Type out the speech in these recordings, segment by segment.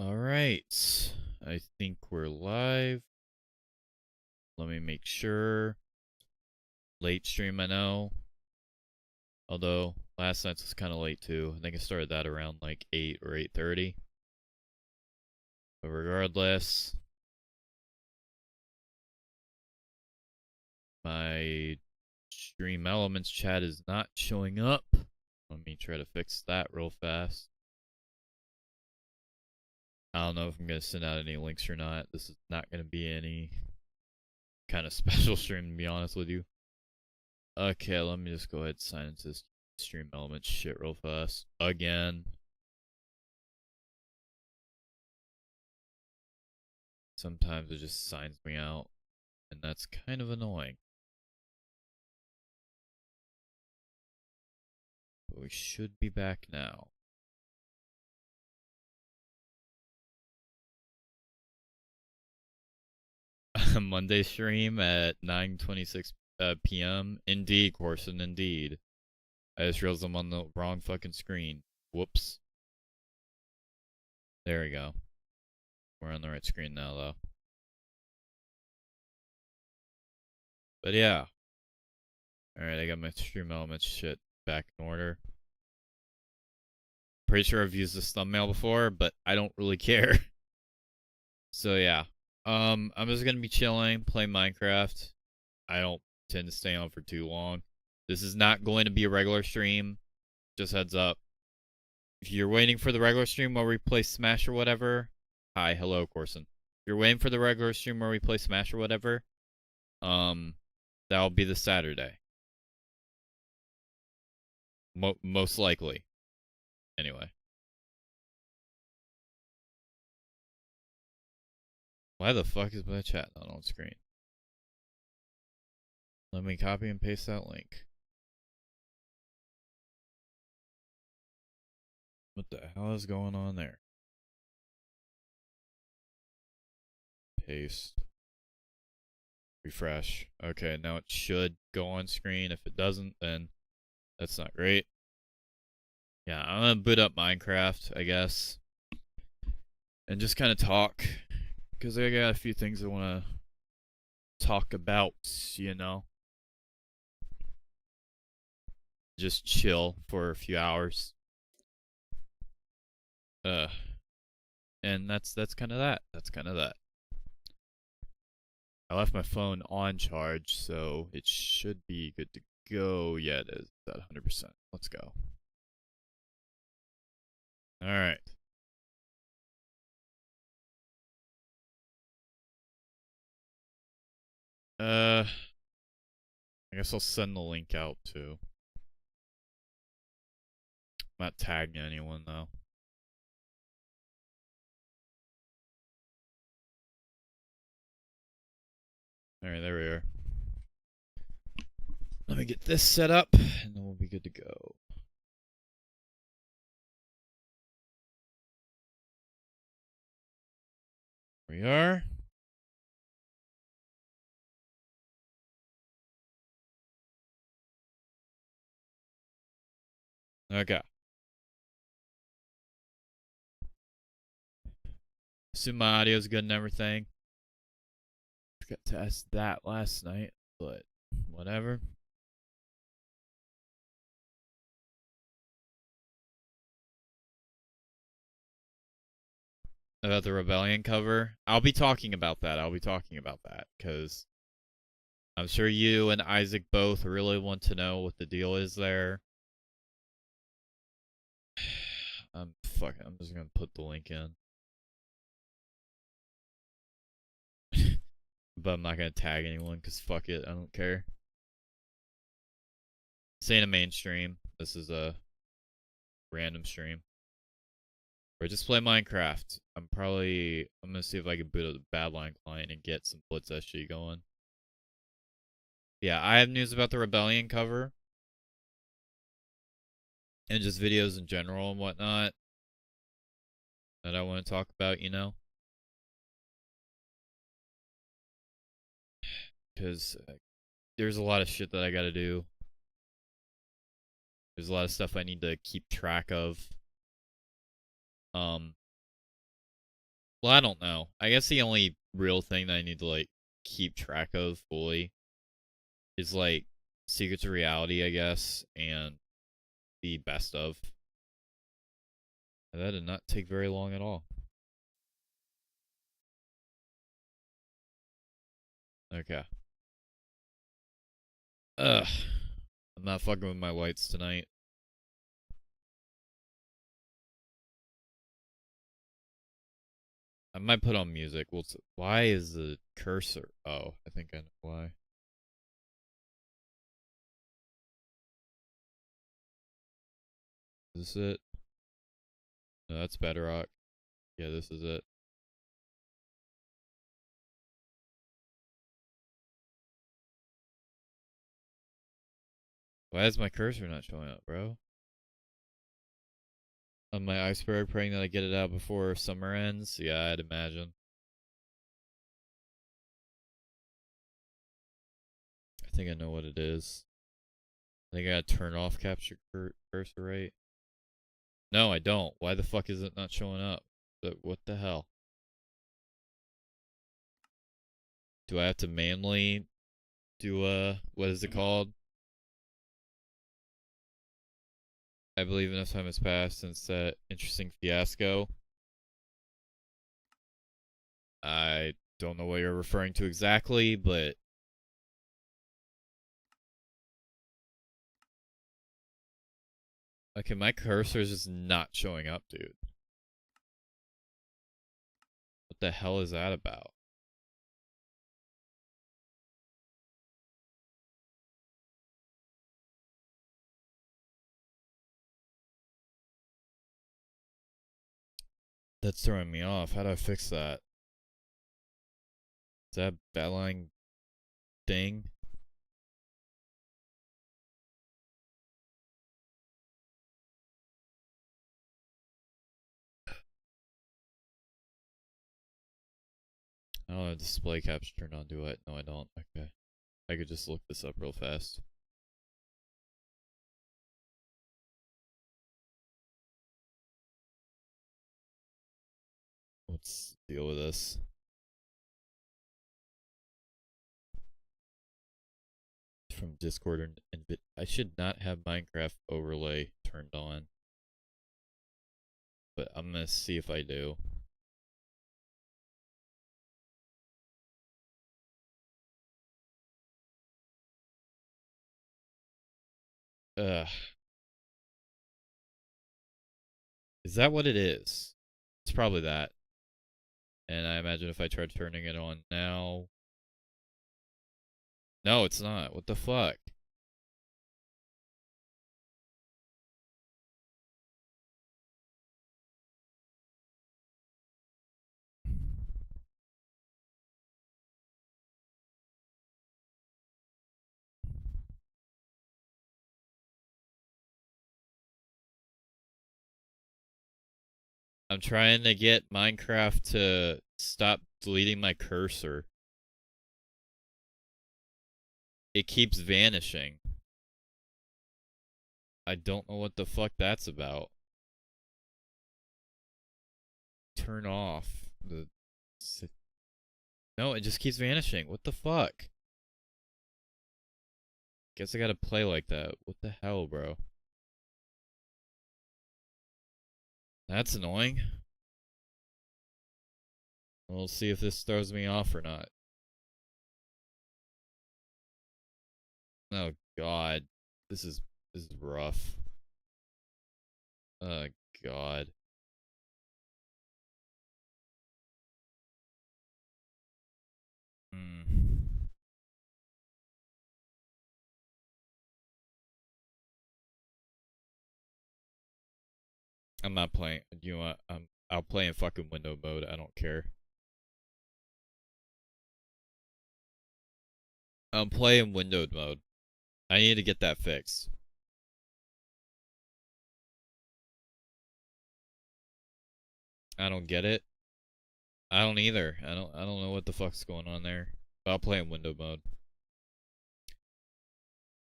All right. I think we're live. Let me make sure. Late stream, I know. Although last night's was kind of late too. I think I started that around like 8 or 8:30. But regardless, my Stream Elements chat is not showing up. Let me try to fix that real fast. I don't know if I'm going to send out any links or not. This is not going to be any kind of special stream, to be honest with you. Okay, let me just go ahead and sign into this Stream Elements shit real fast. Again. Sometimes it just signs me out, and that's kind of annoying. But we should be back now. Monday stream at 9:26 p.m. Indeed, Corson, indeed. I just realized I'm on the wrong fucking screen. Whoops. There we go. We're on the right screen now, though. But yeah. Alright, I got my Stream Elements shit back in order. Pretty sure I've used this thumbnail before, but I don't really care. So yeah. I'm just gonna be chilling, playing Minecraft. I don't tend to stay on for too long. This is not going to be a regular stream. Just heads up. If you're waiting for the regular stream where we play Smash or whatever, hi, hello, Corson. If you're waiting for the regular stream where we play Smash or whatever, that'll be the Saturday. Most likely. Anyway. Why the fuck is my chat not on screen? Let me copy and paste that link. What the hell is going on there? Paste. Refresh. Okay, now it should go on screen. If it doesn't, then that's not great. Yeah, I'm gonna boot up Minecraft, I guess. And just kind of talk. Because I got a few things I want to talk about, you know? Just chill for a few hours. And that's kind of that. That's kind of that. I left my phone on charge, so it should be good to go. Yeah, it is at 100%. Let's go. All right. I guess I'll send the link out too. I'm not tagging anyone though. Alright, there we are. Let me get this set up, and then we'll be good to go. Here we are. Okay. Assume my audio's good and everything. Forgot to ask that last night, but whatever. About the Rebellion cover. I'll be talking about that. Because I'm sure you and Isaac both really want to know what the deal is there. I'm just gonna put the link in. But I'm not gonna tag anyone because fuck it, I don't care. This ain't a mainstream. This is a random stream. Or just play Minecraft. I'm gonna see if I can boot up the Badline client and get some Blitz SG going. Yeah, I have news about the Rebellion cover. And just videos in general and whatnot that I want to talk about, you know? Because there's a lot of shit that I gotta do. There's a lot of stuff I need to keep track of. Well, I don't know. I guess the only real thing that I need to like keep track of fully is like Secrets of Reality, I guess, and the best of. And that did not take very long at all. Okay. Ugh. I'm not fucking with my lights tonight. I might put on music. Why is the cursor? Oh, I think I know why. Is this it? No, that's Bedrock. Yeah, this is it. Why is my cursor not showing up, bro? On my iceberg, praying that I get it out before summer ends? Yeah, I'd imagine. I think I know what it is. I think I gotta turn off capture cursor rate. No, I don't. Why the fuck is it not showing up? But what the hell? Do I have to manually do what is it called? I believe enough time has passed since that interesting fiasco. I don't know what you're referring to exactly, but okay, my cursor is just not showing up, dude. What the hell is that about? That's throwing me off. How do I fix that? Is that battling thing? I don't have display capture turned on, do I? No, I don't. Okay. I could just look this up real fast. Let's deal with this. From Discord and I should not have Minecraft overlay turned on. But I'm gonna see if I do. Ugh. Is that what it is? It's probably that. And I imagine if I tried turning it on now. No, it's not. What the fuck? I'm trying to get Minecraft to stop deleting my cursor. It keeps vanishing. I don't know what the fuck that's about. Turn off the... No, it just keeps vanishing. What the fuck? Guess I gotta play like that. What the hell, bro? That's annoying. We'll see if this throws me off or not. Oh god. This is rough. Oh god. Hmm. I'm not playing. You know what? I'll play in fucking window mode. I don't care. I'm playing windowed mode. I need to get that fixed. I don't get it. I don't either. I don't know what the fuck's going on there. But I'll play in window mode.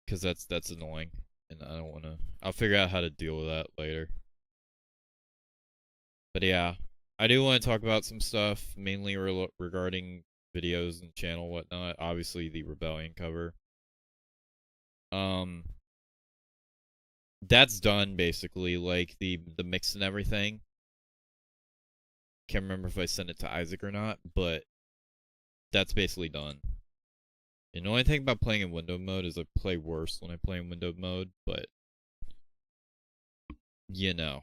Cause that's annoying. And I don't wanna I'll figure out how to deal with that later. But yeah. I do want to talk about some stuff, mainly regarding videos and channel whatnot. Obviously, the Rebellion cover. That's done basically, like the mix and everything. Can't remember if I sent it to Isaac or not, but that's basically done. And the only thing about playing in window mode is I play worse when I play in window mode, but you know.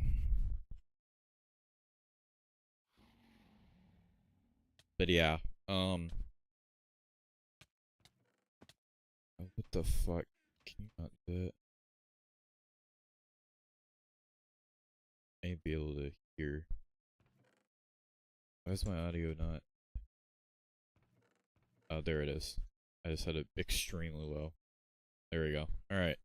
But yeah, what the fuck? Can you not do it? May be able to hear. Why is my audio not? Oh, there it is. I just had it extremely low. There we go. Alright.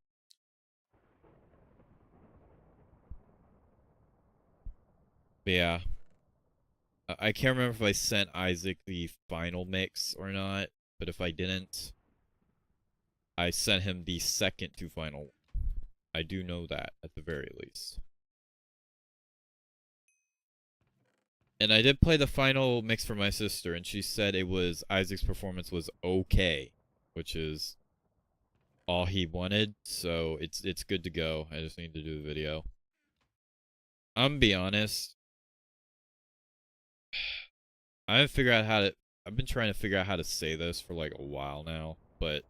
But yeah. I can't remember if I sent Isaac the final mix or not, but if I didn't, I sent him the second to final. I do know that, at the very least. And I did play the final mix for my sister, and she said it was Isaac's performance was okay, which is all he wanted, so it's good to go. I just need to do the video. I'm gonna be honest. I haven't figured out how to. I've been trying to figure out how to say this for like a while now, but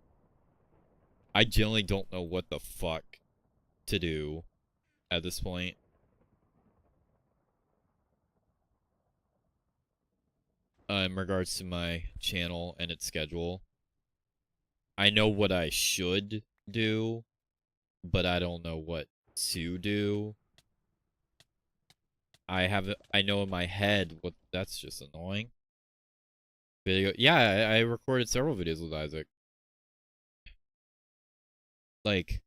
I genuinely don't know what the fuck to do at this point. In regards to my channel and its schedule. I know what I should do, but I don't know what to do. I know in my head what. That's just annoying. Video. Yeah, I recorded several videos with Isaac. Like,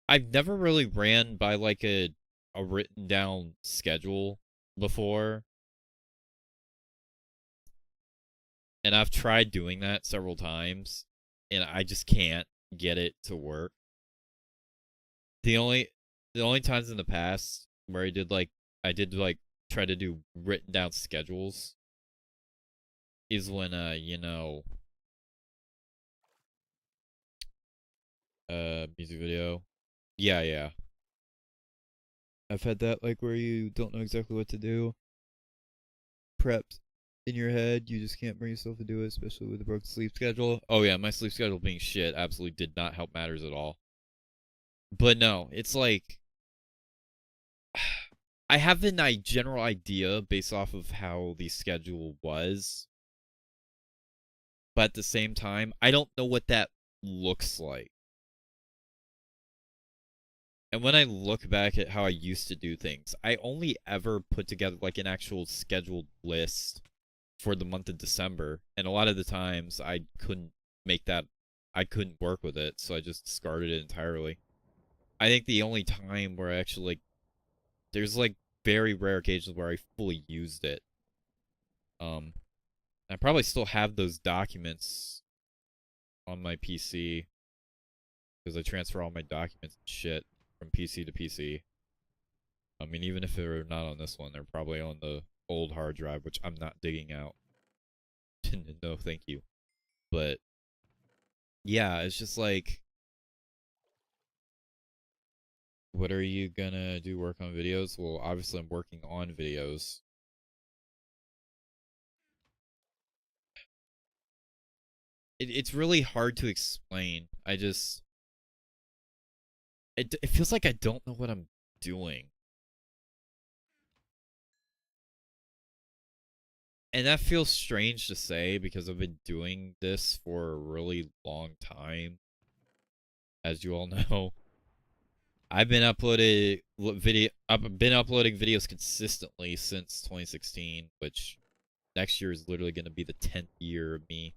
I've never really ran by like a written down schedule before. And I've tried doing that several times, and I just can't get it to work. The only times in the past where I did try to do written down schedules is when music video. Yeah. I've had that like where you don't know exactly what to do. Prepped in your head, you just can't bring yourself to do it, especially with a broken sleep schedule. Oh yeah, my sleep schedule being shit absolutely did not help matters at all. But no, it's like I have a general idea based off of how the schedule was, but at the same time, I don't know what that looks like. And when I look back at how I used to do things, I only ever put together like an actual scheduled list for the month of December, and a lot of the times I couldn't work with it, so I just discarded it entirely. I think the only time where I actually like there's like very rare occasions where I fully used it. I probably still have those documents on my PC because I transfer all my documents and shit from PC to PC. I mean, even if they're not on this one, they're probably on the old hard drive, which I'm not digging out. No, thank you. But yeah, it's just like, what are you gonna do? Work on videos? Well, obviously, I'm working on videos. It's really hard to explain. It feels like I don't know what I'm doing. And that feels strange to say because I've been doing this for a really long time. As you all know, I've been uploading videos consistently since 2016, which next year is literally going to be the 10th year of me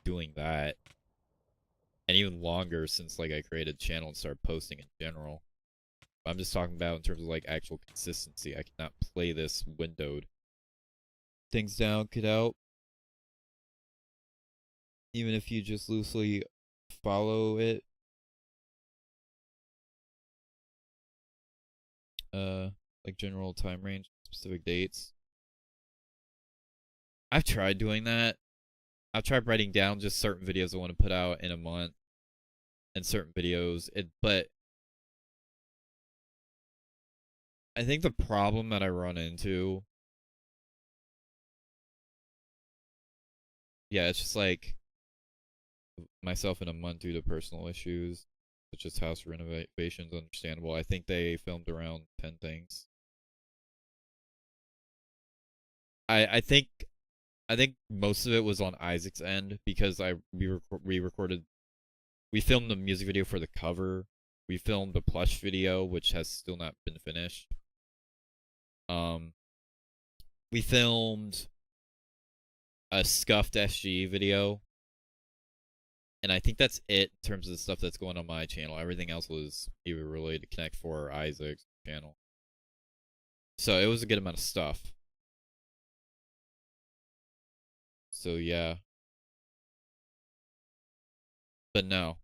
doing that. And even longer since like I created a channel and started posting in general. I'm just talking about in terms of like actual consistency. I cannot play this windowed. Things down, get out. Even if you just loosely follow it. like general time range, specific dates. I've tried doing that. I've tried writing down just certain videos I want to put out in a month and certain videos. But I think the problem that I run into, yeah, it's just like myself in a month due to personal issues, such as house renovations. Understandable. I think they filmed around 10 things. I think most of it was on Isaac's end because we filmed the music video for the cover. We filmed the plush video, which has still not been finished. We filmed a scuffed SG video, and I think that's it in terms of the stuff that's going on my channel. Everything else was either related to Connect 4 or Isaac's channel. So it was a good amount of stuff. So yeah. But no.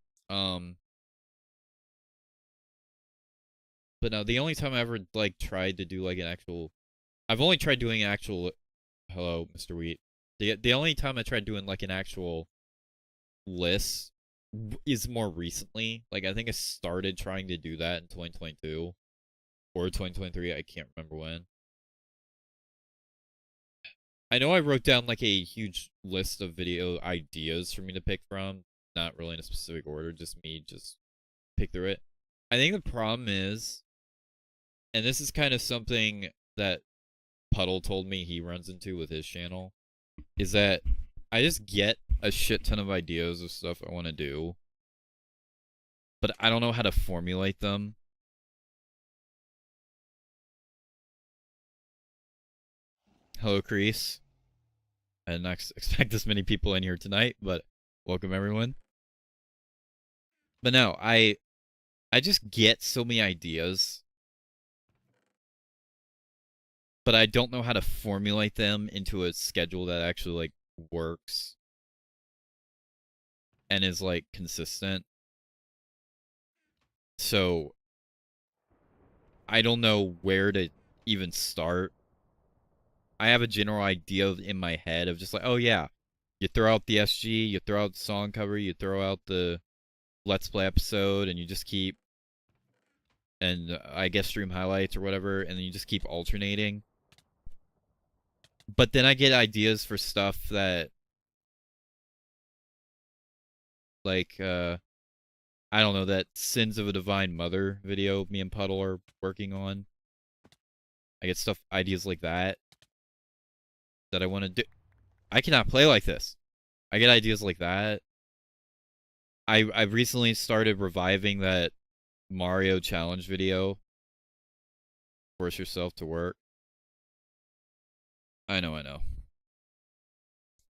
But no, the only time I ever like tried to do like an actual, I've only tried doing actual, hello, Mr. Wheat. The only time I tried doing like an actual list is more recently. Like I think I started trying to do that in 2022 or 2023. I can't remember when. I know I wrote down like a huge list of video ideas for me to pick from, not really in a specific order, just me just pick through it. I think the problem is, and this is kind of something that Puddle told me he runs into with his channel, is that I just get a shit ton of ideas of stuff I want to do, but I don't know how to formulate them. Hello, Crease. I didn't expect this many people in here tonight, but welcome everyone. But no, I just get so many ideas, but I don't know how to formulate them into a schedule that actually like works and is like consistent. So I don't know where to even start. I have a general idea in my head of just like, oh yeah, you throw out the SG, you throw out the song cover, you throw out the Let's Play episode, and you just keep, and I guess stream highlights or whatever, and then you just keep alternating. But then I get ideas for stuff that, like, I don't know, that Sins of a Divine Mother video me and Puddle are working on. I get ideas like that I want to do. I cannot play like this. I get ideas like that. I've recently started reviving that Mario challenge video. Force yourself to work. I know.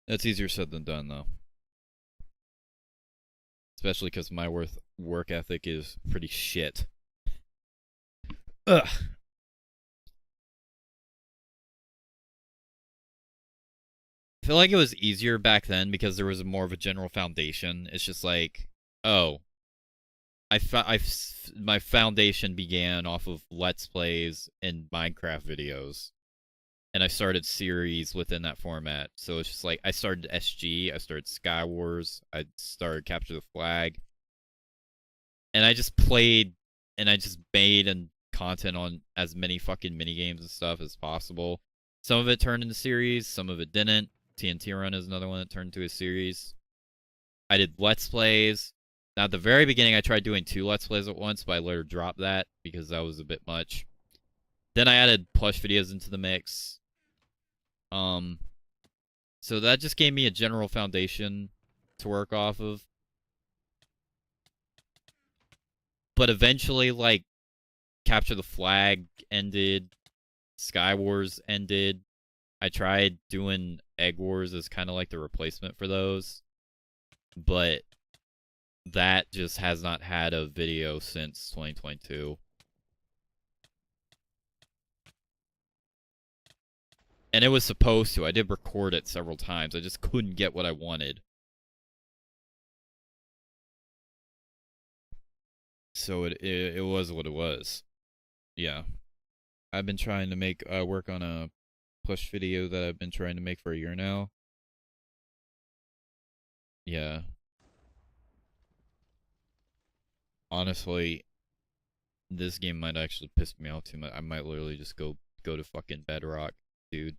That's easier said than done, though. Especially because my work ethic is pretty shit. Ugh. I feel like it was easier back then because there was more of a general foundation. It's just like, oh, my foundation began off of Let's Plays and Minecraft videos, and I started series within that format. So it's just like I started SG, I started Skywars, I started Capture the Flag, and I just played and I just made and content on as many fucking mini games and stuff as possible. Some of it turned into series, some of it didn't. TNT Run is another one that turned into a series. I did Let's Plays. Now, at the very beginning, I tried doing 2 Let's Plays at once, but I later dropped that because that was a bit much. Then I added plush videos into the mix. So that just gave me a general foundation to work off of. But eventually, like, Capture the Flag ended. Sky Wars ended. I tried doing Egg Wars as kind of like the replacement for those. But that just has not had a video since 2022. And it was supposed to. I did record it several times. I just couldn't get what I wanted. So it was what it was. Yeah. I've been trying to make work on a plush video that I've been trying to make for a year now. Yeah. Honestly, this game might actually piss me off too much. I might literally just go to fucking Bedrock, dude.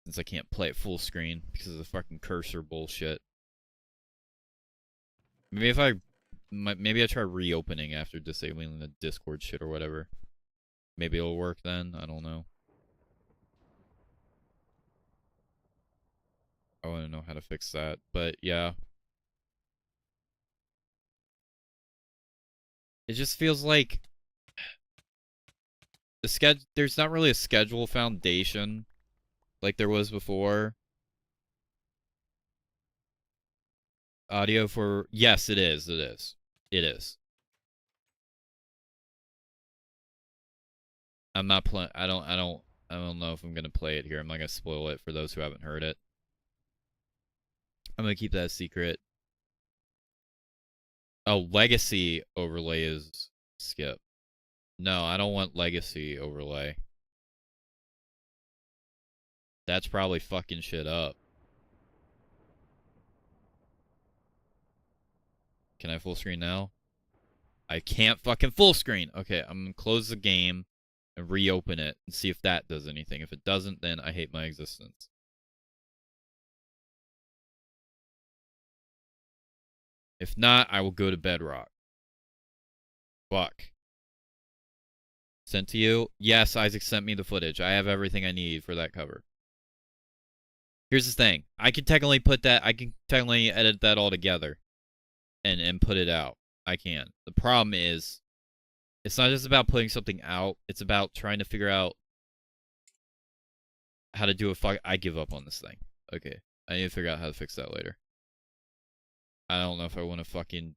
Since I can't play it full screen because of the fucking cursor bullshit. Maybe I try reopening after disabling the Discord shit or whatever. Maybe it'll work then. I don't know. I want to know how to fix that. But yeah. It just feels like there's not really a schedule foundation like there was before. Audio for yes, it is. It is. It is. I'm not playing. I don't know if I'm gonna play it here. I'm not gonna spoil it for those who haven't heard it. I'm gonna keep that a secret. Oh, legacy overlay is skip. No, I don't want legacy overlay. That's probably fucking shit up. Can I full screen now? I can't fucking full screen. Okay, I'm gonna close the game and reopen it and see if that does anything. If it doesn't, then I hate my existence. If not, I will go to Bedrock. Fuck. Sent to you? Yes, Isaac sent me the footage. I have everything I need for that cover. Here's the thing. I can technically edit that all together and put it out. I can. The problem is, it's not just about putting something out. It's about trying to figure out how to do a I give up on this thing. Okay. I need to figure out how to fix that later. I don't know if I want to fucking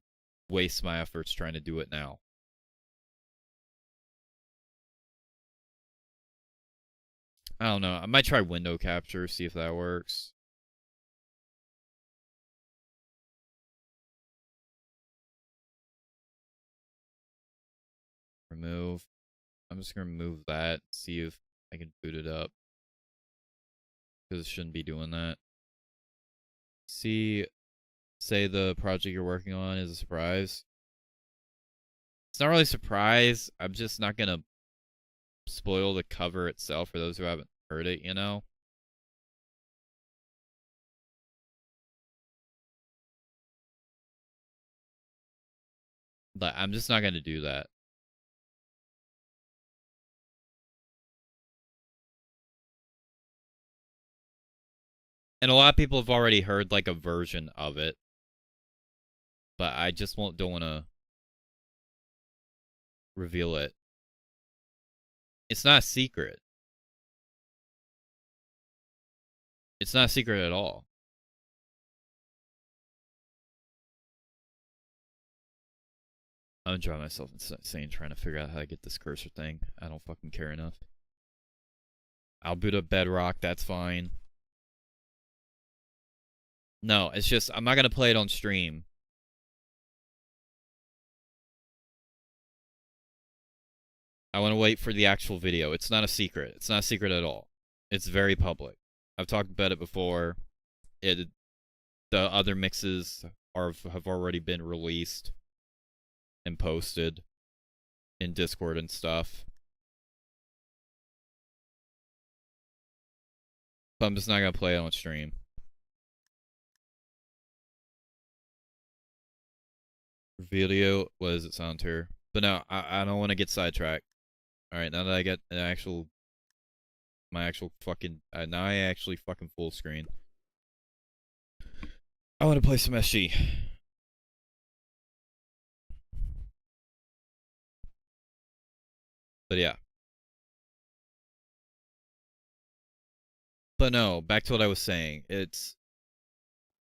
waste my efforts trying to do it now. I don't know. I might try window capture, see if that works. Remove. I'm just going to remove that, see if I can boot it up. Because it shouldn't be doing that. Say the project you're working on is a surprise. It's not really a surprise. I'm just not going to spoil the cover itself for those who haven't heard it, you know? But I'm just not going to do that. And a lot of people have already heard like a version of it. But I just don't want to reveal it. It's not a secret. It's not a secret at all. I'm gonna drive myself insane trying to figure out how to get this cursor thing. I don't fucking care enough. I'll boot up Bedrock, that's fine. No, it's just, I'm not gonna play it on stream. I want to wait for the actual video. It's not a secret. It's not a secret at all. It's very public. I've talked about it before. The other mixes have already been released and posted in Discord and stuff. But I'm just not gonna play it on stream. Video, what does it sound here? But no, I don't want to get sidetracked. Alright, now that I get an actual now I actually fucking full screen. I want to play some SG. But yeah. But no, back to what I was saying. It's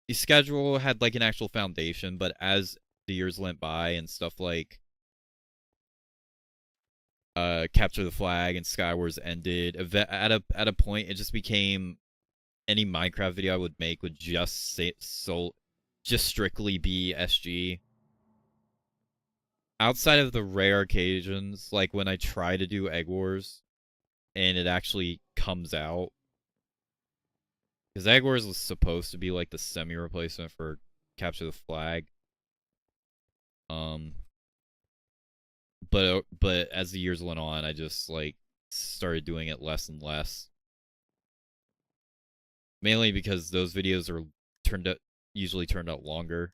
the schedule had like an actual foundation, but as the years went by and stuff like Capture the Flag and Skywars ended, at a point it just became any Minecraft video I would make would just strictly be SG. outside of the rare occasions, like when I try to do Egg Wars and it actually comes out, because Egg Wars was supposed to be like the semi-replacement for Capture the Flag. But as the years went on, I just like started doing it less and less. Mainly because those videos are usually turned out longer.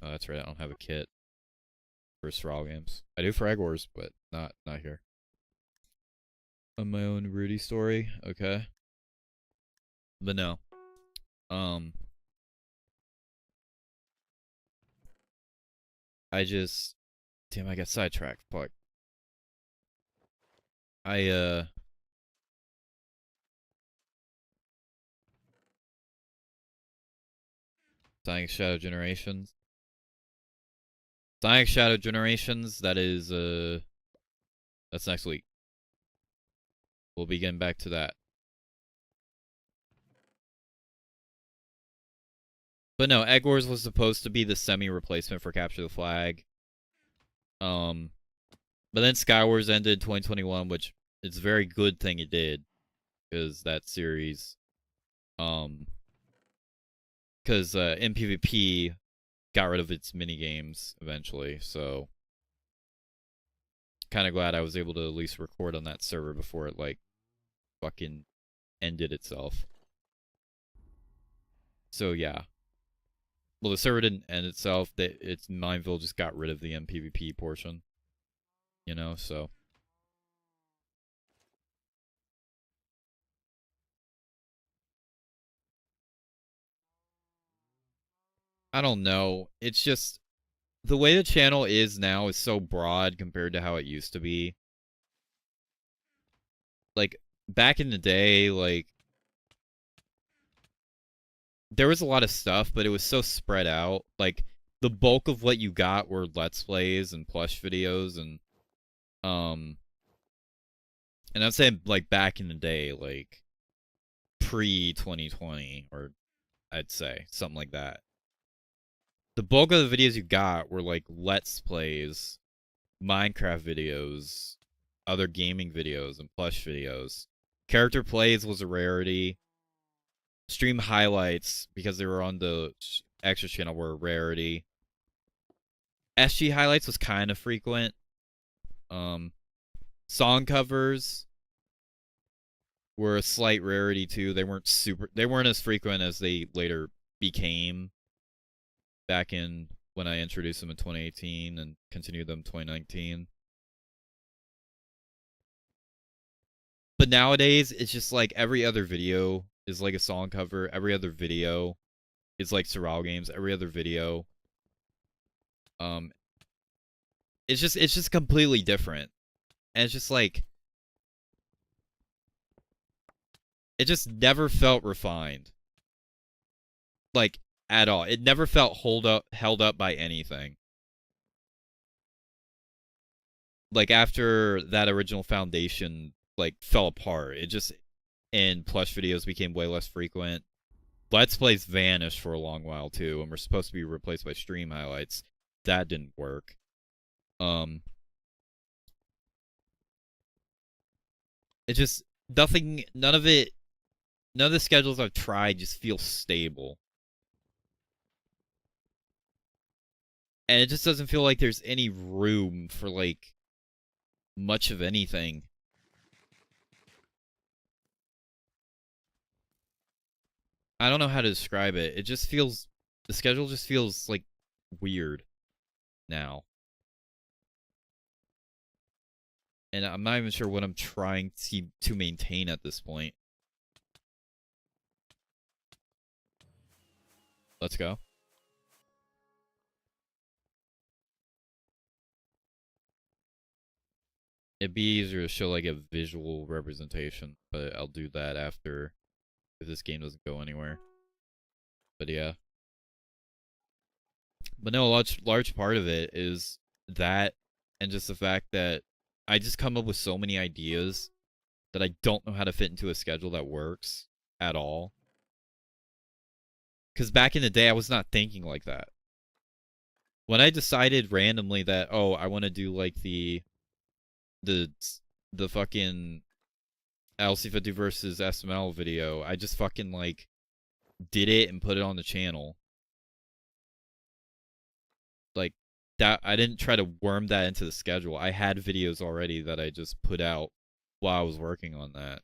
Oh, that's right. I don't have a kit for Survival games. I do for Egg Wars, but not here. On my own Rudy story, okay. But no. I just damn, I got sidetracked. Fuck. Dying Shadow Generations. Dying Shadow Generations, that is that's next week. We'll be getting back to that. But no, Egg Wars was supposed to be the semi-replacement for Capture the Flag. But then Skywars ended 2021, which it's a very good thing it did, because that series, because in PvP got rid of its mini games eventually, so kind of glad I was able to at least record on that server before it like fucking ended itself. So yeah. Well, the server didn't end itself. Its Mineville just got rid of the MPVP portion. You know, so. I don't know. It's just the way the channel is now is so broad compared to how it used to be. Like back in the day, like there was a lot of stuff, but it was so spread out. Like the bulk of what you got were Let's Plays and plush videos and I'd say like back in the day, like pre 2020, or I'd say something like that. The bulk of the videos you got were like Let's Plays, Minecraft videos, other gaming videos, and plush videos. Character plays was a rarity. Stream highlights, because they were on the extra channel, were a rarity. SG highlights was kind of frequent. Song covers were a slight rarity too. They weren't as frequent as they later became back in when I introduced them in 2018 and continued them in 2019. But nowadays, it's just like every other video is like a song cover. Every other video is like survival games. Every other video, it's just completely different, and it's just like it just never felt refined, like at all. It never felt held up by anything. Like after that original foundation like fell apart, it just and plush videos became way less frequent. Let's Plays vanished for a long while too, and were supposed to be replaced by stream highlights. That didn't work. It just none of the schedules I've tried just feel stable. And it just doesn't feel like there's any room for like much of anything. I don't know how to describe it. It just feels the schedule just feels like weird now. And I'm not even sure what I'm trying to maintain at this point. Let's go. It'd be easier to show like a visual representation, but I'll do that after if this game doesn't go anywhere. But yeah. But no, a large part of it is that, and just the fact that I just come up with so many ideas that I don't know how to fit into a schedule that works at all. Because back in the day, I was not thinking like that. when I decided randomly that, oh, I want to do like the the fucking LC50 versus SML video, I just fucking like did it and put it on the channel. Like that, I didn't try to worm that into the schedule. I had videos already that I just put out while I was working on that.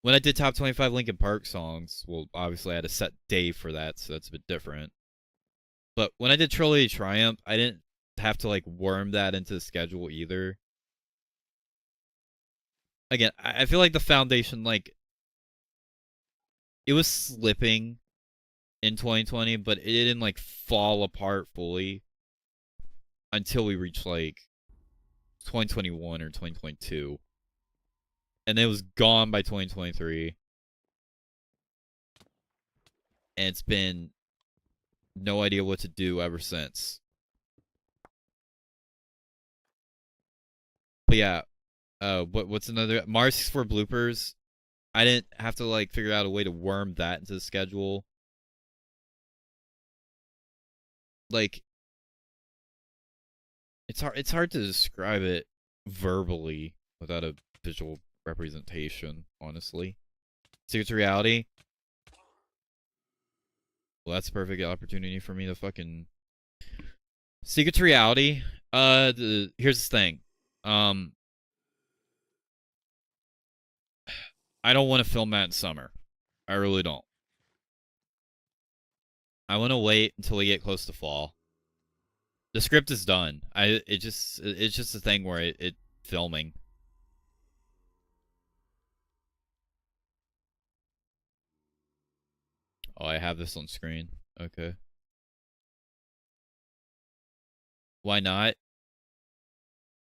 When I did top 25 Linkin Park songs, well, obviously I had a set day for that, so that's a bit different. But when I did Trilogy Triumph, I didn't have to like worm that into the schedule either. Again, I feel like the foundation, like, it was slipping in 2020, but it didn't like fall apart fully until we reached like 2021 or 2022. And it was gone by 2023. And it's been no idea what to do ever since. But yeah, what's another Mars for bloopers? I didn't have to like figure out a way to worm that into the schedule. Like, it's hard to describe it verbally without a visual representation, honestly. Secret to Reality. Well, that's a perfect opportunity for me to fucking Secret to Reality. Here's the thing. I don't want to film that in summer. I really don't. I want to wait until we get close to fall. The script is done. It's just a thing where it filming. Oh, I have this on screen. Okay. Why not?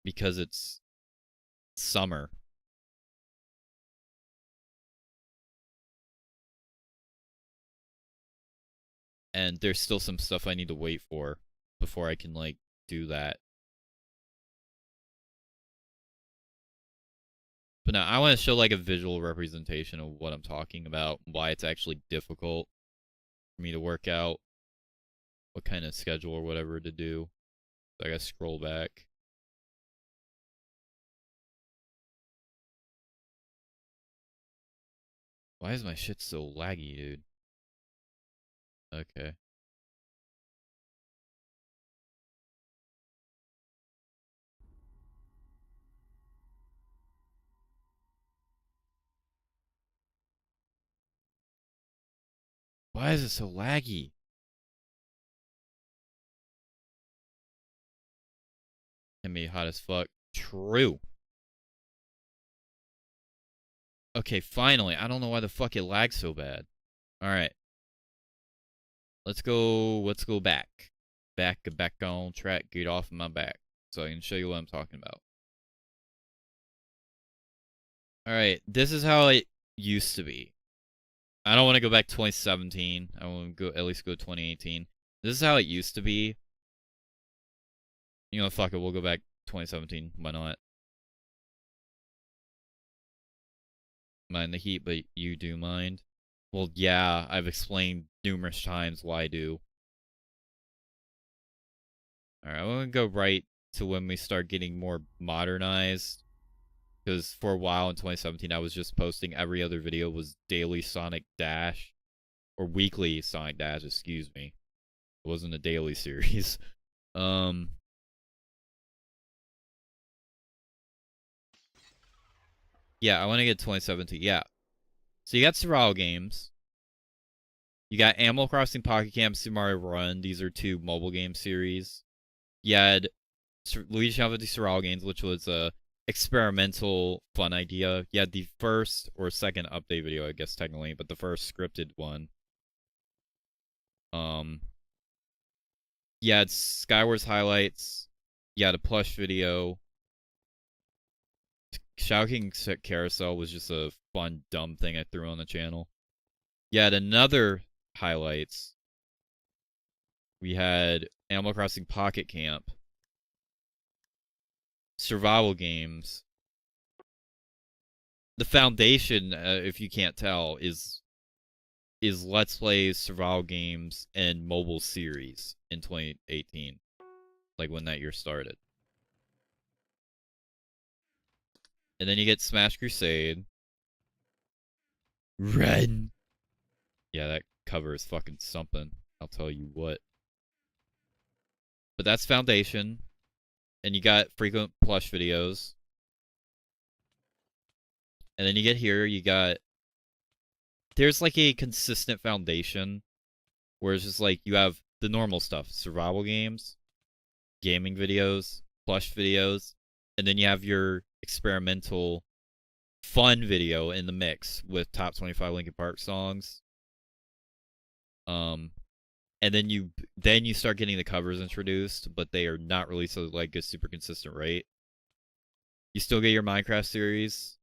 Because it's summer. And there's still some stuff I need to wait for before I can like do that. But now I want to show like a visual representation of what I'm talking about, why it's actually difficult for me to work out what kind of schedule or whatever to do. So I gotta scroll back. Why is my shit so laggy, dude? Okay. Why is it so laggy? Can be hot as fuck. True. Okay, finally. I don't know why the fuck it lags so bad. Alright. Let's go back. Back on track. Get off of my back. So I can show you what I'm talking about. Alright, this is how it used to be. I don't want to go back to 2017. I want to go at least go 2018. This is how it used to be. You know, fuck it, we'll go back 2017. Why not? Mind the heat, but you do mind. Well, yeah, I've explained numerous times why I do. Alright, I'm gonna go right to when we start getting more modernized. Because for a while in 2017, I was just posting every other video was daily Sonic Dash. Or weekly Sonic Dash, excuse me. It wasn't a daily series. Yeah, I want to get 2017. Yeah. So you got survival games. You got Animal Crossing Pocket Camp, Super Mario Run. These are two mobile game series. You had LuigiChannel50 survival games, which was a experimental fun idea. You had the first or second update video, I guess technically, but the first scripted one. You had Skywars highlights. You had a plush video. Shouting Carousel was just a fun, dumb thing I threw on the channel. You had another highlights. We had Animal Crossing Pocket Camp. Survival games. The foundation, if you can't tell, is is Let's Play survival games and mobile series in 2018, like when that year started. And then you get Smash Crusade. Ren. Yeah, that cover is fucking something. I'll tell you what. But that's Foundation. And you got frequent plush videos. And then you get here, you got... There's like a consistent foundation. Where it's just like, you have the normal stuff. Survival games. Gaming videos. Plush videos. And then you have your experimental fun video in the mix with top 25 Linkin Park songs. And then you start getting the covers introduced, but they are not released at like a super consistent rate. You still get your Minecraft series.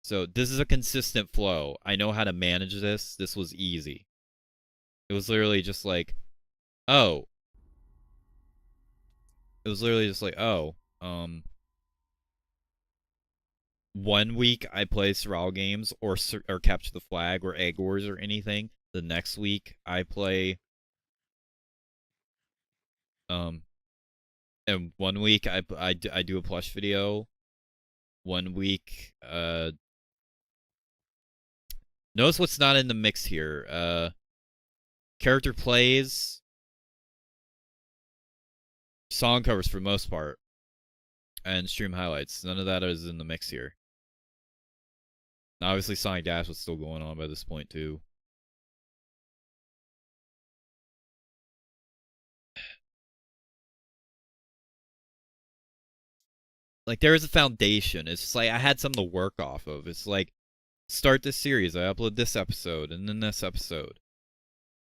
So this is a consistent flow. I know how to manage this. This was easy. It was literally just like, oh. It was literally just like, oh, 1 week I play survival games or Capture the Flag or Egg Wars or anything. The next week I play and 1 week I do a plush video. 1 week notice what's not in the mix here. Character plays, song covers for the most part, and stream highlights. None of that is in the mix here. Now, obviously Sonic Dash was still going on by this point too. Like, there is a foundation. It's just like I had something to work off of. It's like, start this series. I upload this episode and then this episode.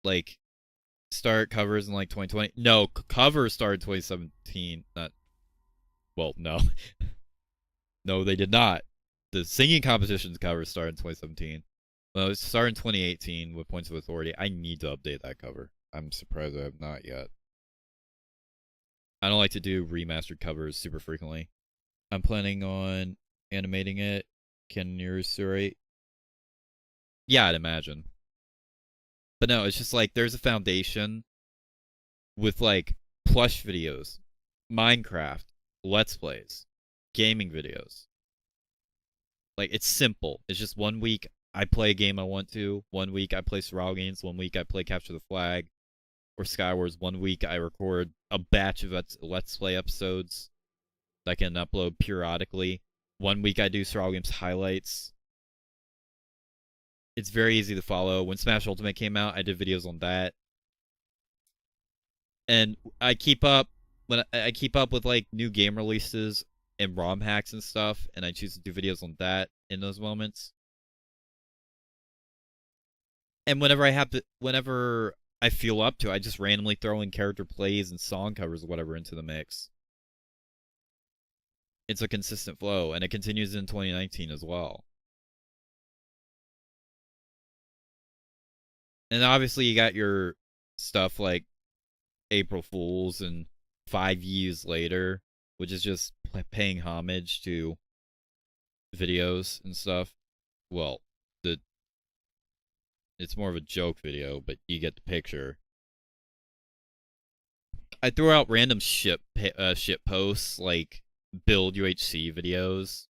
Like, start covers in like 2020. No, covers started 2017. Not. Well, no. No, they did not. The singing competitions cover started in 2017. Well, it started in 2018 with Points of Authority. I need to update that cover. I'm surprised I have not yet. I don't like to do remastered covers super frequently. I'm planning on animating it. Can yours rate? Yeah, I'd imagine. But no, it's just like there's a foundation with like plush videos, Minecraft, Let's Plays, gaming videos. Like, it's simple. It's just 1 week I play a game I want to. 1 week I play survival games. 1 week I play Capture the Flag or Skywars. 1 week I record a batch of Let's Play episodes that I can upload periodically. 1 week I do survival games highlights. It's very easy to follow. When Smash Ultimate came out, I did videos on that. And I keep up with like new game releases and ROM hacks and stuff, and I choose to do videos on that in those moments. And whenever I feel up to, I just randomly throw in character plays and song covers or whatever into the mix. It's a consistent flow, and it continues in 2019 as well. And obviously you got your stuff like April Fools and 5 Years Later, which is just paying homage to videos and stuff. Well, it's more of a joke video, but you get the picture. I throw out random shit posts like build UHC videos.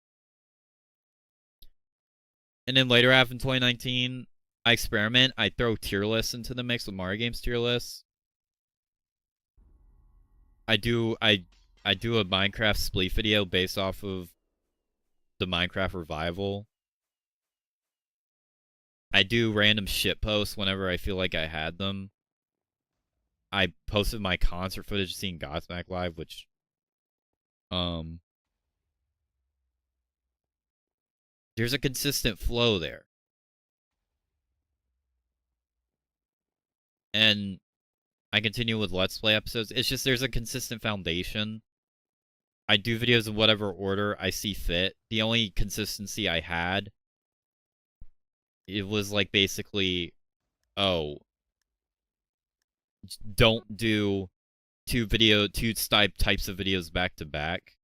And then later half in 2019, I experiment. I throw tier lists into the mix with Mario Games tier lists. I do a Minecraft split video based off of the Minecraft revival. I do random shit posts whenever I feel like I had them. I posted my concert footage seeing Godsmack live, which there's a consistent flow there. And I continue with Let's Play episodes. It's just there's a consistent foundation. I do videos in whatever order I see fit. The only consistency I had, it was like basically, oh, don't do two types of videos back to back.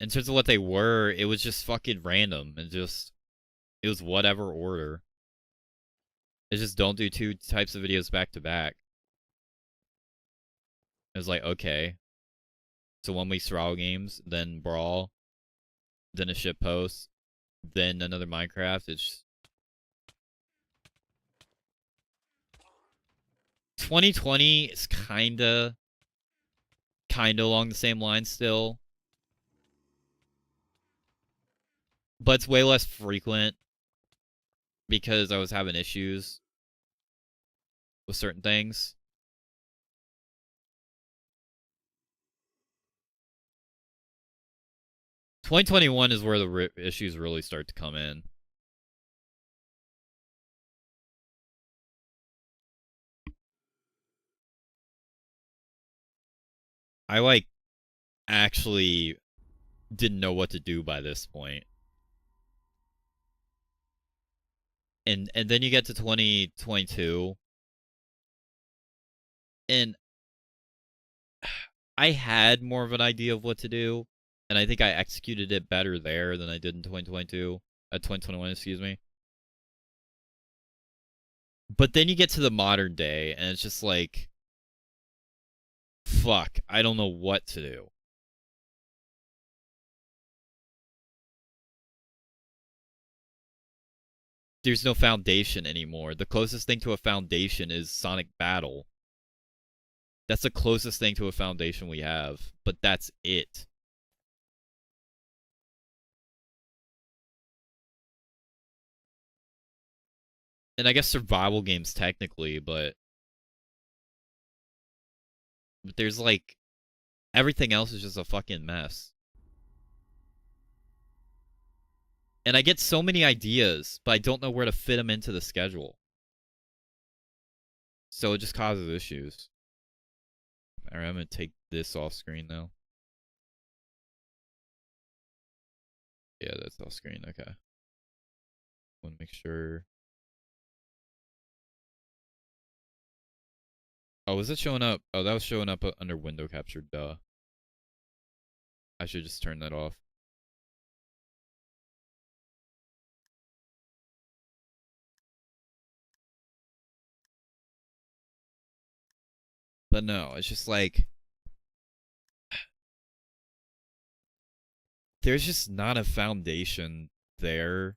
in terms of what they were, it was just fucking random and just it was whatever order. It just don't do two types of videos back to back. It was like, okay. So 1 week survival games, then Brawl, then a ship post, then another Minecraft. It's just... 2020 is kinda along the same line still. But it's way less frequent because I was having issues with certain things. '21 is where the issues really start to come in. I like actually didn't know what to do by this point. And then you get to 2022 and I had more of an idea of what to do, and I think I executed it better there than I did in 2022, 2021, excuse me. But then you get to the modern day, and it's just like, fuck, I don't know what to do. There's no foundation anymore. The closest thing to a foundation is Sonic Battle. That's the closest thing to a foundation we have, but that's it. And I guess survival games technically, but there's like everything else is just a fucking mess. And I get so many ideas, but I don't know where to fit them into the schedule. So it just causes issues. Alright, I'm gonna take this off screen now. Yeah, that's off screen, okay. Wanna make sure. Oh, was it showing up? Oh, that was showing up under window capture, duh. I should just turn that off. But no, it's just like there's just not a foundation there.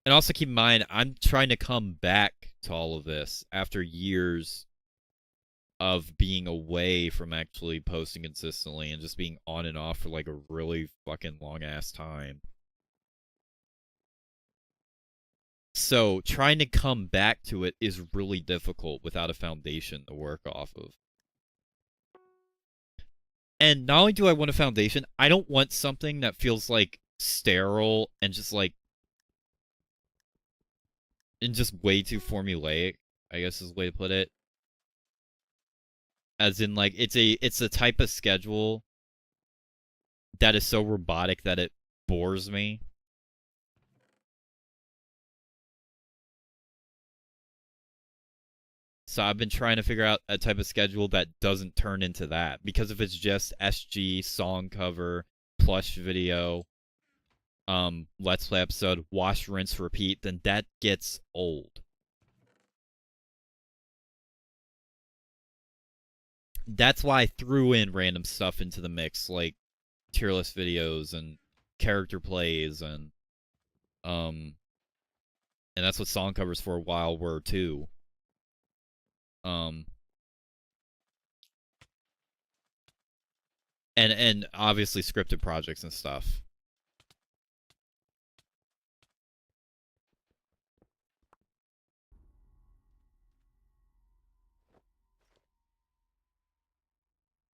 And also keep in mind, I'm trying to come back to all of this after years of being away from actually posting consistently and just being on and off for like a really fucking long ass time. So trying to come back to it is really difficult without a foundation to work off of. And not only do I want a foundation, I don't want something that feels like sterile and just like and just way too formulaic, I guess is the way to put it. As in like it's a type of schedule that is so robotic that it bores me. So I've been trying to figure out a type of schedule that doesn't turn into that. Because if it's just SG, song cover, plush video, let's play episode, wash, rinse, repeat, then that gets old. That's why I threw in random stuff into the mix, like tier list videos and character plays and that's what song covers for a while were too. And obviously scripted projects and stuff.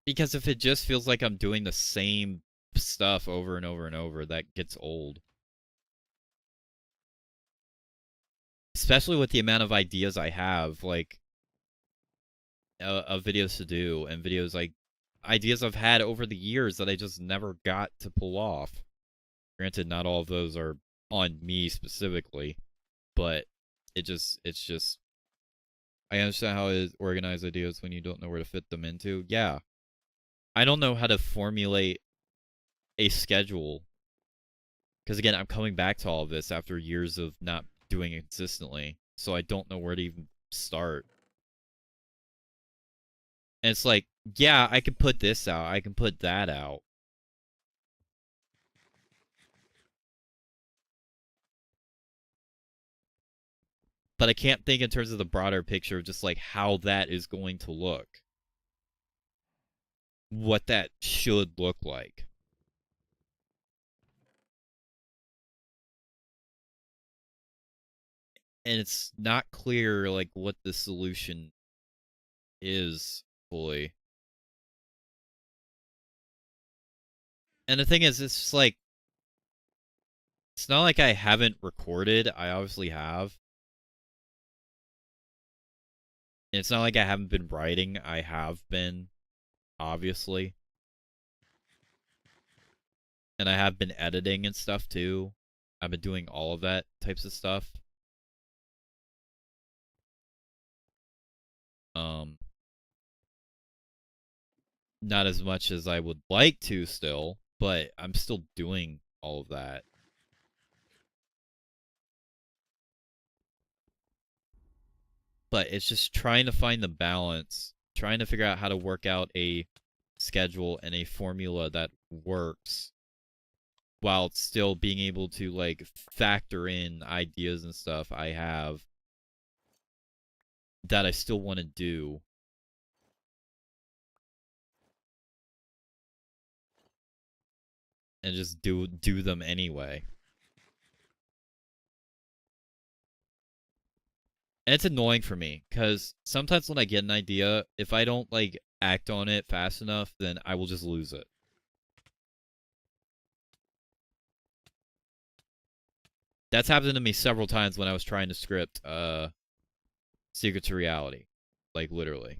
Because if it just feels like I'm doing the same stuff over and over and over, that gets old. Especially with the amount of ideas I have, like, of videos to do, and videos, like, ideas I've had over the years that I just never got to pull off. Granted, not all of those are on me specifically, but it's just, I understand how it is organize ideas when you don't know where to fit them into. Yeah. I don't know how to formulate a schedule. Because again, I'm coming back to all of this after years of not doing it consistently. So I don't know where to even start. And it's like, yeah, I can put this out. I can put that out. But I can't think in terms of the broader picture of just like how that is going to look. What that should look like. And it's not clear like what the solution is fully. And the thing is, it's just like, it's not like I haven't recorded. I obviously have. And it's not like I haven't been writing. I have been, obviously. And I have been editing and stuff too. I've been doing all of that types of stuff. Not as much as I would like to still, but I'm still doing all of that. But it's just trying to find the balance, trying to figure out how to work out a schedule and a formula that works while still being able to like factor in ideas and stuff I have that I still want to do. And just do them anyway. And it's annoying for me because sometimes when I get an idea, if I don't like act on it fast enough, then I will just lose it. That's happened to me several times when I was trying to script Secret to Reality. Like literally.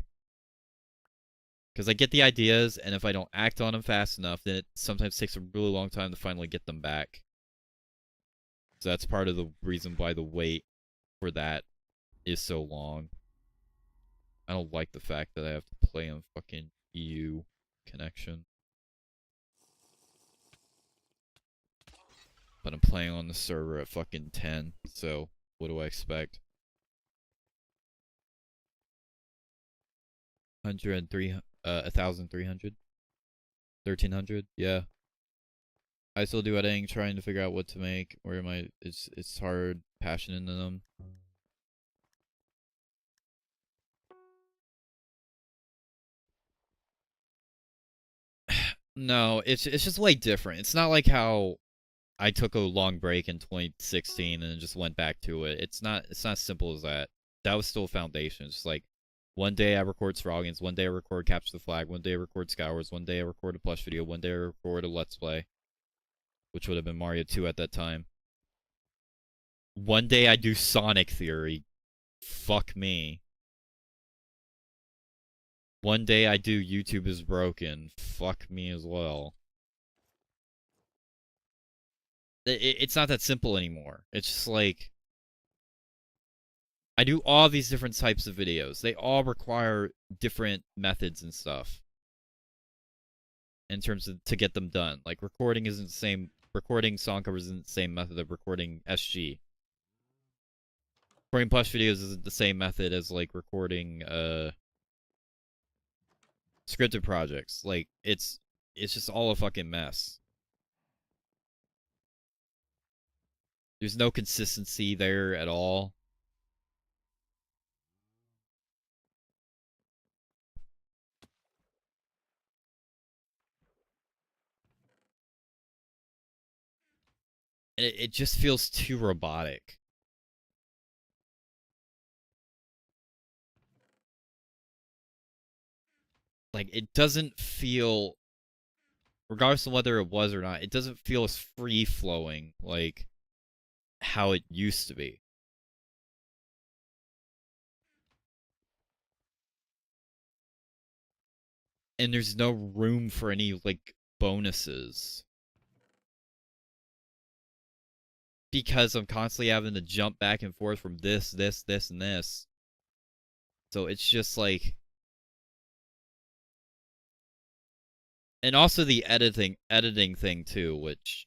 Because I get the ideas, and if I don't act on them fast enough, then it sometimes takes a really long time to finally get them back. So that's part of the reason why the wait for that is so long. I don't like the fact that I have to play on fucking EU connection. But I'm playing on the server at fucking 10, so what do I expect? 1,300? 1,300? Yeah. I still do editing, trying to figure out what to make. Where am I? It's hard, passionate in them. No, it's just way different. It's not like how I took a long break in 2016 and just went back to it. It's not as simple as that. That was still a foundation. It's just like one day I record Sroggins, one day I record Capture the Flag, one day I record Scours, one day I record a plush video, one day I record a Let's Play, which would have been Mario 2 at that time. One day I do Sonic Theory. Fuck me. One day I do YouTube is broken. Fuck me as well. It's not that simple anymore. It's just like, I do all these different types of videos. They all require different methods and stuff in terms of to get them done. Like recording isn't the same. Recording song covers isn't the same method of recording SG. Recording plush videos isn't the same method as like recording scripted projects. Like it's just all a fucking mess. There's no consistency there at all. And it just feels too robotic. Like it doesn't feel, regardless of whether it was or not, it doesn't feel as free flowing like how it used to be. And there's no room for any like bonuses because I'm constantly having to jump back and forth from this, and this. So it's just like, And also the editing thing too, which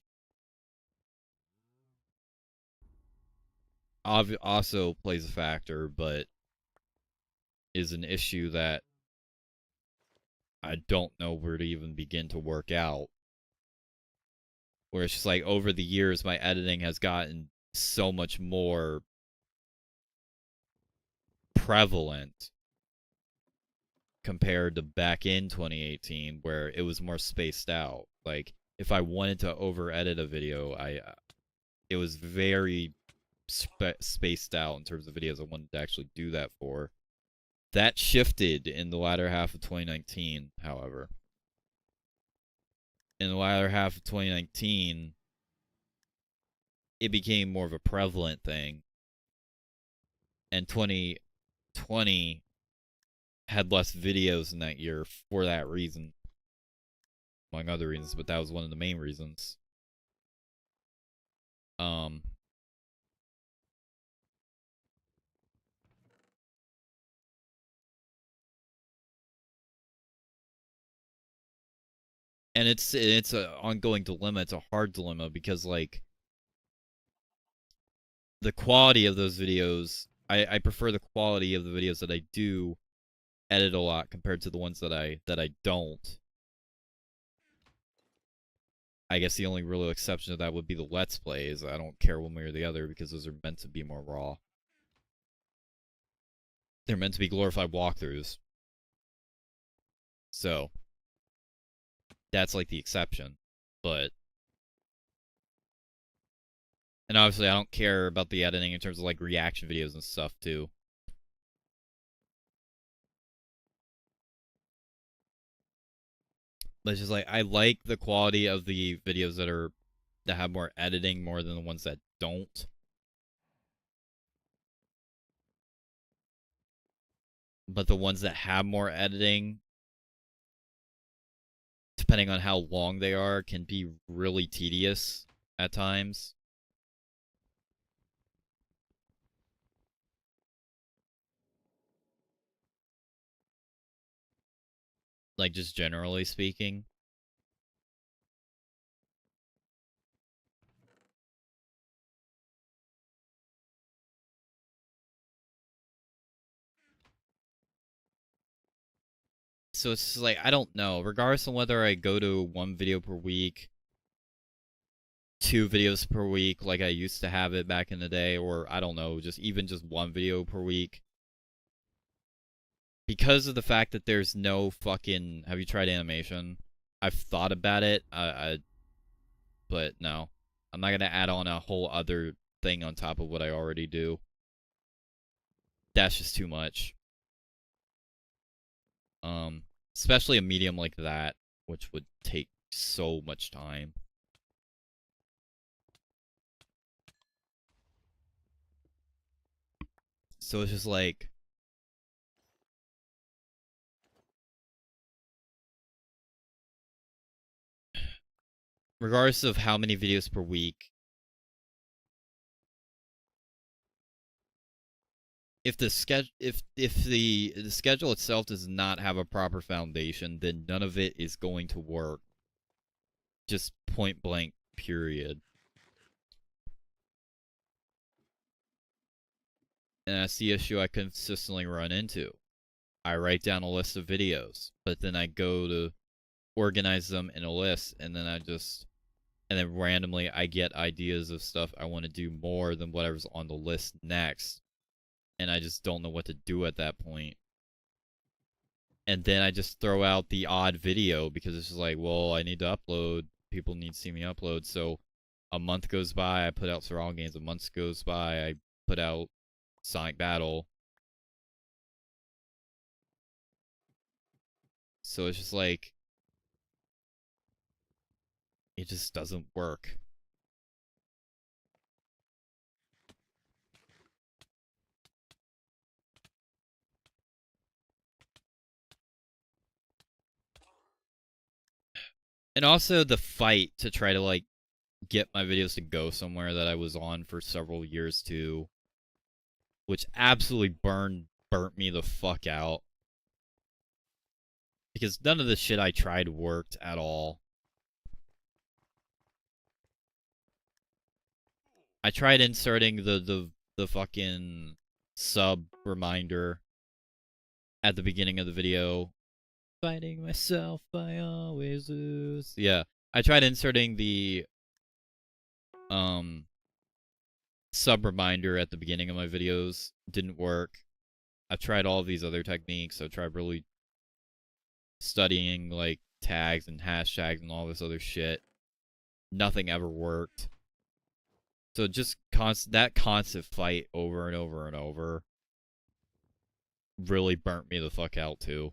also plays a factor, but is an issue that I don't know where to even begin to work out. Where it's just like over the years, my editing has gotten so much more prevalent compared to back in 2018, where it was more spaced out. Like if I wanted to over edit a video, it was very spaced out in terms of videos I wanted to actually do that for. That shifted in the latter half of 2019, however. In the latter half of 2019, it became more of a prevalent thing. And 2020 had less videos in that year for that reason, among other reasons, but that was one of the main reasons. And it's an ongoing dilemma. It's a hard dilemma because like the quality of those videos, I prefer the quality of the videos that I do edit a lot compared to the ones that I don't. I guess the only real exception to that would be the Let's Plays. I don't care one way or the other because those are meant to be more raw. They're meant to be glorified walkthroughs. So that's like the exception. But and obviously I don't care about the editing in terms of like reaction videos and stuff too. But it's just like I like the quality of the videos that have more editing more than the ones that don't. But the ones that have more editing, depending on how long they are, can be really tedious at times. Like just generally speaking. So it's just like I don't know. Regardless of whether I go to 1 video per week, 2 videos per week, like I used to have it back in the day, or I don't know, just even just 1 video per week. Because of the fact that there's no fucking. Have you tried animation? I've thought about it. But no, I'm not gonna add on a whole other thing on top of what I already do. That's just too much. Especially a medium like that, which would take so much time. So it's just like, regardless of how many videos per week, if the schedule itself does not have a proper foundation, then none of it is going to work. Just point blank, period. And that's the issue I consistently run into. I write down a list of videos, but then I go to organize them in a list, and then and then randomly I get ideas of stuff I want to do more than whatever's on the list next, and I just don't know what to do at that point. And then I just throw out the odd video because it's just like, well, I need to upload. People need to see me upload. So a month goes by, I put out Surround Games. A month goes by, I put out Sonic Battle. So it's just like, it just doesn't work. And also the fight to try to like get my videos to go somewhere that I was on for several years too, which absolutely burnt me the fuck out. Because none of the shit I tried worked at all. I tried inserting the fucking sub reminder at the beginning of the video. Fighting myself, I always lose. Yeah. I tried inserting the sub reminder at the beginning of my videos. Didn't work. I've tried all these other techniques. I've tried really studying like tags and hashtags and all this other shit. Nothing ever worked. So just that constant fight over and over and over really burnt me the fuck out too.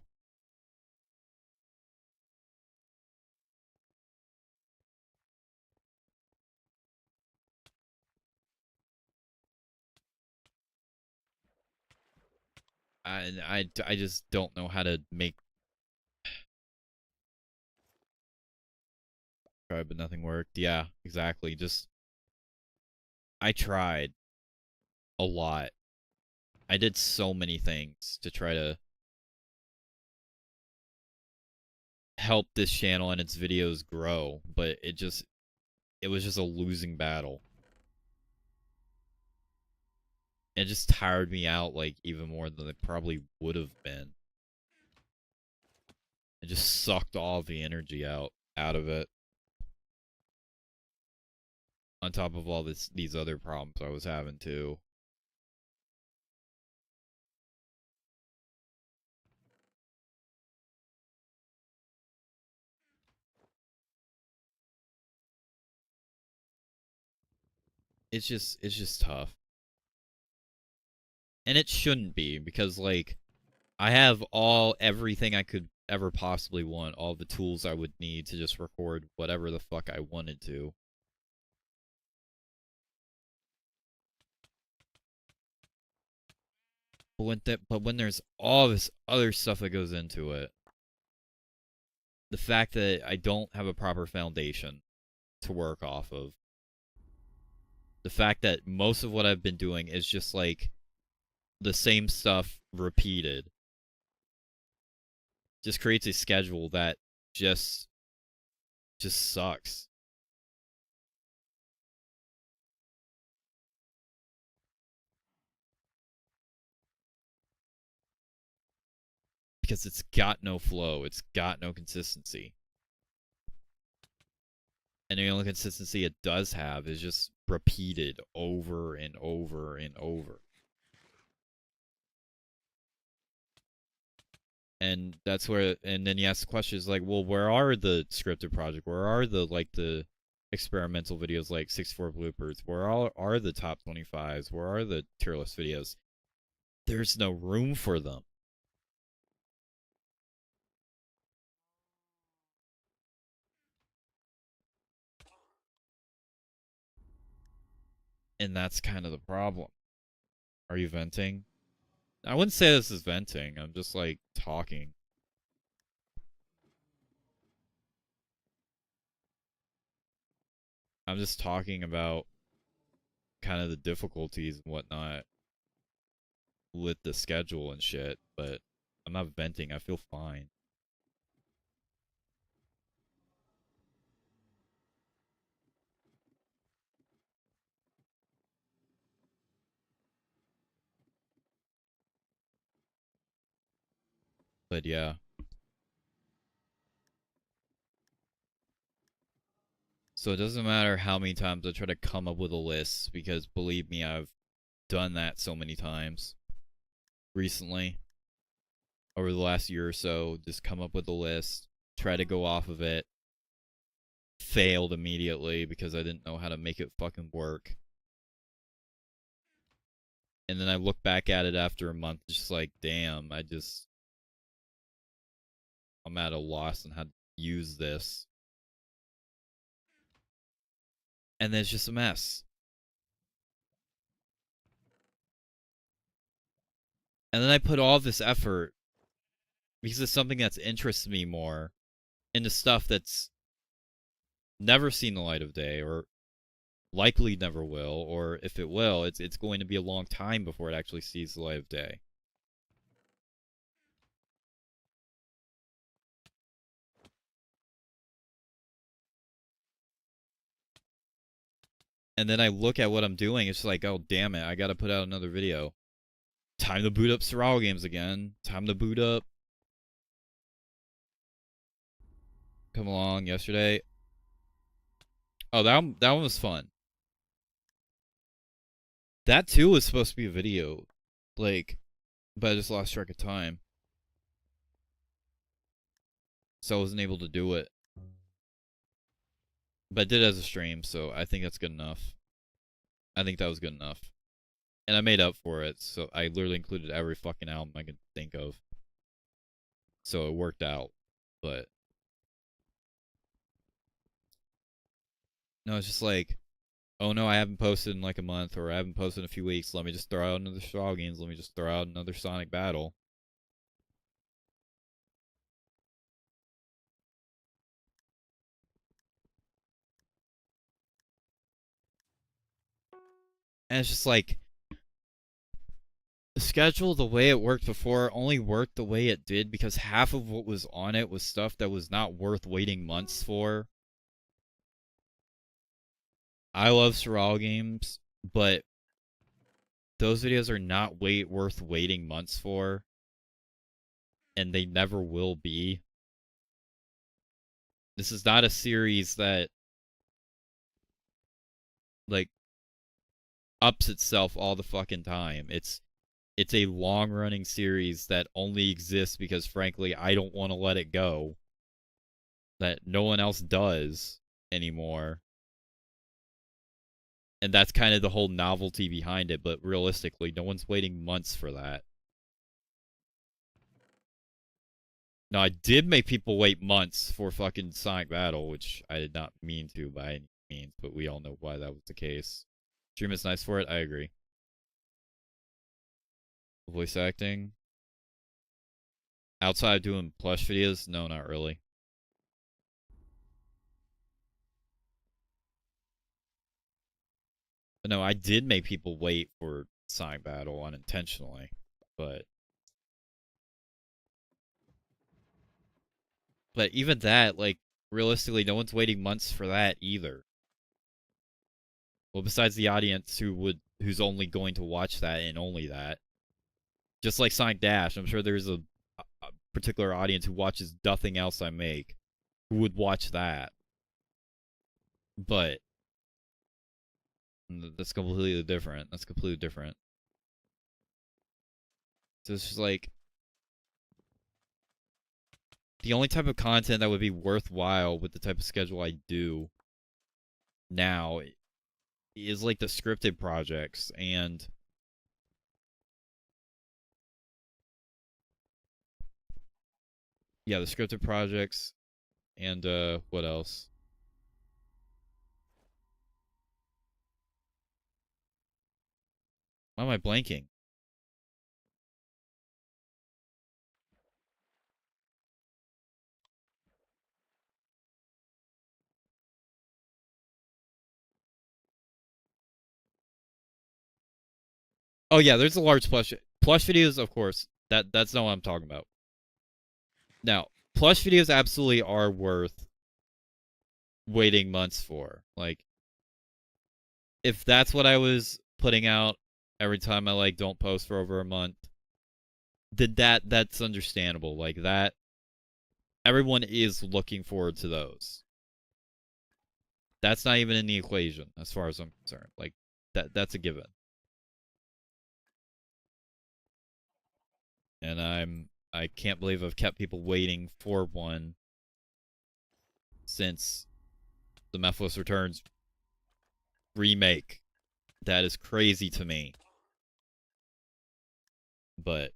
I just don't know how to make try, but nothing worked. Yeah, exactly. Just I tried a lot. I did so many things to try to help this channel and its videos grow, but it was just a losing battle. It just tired me out like even more than it probably would have been. It just sucked all the energy out of it. On top of all these other problems I was having too. It's just tough. And it shouldn't be, because like I have everything I could ever possibly want, all the tools I would need to just record whatever the fuck I wanted to. But when there's all this other stuff that goes into it, the fact that I don't have a proper foundation to work off of, the fact that most of what I've been doing is just like the same stuff repeated, just creates a schedule that just sucks. Because it's got no flow, it's got no consistency. And the only consistency it does have is just repeated over and over and over. And that's where, and then you ask the questions like, well, where are the scripted project? Where are the experimental videos like 64 bloopers? Where are the top 25s? Where are the tier list videos? There's no room for them. And that's kind of the problem. Are you venting? I wouldn't say this is venting. I'm just like talking. I'm just talking about kind of the difficulties and whatnot with the schedule and shit, but I'm not venting. I feel fine. But yeah. So it doesn't matter how many times I try to come up with a list, because believe me, I've done that so many times recently. Over the last year or so, just come up with a list, try to go off of it, failed immediately because I didn't know how to make it fucking work. And then I look back at it after a month, just like, damn, I'm at a loss on how to use this. And then it's just a mess. And then I put all this effort, because it's something that's interests me more, into stuff that's never seen the light of day, or likely never will, or if it will, it's going to be a long time before it actually sees the light of day. And then I look at what I'm doing, it's like, oh damn it, I gotta put out another video. Time to boot up Survival games again. Time to boot up Come Along yesterday. Oh, that one was fun. That too was supposed to be a video. Like, but I just lost track of time. So I wasn't able to do it. But I did it as a stream, so I think that's good enough. I think that was good enough. And I made up for it, so I literally included every fucking album I could think of. So it worked out. But no, it's just like, oh no, I haven't posted in like a month, or I haven't posted in a few weeks. Let me just throw out another Straw Games. Let me just throw out another Sonic Battle. And it's just like, the schedule, the way it worked before, only worked the way it did because half of what was on it was stuff that was not worth waiting months for. I love Survival games, but those videos are not worth waiting months for, and they never will be. This is not a series that like ups itself all the fucking time. It's a long-running series that only exists because frankly I don't want to let it go. That no one else does anymore. And that's kind of the whole novelty behind it, but realistically, no one's waiting months for that. Now, I did make people wait months for fucking Sonic Battle, which I did not mean to by any means, but we all know why that was the case. Stream is nice for it, I agree. Voice acting. Outside of doing plush videos, no, not really. But no, I did make people wait for Sonic Battle unintentionally, but even that, like, realistically, no one's waiting months for that either. Well, besides the audience who's only going to watch that and only that. Just like Sonic Dash, I'm sure there's a particular audience who watches nothing else I make who would watch that. But that's completely different. That's completely different. So it's just like the only type of content that would be worthwhile with the type of schedule I do now is like the scripted projects and yeah, the scripted projects and what else? Why am I blanking? Oh yeah, there's a large plush videos, of course. That's not what I'm talking about. Now, plush videos absolutely are worth waiting months for. Like, if that's what I was putting out every time I like don't post for over a month, then that's understandable. Like that, everyone is looking forward to those. That's not even in the equation as far as I'm concerned. Like that's a given. And I can't believe I've kept people waiting for one since the Mephiles Returns remake. That is crazy to me. But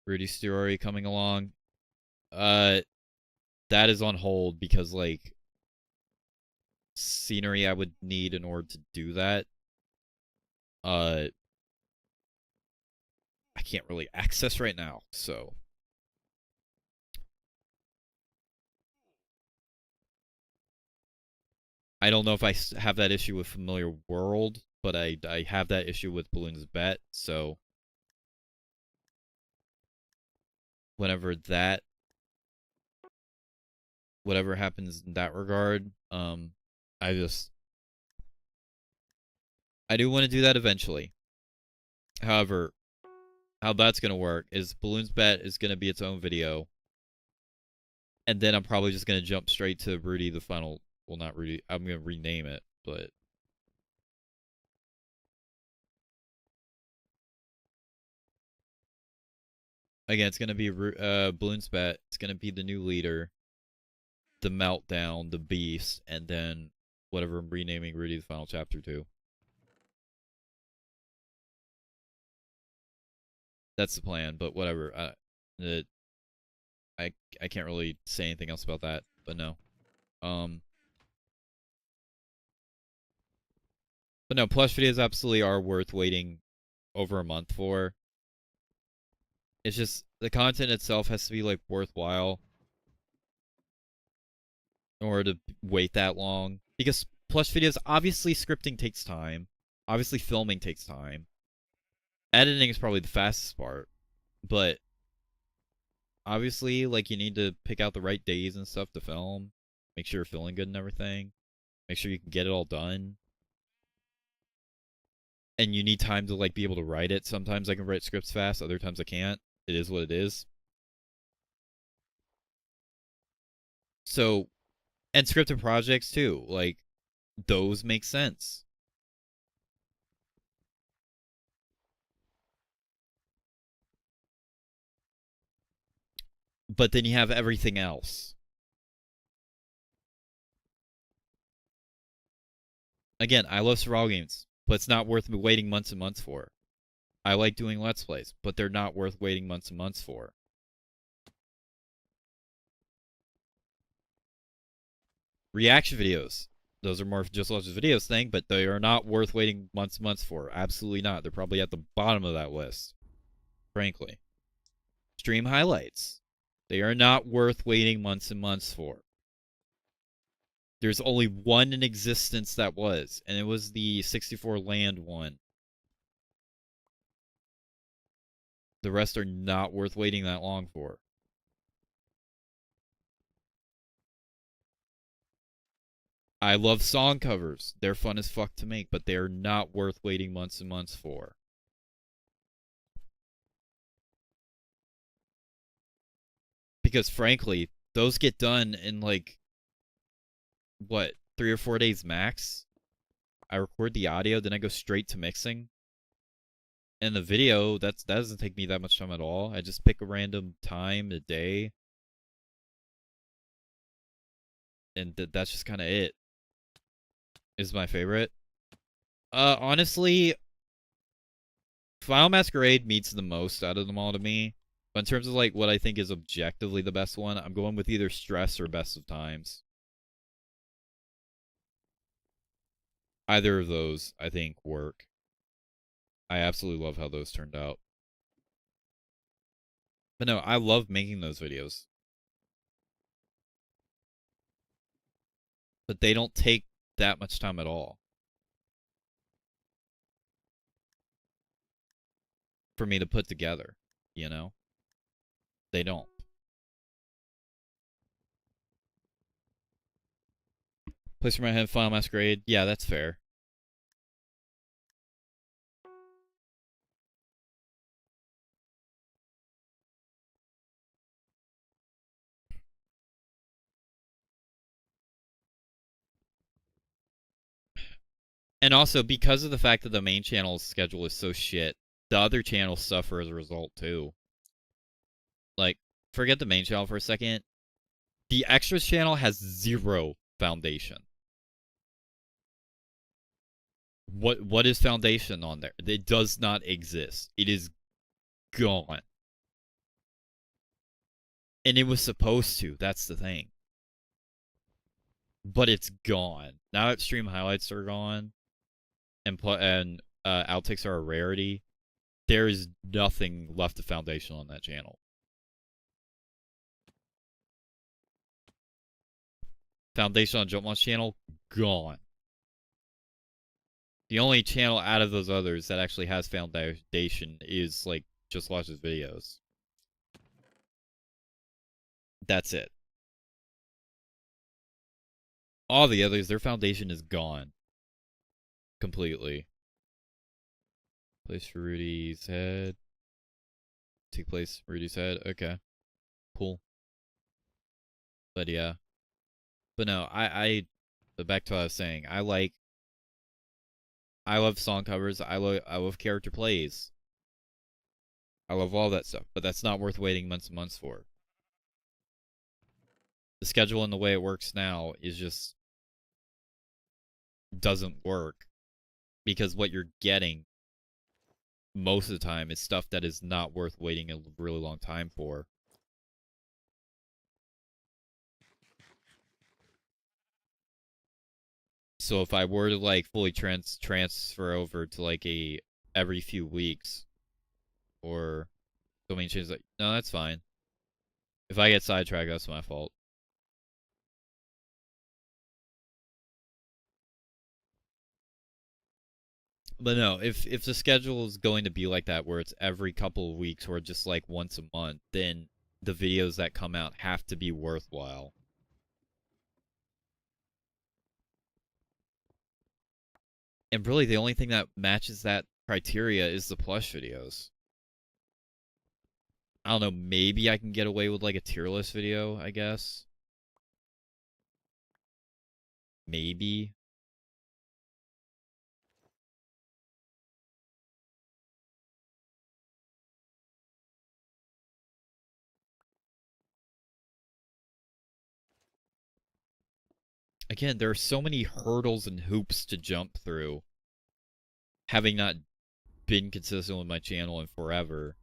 Rudy's story coming along, uh, that is on hold because like scenery I would need in order to do that. I can't really access right now, so I don't know if I have that issue with Familiar World, but I have that issue with Balloon's Bet, so whenever that, whatever happens in that regard, I do want to do that eventually. However, how that's gonna work is Balloons Bet is gonna be its own video, and then I'm probably just gonna jump straight to Rudy the Final. Well, not Rudy. I'm gonna rename it, but again, it's gonna be Balloons Bet. It's gonna be the new leader, the Meltdown, the Beast, and then whatever I'm renaming Rudy the Final Chapter 2. That's the plan, but whatever. I can't really say anything else about that, but no. But no, plush videos absolutely are worth waiting over a month for. It's just the content itself has to be like worthwhile in order to wait that long. Because plush videos, obviously scripting takes time. Obviously filming takes time. Editing is probably the fastest part. But obviously, like, you need to pick out the right days and stuff to film. Make sure you're feeling good and everything. Make sure you can get it all done. And you need time to, like, be able to write it. Sometimes I can write scripts fast, other times I can't. It is what it is. So, and scripted projects too. Like, those make sense. But then you have everything else. Again, I love survival games, but it's not worth waiting months and months for. I like doing Let's Plays, but they're not worth waiting months and months for. Reaction videos. Those are more just watch videos thing, but they are not worth waiting months and months for. Absolutely not. They're probably at the bottom of that list, frankly. Stream highlights. They are not worth waiting months and months for. There's only one in existence that was, and it was the 64 land one. The rest are not worth waiting that long for. I love song covers. They're fun as fuck to make, but they're not worth waiting months and months for. Because frankly, those get done in like, what, 3 or 4 days max? I record the audio, then I go straight to mixing. And the video, that doesn't take me that much time at all. I just pick a random time, a day. And that's just kind of it. Is my favorite. Honestly, Final Masquerade meets the most out of them all to me. But in terms of like what I think is objectively the best one, I'm going with either Stress or Best of Times. Either of those, I think, work. I absolutely love how those turned out. But no, I love making those videos. But they don't take that much time at all for me to put together, you know? They don't. Place where my head, Final Masquerade. Yeah, that's fair. And also, because of the fact that the main channel's schedule is so shit, the other channels suffer as a result, too. Like, forget the main channel for a second. The Extras channel has zero foundation. What is foundation on there? It does not exist. It is gone. And it was supposed to. That's the thing. But it's gone. Now that stream highlights are gone, and outtakes are a rarity, there is nothing left of foundation on that channel. Foundation on Jump Launch channel, gone. The only channel out of those others that actually has foundation is, like, Just Watches videos. That's it. All the others, their foundation is gone. Completely. Place for Rudy's head. Take place Rudy's head. Okay. Cool. But yeah. But no, but back to what I was saying. I love song covers. I love character plays. I love all that stuff, but that's not worth waiting months and months for. The schedule and the way it works now is just doesn't work, because what you're getting most of the time is stuff that is not worth waiting a really long time for. So if I were to like fully transfer over to like a every few weeks or so many changes, like, no, that's fine. If I get sidetracked, that's my fault. But no, if the schedule is going to be like that, where it's every couple of weeks or just like once a month, then the videos that come out have to be worthwhile. And really, the only thing that matches that criteria is the plush videos. I don't know, maybe I can get away with like a tier list video, I guess. Maybe. Again, there are so many hurdles and hoops to jump through, having not been consistent with my channel in forever.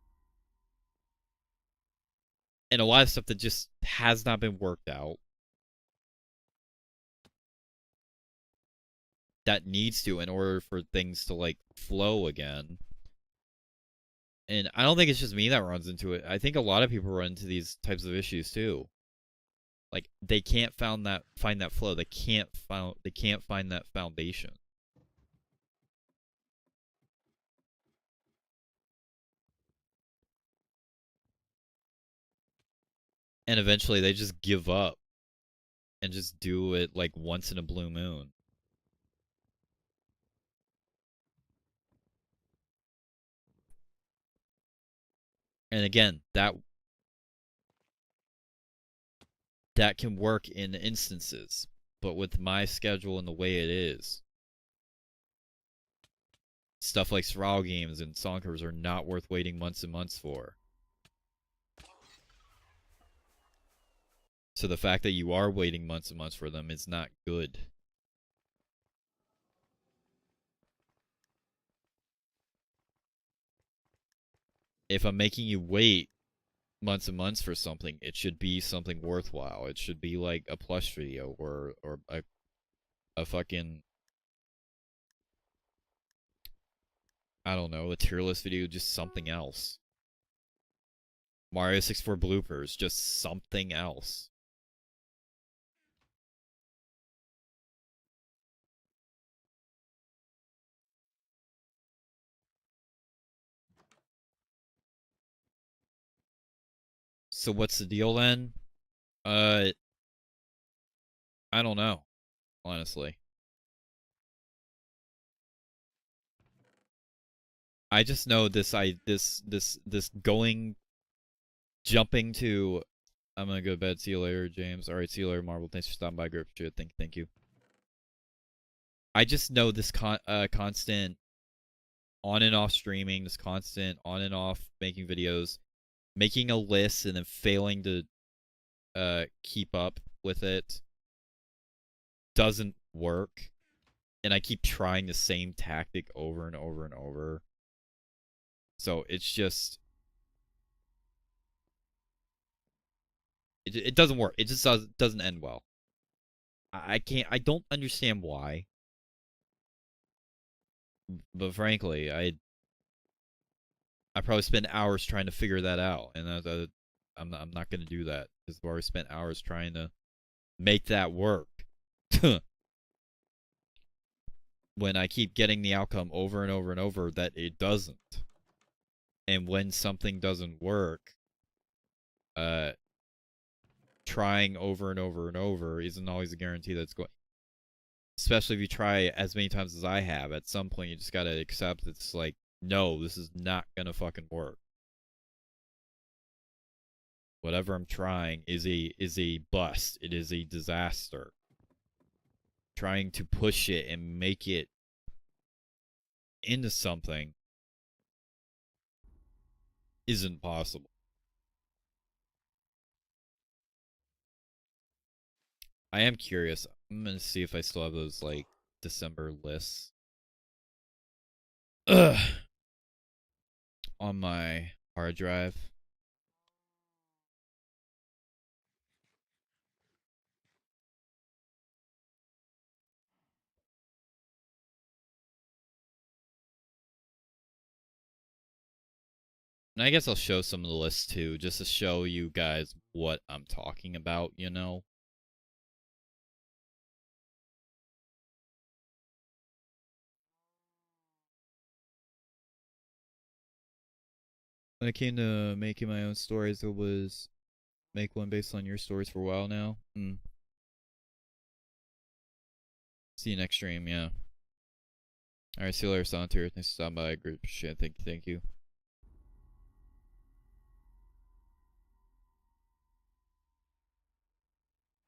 And a lot of stuff that just has not been worked out. That needs to, in order for things to like flow again. And I don't think it's just me that runs into it. I think a lot of people run into these types of issues too. Like they can't find that flow. They can't find that foundation. And eventually they just give up and just do it like once in a blue moon. And again, that can work in instances, but with my schedule and the way it is, stuff like survival games and song covers are not worth waiting months and months for. So the fact that you are waiting months and months for them is not good. If I'm making you wait months and months for something, it should be something worthwhile. It should be like a plush video or a fucking, I don't know, a tier list video, just something else. Mario 64 bloopers, just something else. So what's the deal then? I don't know, honestly. I just know this jumping to, I'm gonna go to bed. See you later, James. Alright, see you later, Marvel. Thanks for stopping by. Grip shit. Thank you. I just know this constant on and off streaming, this constant on and off making videos, making a list and then failing to keep up with it doesn't work. And I keep trying the same tactic over and over and over. So it's just, it doesn't work. It just doesn't end well. I don't understand why. But frankly, I probably spend hours trying to figure that out, and I'm not going to do that because I've already spent hours trying to make that work. When I keep getting the outcome over and over and over that it doesn't. And when something doesn't work, trying over and over and over isn't always a guarantee that it's going. Especially if you try as many times as I have, at some point you just gotta accept it's like, no, this is not gonna fucking work. Whatever I'm trying is a bust. It is a disaster. Trying to push it and make it into something isn't possible. I am curious. I'm gonna see if I still have those like December lists. Ugh. On my hard drive. And I guess I'll show some of the lists too, just to show you guys what I'm talking about, you know? When it came to making my own stories, it was make one based on your stories for a while now. See you next stream, yeah. Alright, see you later, Santir. Thanks for stopping by. Group shit. Thank you.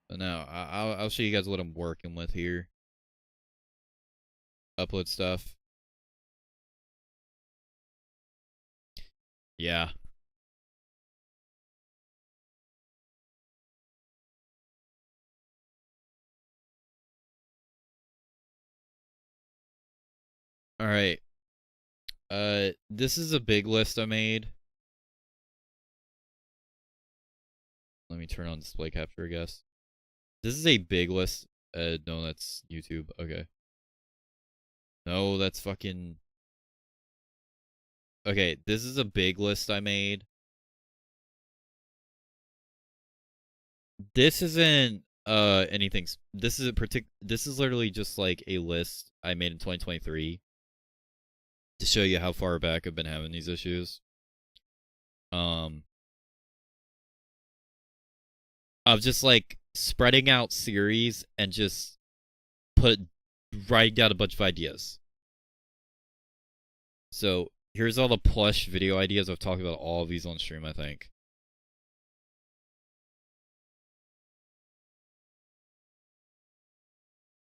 But now, I'll show you guys what I'm working with here. Upload stuff. Yeah. Alright. This is a big list I made. Let me turn on display capture, I guess. This is a big list. No, that's YouTube. Okay. No, that's fucking... Okay, this is a big list I made. This isn't anything. This is this is literally just like a list I made in 2023 to show you how far back I've been having these issues. Of just like spreading out series and just writing down a bunch of ideas. So here's all the plush video ideas. I've talked about all of these on stream, I think.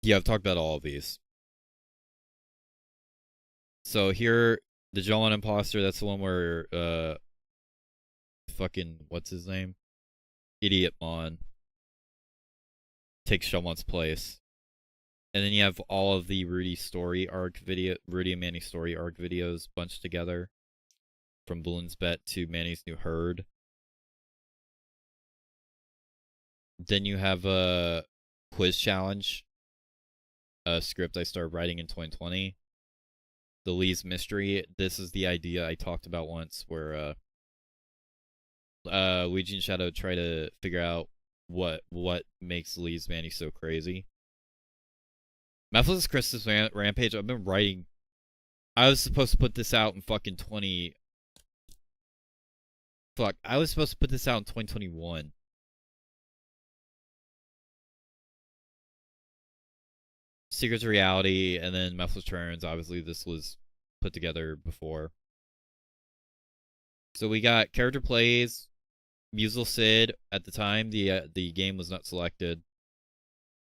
Yeah, I've talked about all of these. So here, the John Imposter, that's the one where, fucking, what's his name? Idiot Mon takes Shelmon's place. And then you have all of the Rudy and Manny story arc videos bunched together. From Balloon's Bet to Manny's New Herd. Then you have a quiz challenge, a script I started writing in 2020. The Lee's Mystery. This is the idea I talked about once, where Luigi and Shadow try to figure out what makes Lee's Manny so crazy. Methless Christmas Rampage. I've been writing. I was supposed to put this out in fucking 20. Fuck, I was supposed to put this out in 2021. Secrets of Reality, and then Methless Returns. Obviously, this was put together before. So we got character plays. Musel Sid. At the time, the game was not selected.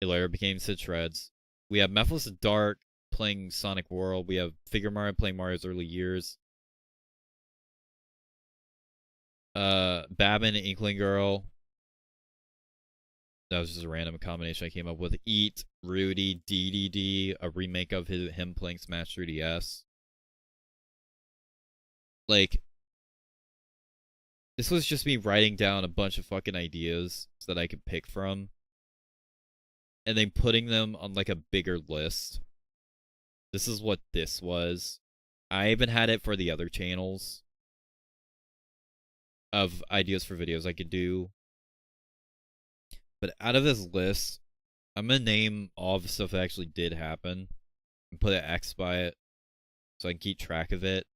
It later became Sid Shreds. We have Methless Dark playing Sonic World. We have Figure Mario playing Mario's early years. Babin, Inkling Girl. That was just a random combination I came up with. Eat, Rudy, DDD, a remake of him playing Smash 3DS. Like, this was just me writing down a bunch of fucking ideas that I could pick from. And then putting them on like a bigger list. This is what this was. I even had it for the other channels. Of ideas for videos I could do. But out of this list, I'm going to name all the stuff that actually did happen. And put an X by it. So I can keep track of it.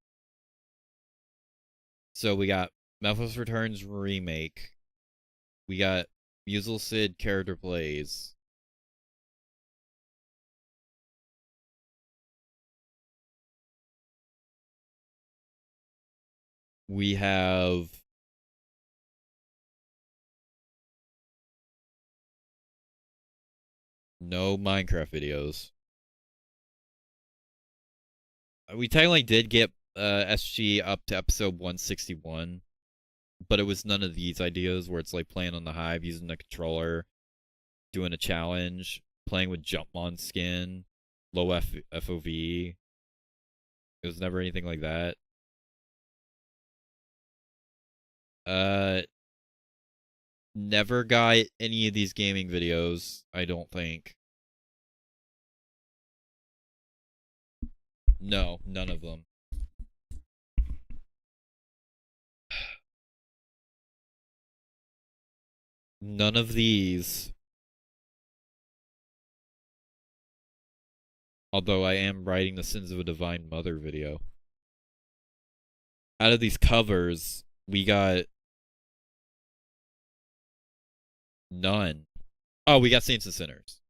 So we got Methless Returns Remake. We got Musel Sid character plays. We have no Minecraft videos. We technically did get SG up to episode 161, but it was none of these ideas where it's like playing on the Hive, using the controller, doing a challenge, playing with Jumpmon skin, low FOV. It was never anything like that. Never got any of these gaming videos, I don't think. No, none of them. None of these. Although I am writing the Sins of a Divine Mother video. Out of these covers, we got none. Oh, we got Saints and Sinners.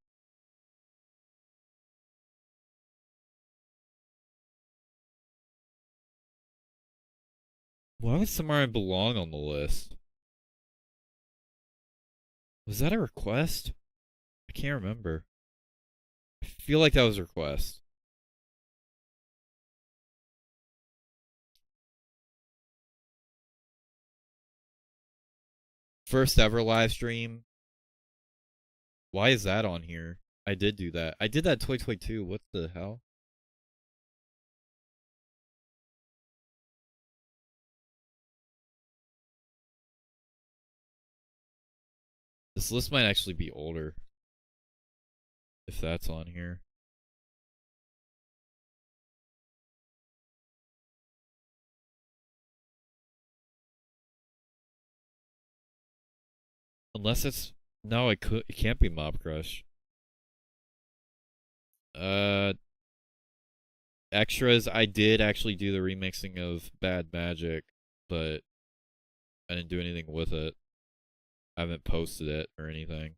Why would Samara belong on the list? Was that a request? I can't remember. I feel like that was a request. First ever live stream. Why is that on here? I did do that. I did that in 2022. What the hell? This list might actually be older. If that's on here. Unless it's... No, it can't be Mob Crush. Extras, I did actually do the remixing of Bad Magic, but I didn't do anything with it. I haven't posted it or anything.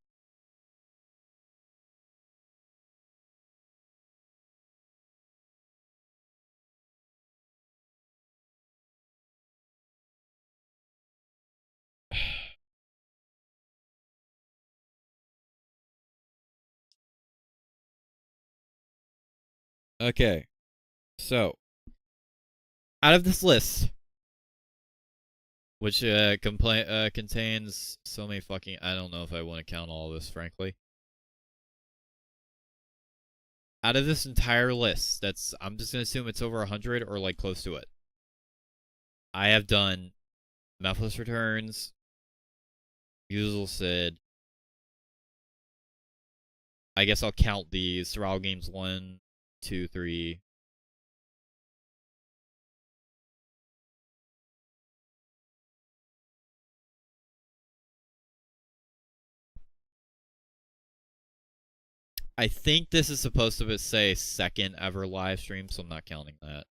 Okay. So, out of this list, which contains so many fucking... I don't know if I want to count all of this, frankly. Out of this entire list, that's... I'm just going to assume it's over 100 or like close to it. I have done Mephiles Returns, Musel Sid. I guess I'll count these. Survival Games 1, 2, 3. I think this is supposed to say second ever live stream, so I'm not counting that.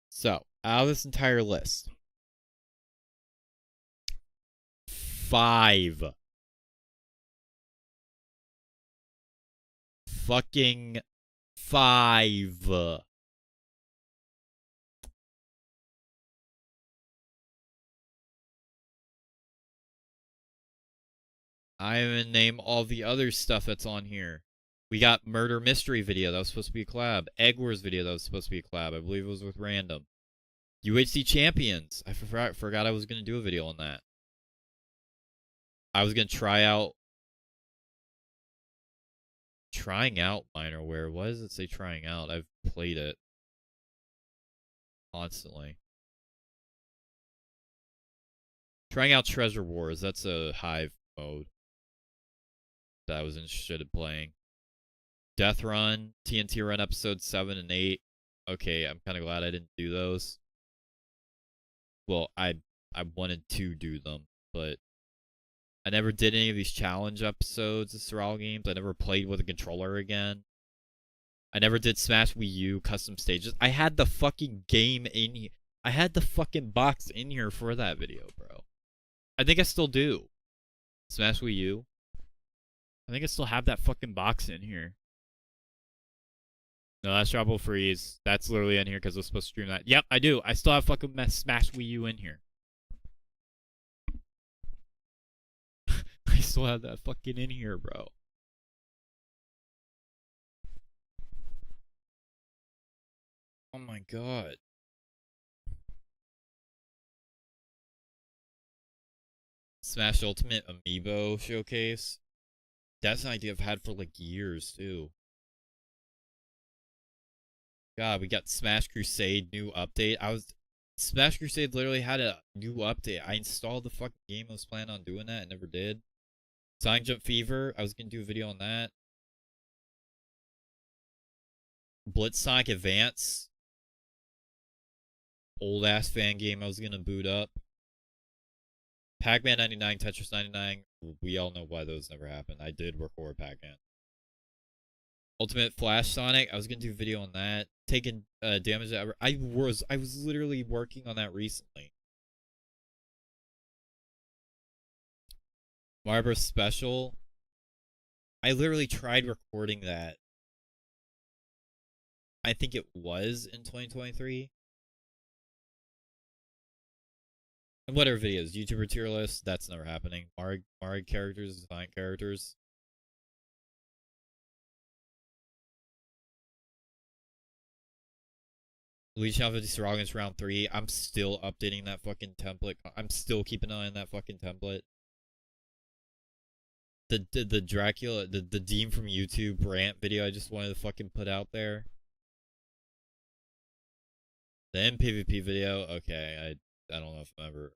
So, out of this entire list, 5. Fucking 5. I'm gonna name all the other stuff that's on here. We got Murder Mystery video, that was supposed to be a collab. Egg Wars video, that was supposed to be a collab. I believe it was with Random. UHC Champions. I forgot I was gonna do a video on that. I was gonna trying out Minorware. Why does it say trying out? I've played it constantly. Trying out Treasure Wars. That's a Hive mode that I was interested in playing. Death Run, TNT Run episode 7 and 8. Okay, I'm kind of glad I didn't do those. Well, I wanted to do them, but I never did any of these challenge episodes of Survival Games. I never played with a controller again. I never did Smash Wii U custom stages. I had the fucking game in here. I had the fucking box in here for that video, bro. I think I still do. Smash Wii U. I think I still have that fucking box in here. No, that's Trouble Freeze. That's literally in here because I was supposed to stream that. Yep, I do. I still have fucking Smash Wii U in here. I still have that fucking in here, bro. Oh my god. Smash Ultimate Amiibo Showcase. That's an idea I've had for like years, too. God, we got Smash Crusade new update. Smash Crusade literally had a new update. I installed the fucking game. I was planning on doing that. I never did. Sonic Jump Fever. I was gonna do a video on that. Blitz Sonic Advance. Old ass fan game I was gonna boot up. Pac-Man 99, Tetris 99. We all know why those never happened. I did record Pac-Man. Ultimate Flash Sonic. I was gonna do a video on that. Taking damage. I was literally working on that recently. Mario Bros. Special. I literally tried recording that. I think it was in 2023. And whatever videos, YouTuber tier list, that's never happening. Mario characters, design characters. LuigiChannel50 Sirogans round 3. I'm still updating that fucking template. I'm still keeping an eye on that fucking template. The Dracula, the Dean from YouTube rant video I just wanted to fucking put out there. The MPVP video, okay, I don't know if I'm ever...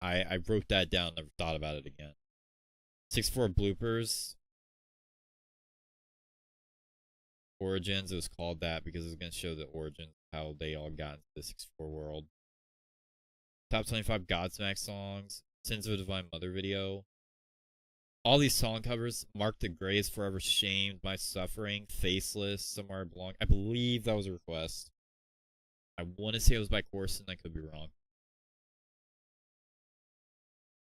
I wrote that down, never thought about it again. 64 bloopers. Origins, it was called that because it was going to show the origins, how they all got into the 64 world. Top 25 Godsmack songs. Sins of a Divine Mother video. All these song covers. Mark the Graves, Forever Shamed, My Suffering, Faceless, Somewhere I Belong. I believe that was a request. I want to say it was by Corson, I could be wrong.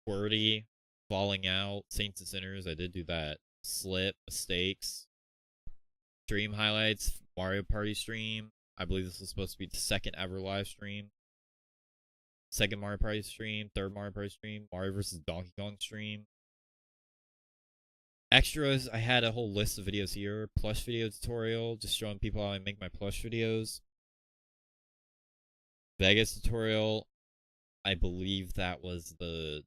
QWERTY, Falling Out, Saints and Sinners, I did do that. Slip, Mistakes. Stream highlights, Mario Party stream. I believe this was supposed to be the second ever live stream. Second Mario Party stream, third Mario Party stream, Mario vs. Donkey Kong stream. Extras, I had a whole list of videos here. Plush video tutorial, just showing people how I make my plush videos. Vegas tutorial, I believe that was the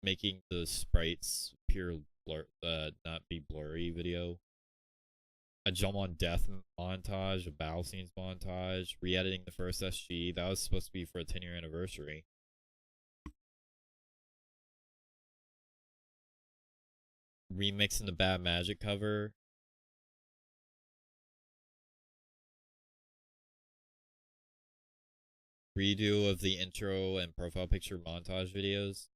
making the sprites appear not be blurry video. A Jump on Death montage, a battle scenes montage, re-editing the first SG. That was supposed to be for a 10-year anniversary. Remixing the Bad Magic cover. Redo of the intro and profile picture montage videos.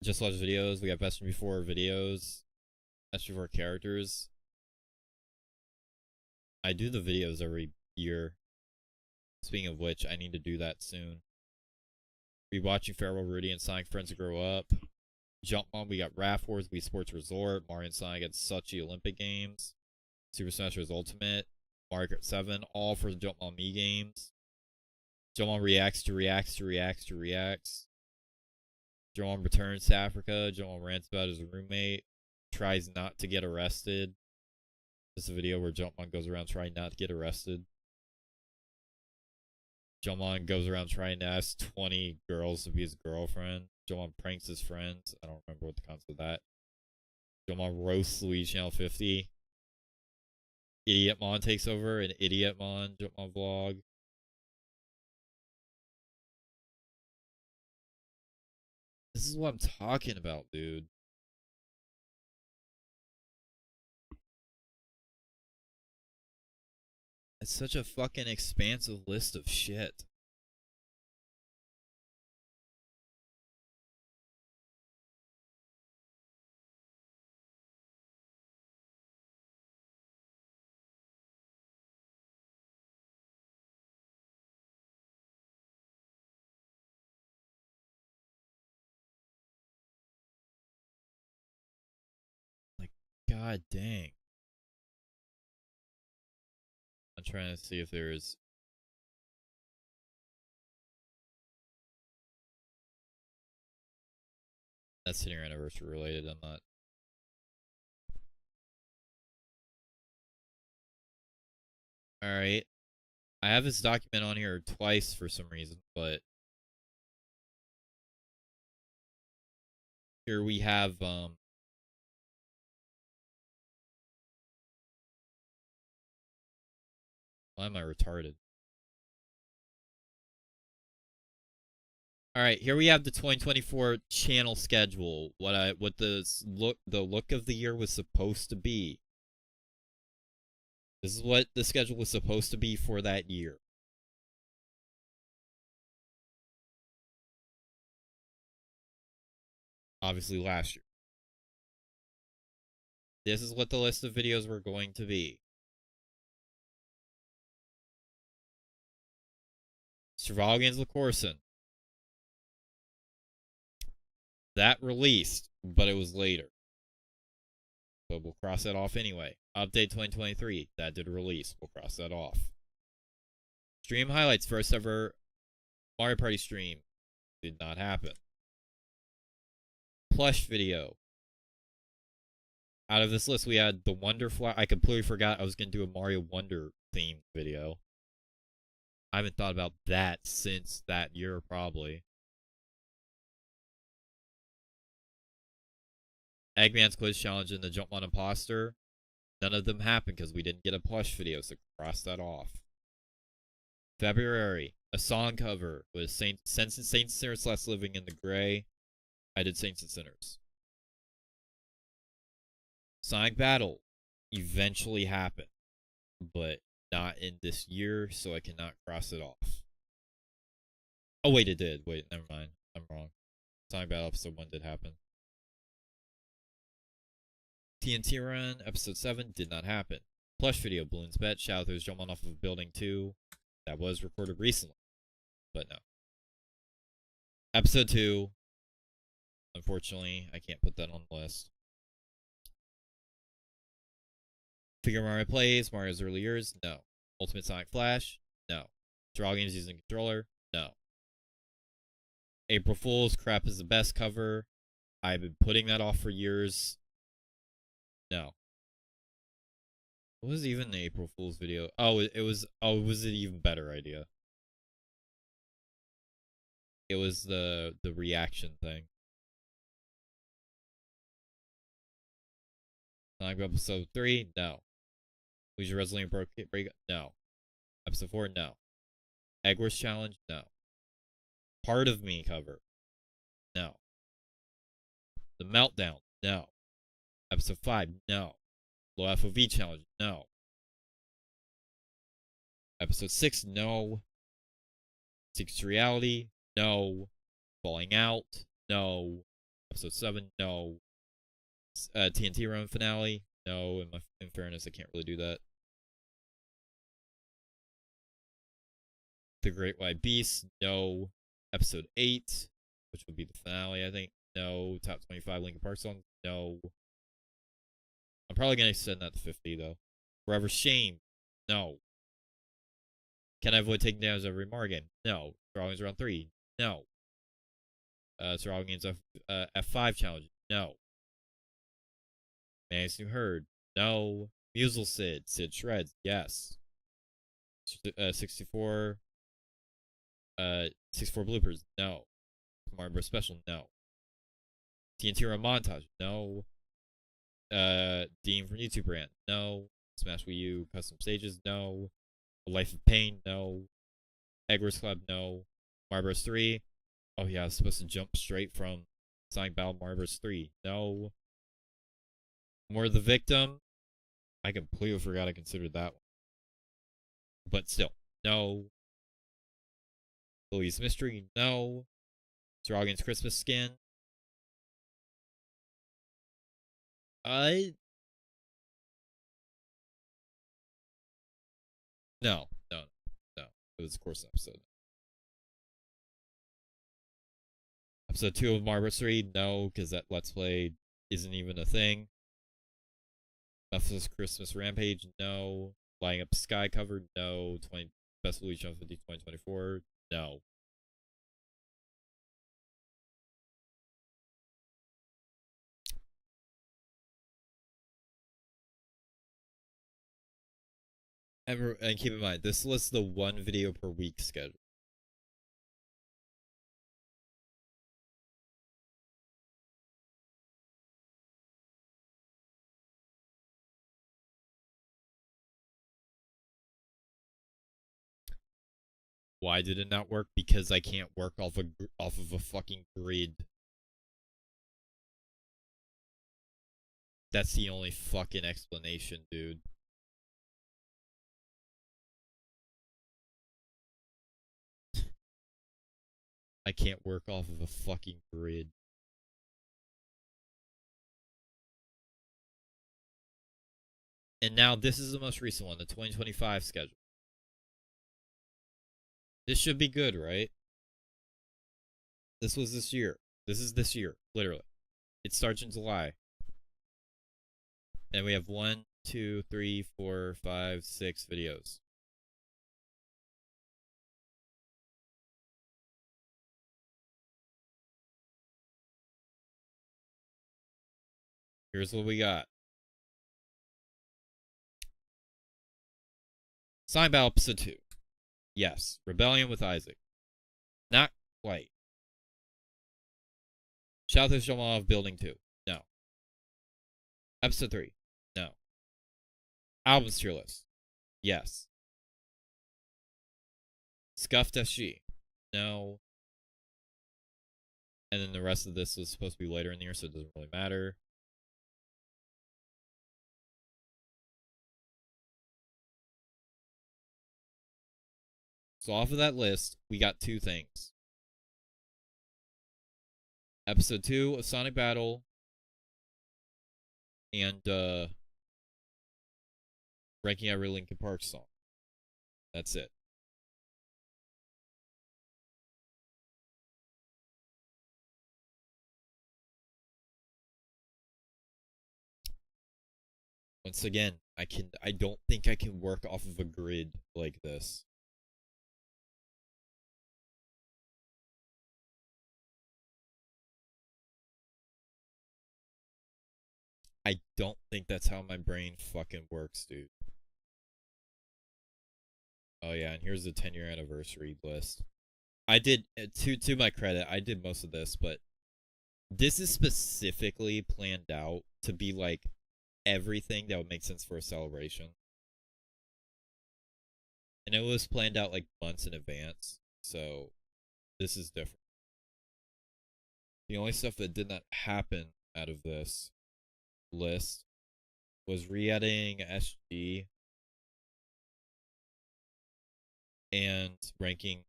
Just watch videos. We got best from before videos. Best before characters. I do the videos every year. Speaking of which, I need to do that soon. Rewatching Farewell Rudy and Sonic Friends to Grow Up. Jumpmon, we got Raft Wars, Wii Sports Resort, Mario and Sonic at Sochi Olympic Games, Super Smash Bros. Ultimate, Mario Kart 7, all for the Jumpmon Me games. Jumpmon reacts to reacts to reacts to reacts. Jumpmon returns to Africa. Jumpmon rants about his roommate. Tries not to get arrested. This is a video where Jumpmon goes around trying not to get arrested. Jumpmon goes around trying to ask 20 girls to be his girlfriend. Jumpmon pranks his friends. I don't remember what the concept of that. Jumpmon roasts LuigiChannel50. Idiotmon takes over an Idiotmon Jumpmon vlog. This is what I'm talking about, dude. It's such a fucking expansive list of shit. God dang. I'm trying to see if there's... That's 10-year anniversary related, I'm not... Alright. I have this document on here twice for some reason, but... Here we have, Why am I retarded? Alright, here we have the 2024 channel schedule. What the look of the year was supposed to be. This is what the schedule was supposed to be for that year. Obviously last year. This is what the list of videos were going to be. Survival Games with Corson. That released, but it was later. But we'll cross that off anyway. Update 2023. That did release. We'll cross that off. Stream highlights. First ever Mario Party stream. Did not happen. Plush video. Out of this list, we had the Wonder Flower. I completely forgot I was going to do a Mario Wonder themed video. I haven't thought about that since that year, probably. Eggman's Quiz Challenge and the Jump on Imposter. None of them happened because we didn't get a plush video, so cross that off. February, a song cover with Saints and Sinners Less Living in the Gray. I did Saints and Sinners. Sonic Battle eventually happened, but not in this year, so I cannot cross it off. Oh, wait, it did. Wait, never mind. I'm wrong. Sonic Battle episode 1 did happen. TNT Run, episode 7, did not happen. Plush video, Balloons Bet, Shouters jumping off of a building 2. That was recorded recently, but no. Episode 2, unfortunately, I can't put that on the list. Figure Mario Plays, Mario's Early Years, no. Ultimate Sonic Flash, no. Draw Games Using Controller, no. April Fool's, Crap is the Best cover. I've been putting that off for years. No. What was even the April Fool's video? Oh, it was an even better idea. It was the reaction thing. Sonic episode 3, no. Luigi Wrestling Break, no. Episode 4, no. Egg Wars Challenge, no. Part of Me cover, no. The Meltdown, no. Episode 5, no. Low FOV Challenge, no. Episode 6, no. Secrets to Reality, no. Falling Out, no. Episode 7, no. TNT Run finale, no. In fairness, I can't really do that. The Great White Beast, no. Episode 8, which would be the finale, I think, no. Top 25 Linkin Park songs, no. I'm probably going to extend that to 50, though. Forever Shame, no. Can I avoid taking damage every Mario game? No. Survival Games Round 3, no. Survival Games F5 Challenge, no. Manus New Herd, no. Musel Sid Shreds, yes. 64 bloopers, no. Mario Bros. Special, no. TNT Run Montage, no. Dean from YouTube Rant, no. Smash Wii U Custom Stages, no. A Life of Pain, no. Egg Wars Club, no. Mario Bros. 3, oh yeah, I was supposed to jump straight from Sonic Battle Mario Bros. 3, no. More the Victim, I completely forgot I considered that one. But still, no. Louise Mystery, no. Dragon's Christmas Skin. No. It was, of course, an episode. Episode 2 of Mario Bros. 3, no, because that Let's Play isn't even a thing. Muffless Christmas Rampage, no. Flying Up Sky Cover, no. 20 Best LuigiChannel50 2024, no. And keep in mind, this lists the 1 video per week schedule. Why did it not work? Because I can't work off of a fucking grid. That's the only fucking explanation, dude. I can't work off of a fucking grid. And now this is the most recent one, the 2025 schedule. This should be good, right? This was this year. This is this year, literally. It starts in July. And we have 1, 2, 3, 4, 5, 6 videos. Here's what we got. Sign Battle Episode 2. Yes. Rebellion with Isaac. Not quite. Shout to Shalom Building 2. No. Episode 3. No. Albums tier list. Yes. Scuffed SG. No. And then the rest of this was supposed to be later in the year, so it doesn't really matter. So off of that list, we got 2 things. Episode 2 of Sonic Battle and ranking every Linkin Park song. That's it. Once again, I don't think I can work off of a grid like this. I don't think that's how my brain fucking works, dude. Oh yeah, and here's the 10-year anniversary list. I did, to my credit, I did most of this, but this is specifically planned out to be like everything that would make sense for a celebration. And it was planned out like months in advance, so this is different. The only stuff that did not happen out of this list was re-editing SG and ranking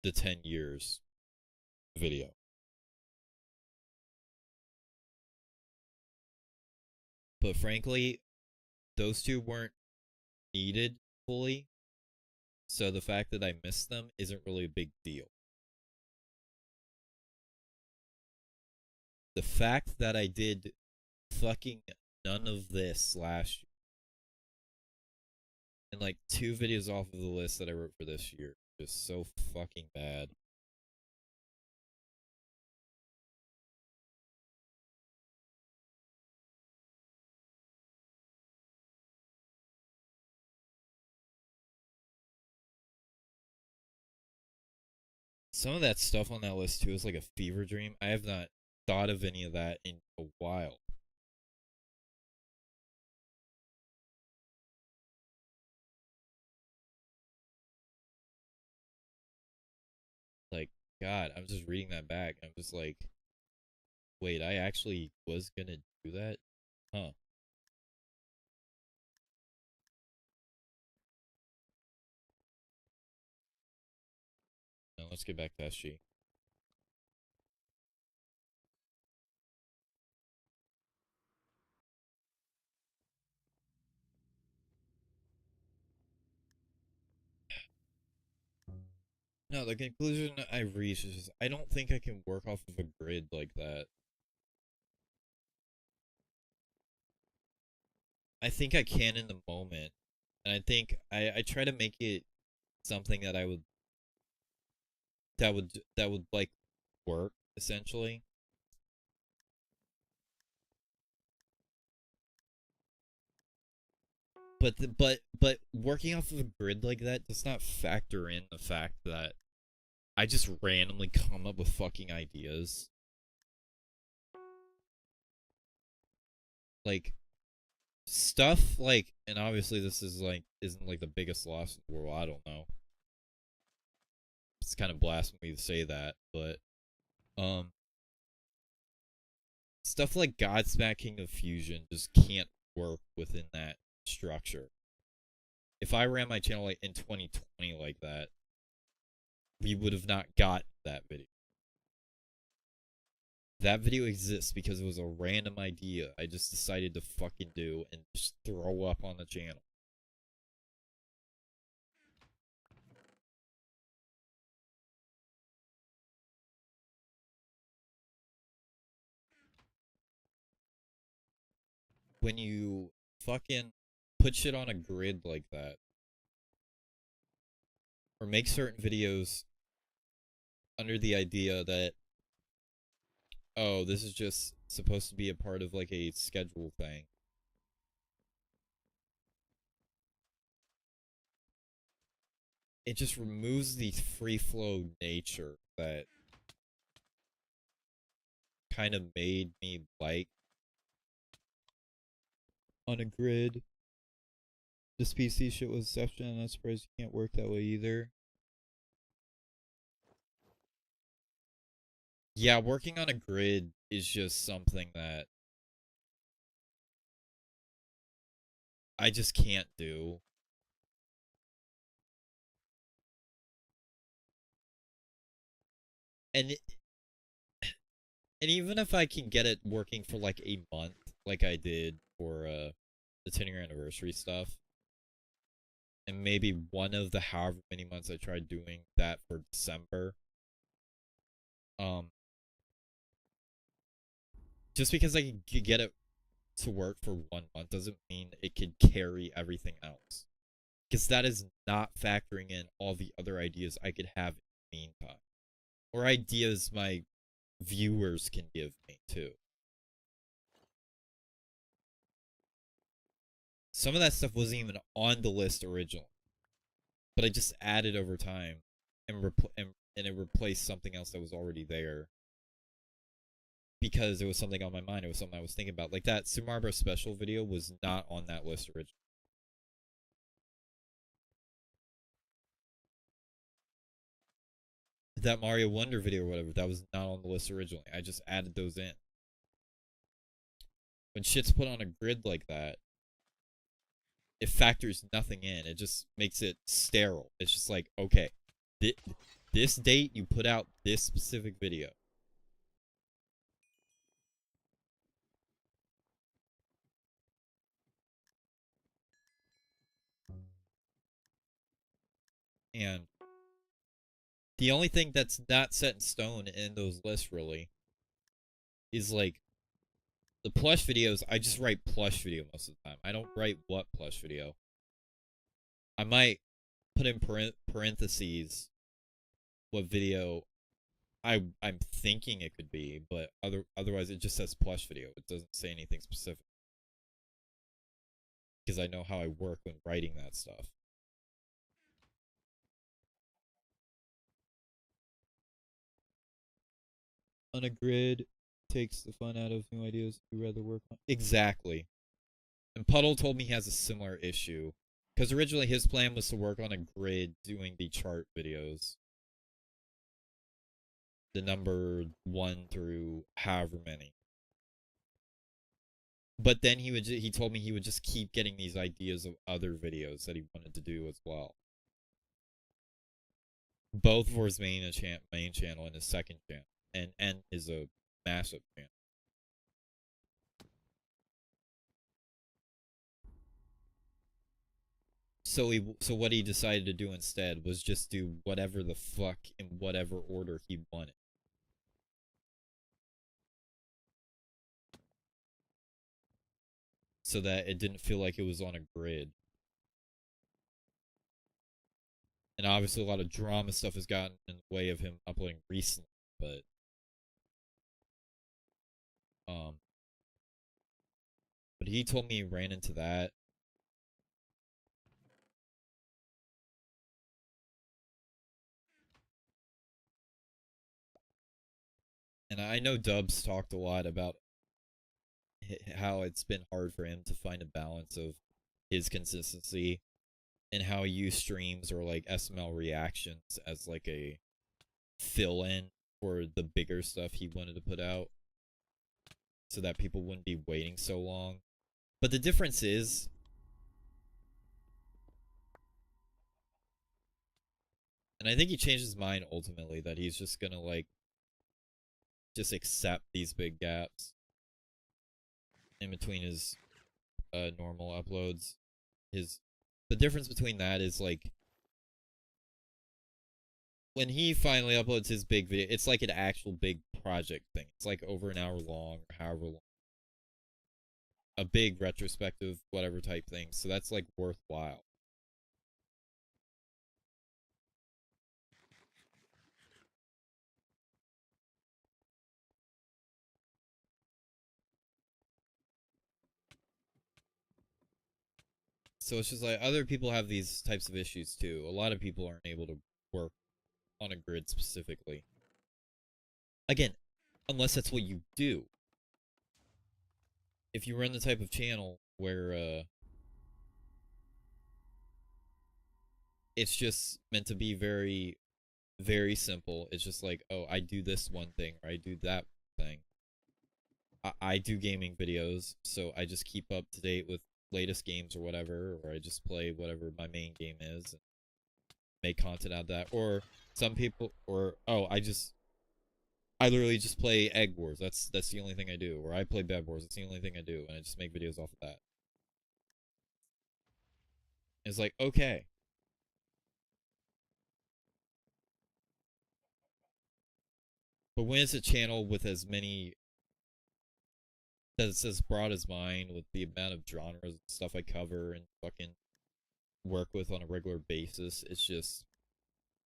the 10 years video. But frankly, those 2 weren't needed fully, so the fact that I missed them isn't really a big deal. The fact that I did fucking none of this last year and like 2 videos off of the list that I wrote for this year is so fucking bad. Some of that stuff on that list too is like a fever dream. I have not thought of any of that in a while. Like, God, I'm just reading that back. I'm just like, wait, I actually was gonna do that? Huh. Now let's get back to SG. No, the conclusion I've reached is just, I don't think I can work off of a grid like that. I think I can in the moment, and I think I try to make it something that I would that would like work essentially. But working off of a grid like that does not factor in the fact that I just randomly come up with fucking ideas. Like stuff like, and obviously this is like isn't like the biggest loss in the world. I don't know. It's kind of blasphemy to say that, but um stuff like Godsmack King of Fusion just can't work within that structure. If I ran my channel like in 2020 like that, we would have not got that video. That video exists because it was a random idea I just decided to fucking do and just throw up on the channel. When you fucking put shit on a grid like that, or make certain videos under the idea that, oh, this is just supposed to be a part of like a schedule thing, it just removes the free flow nature that kind of made me like on a grid. This PC shit was exception, and I'm surprised you can't work that way either. Yeah, working on a grid is just something that I just can't do. And and even if I can get it working for like a month, like I did for the 10-year anniversary stuff, and maybe one of the however many months I tried doing that for December, um, just because I could get it to work for 1 month doesn't mean it could carry everything else. Because that is not factoring in all the other ideas I could have in the meantime, or ideas my viewers can give me too. Some of that stuff wasn't even on the list originally, but I just added over time and it replaced something else that was already there because it was something on my mind. It was something I was thinking about. Like that Super Mario Bros. Special video was not on that list originally. That Mario Wonder video or whatever, that was not on the list originally. I just added those in. When shit's put on a grid like that, it factors nothing in. It just makes it sterile. It's just like, okay, this date you put out this specific video. And the only thing that's not set in stone in those lists really is like the plush videos. I just write plush video most of the time. I don't write what plush video. I might put in parentheses what video I'm thinking it could be, but otherwise it just says plush video. It doesn't say anything specific because I know how I work when writing that stuff. On a grid takes the fun out of new ideas you rather work on. Exactly. And Puddle told me he has a similar issue because originally his plan was to work on a grid doing the chart videos, the number 1 through however many. But then he told me he would just keep getting these ideas of other videos that he wanted to do as well, both for his main channel and his second channel, and is a massive channel. So what he decided to do instead was just do whatever the fuck in whatever order he wanted. so that it didn't feel like it was on a grid. And obviously a lot of drama stuff has gotten in the way of him uploading recently, um but he told me he ran into that. And I know Dubs talked a lot about how it's been hard for him to find a balance of his consistency and how he used streams or like SML reactions as like a fill in for the bigger stuff he wanted to put out so that people wouldn't be waiting so long. But the difference is, and I think he changed his mind ultimately, that he's just gonna like just accept these big gaps in between his normal uploads. His The difference between that is like when he finally uploads his big video, it's like an actual big project thing. It's like over an hour long or however long. A big retrospective, whatever type thing. So that's like worthwhile. So it's just like other people have these types of issues too. A lot of people aren't able to work on a grid specifically. Again, unless that's what you do. If you run the type of channel where it's just meant to be very, very simple. It's just like, oh, I do this one thing or I do that thing. I do gaming videos, so I just keep up to date with latest games or whatever, or I just play whatever my main game is and make content out of that. Or some people, or oh, I literally just play Egg Wars. That's the only thing I do. Or I play Bed Wars. That's the only thing I do, and I just make videos off of that. It's like okay, but when it's a channel with as many that's as broad as mine, with the amount of genres and stuff I cover and fucking work with on a regular basis, it's just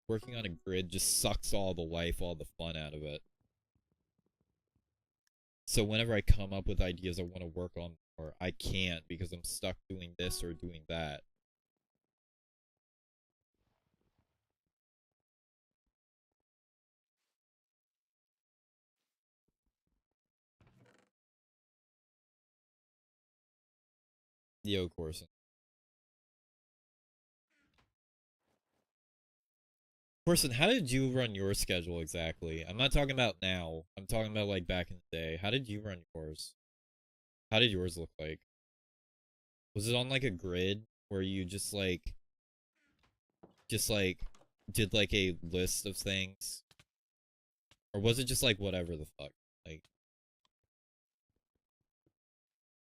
working on a grid just sucks all the life, all the fun out of it. So whenever I come up with ideas I want to work on more, I can't because I'm stuck doing this or doing that. Yo, Corson. Corson, how did you run your schedule exactly? I'm not talking about now. I'm talking about like back in the day. How did you run yours? How did yours look like? Was it on like a grid where you just like did like a list of things? Or was it just like whatever the fuck? Like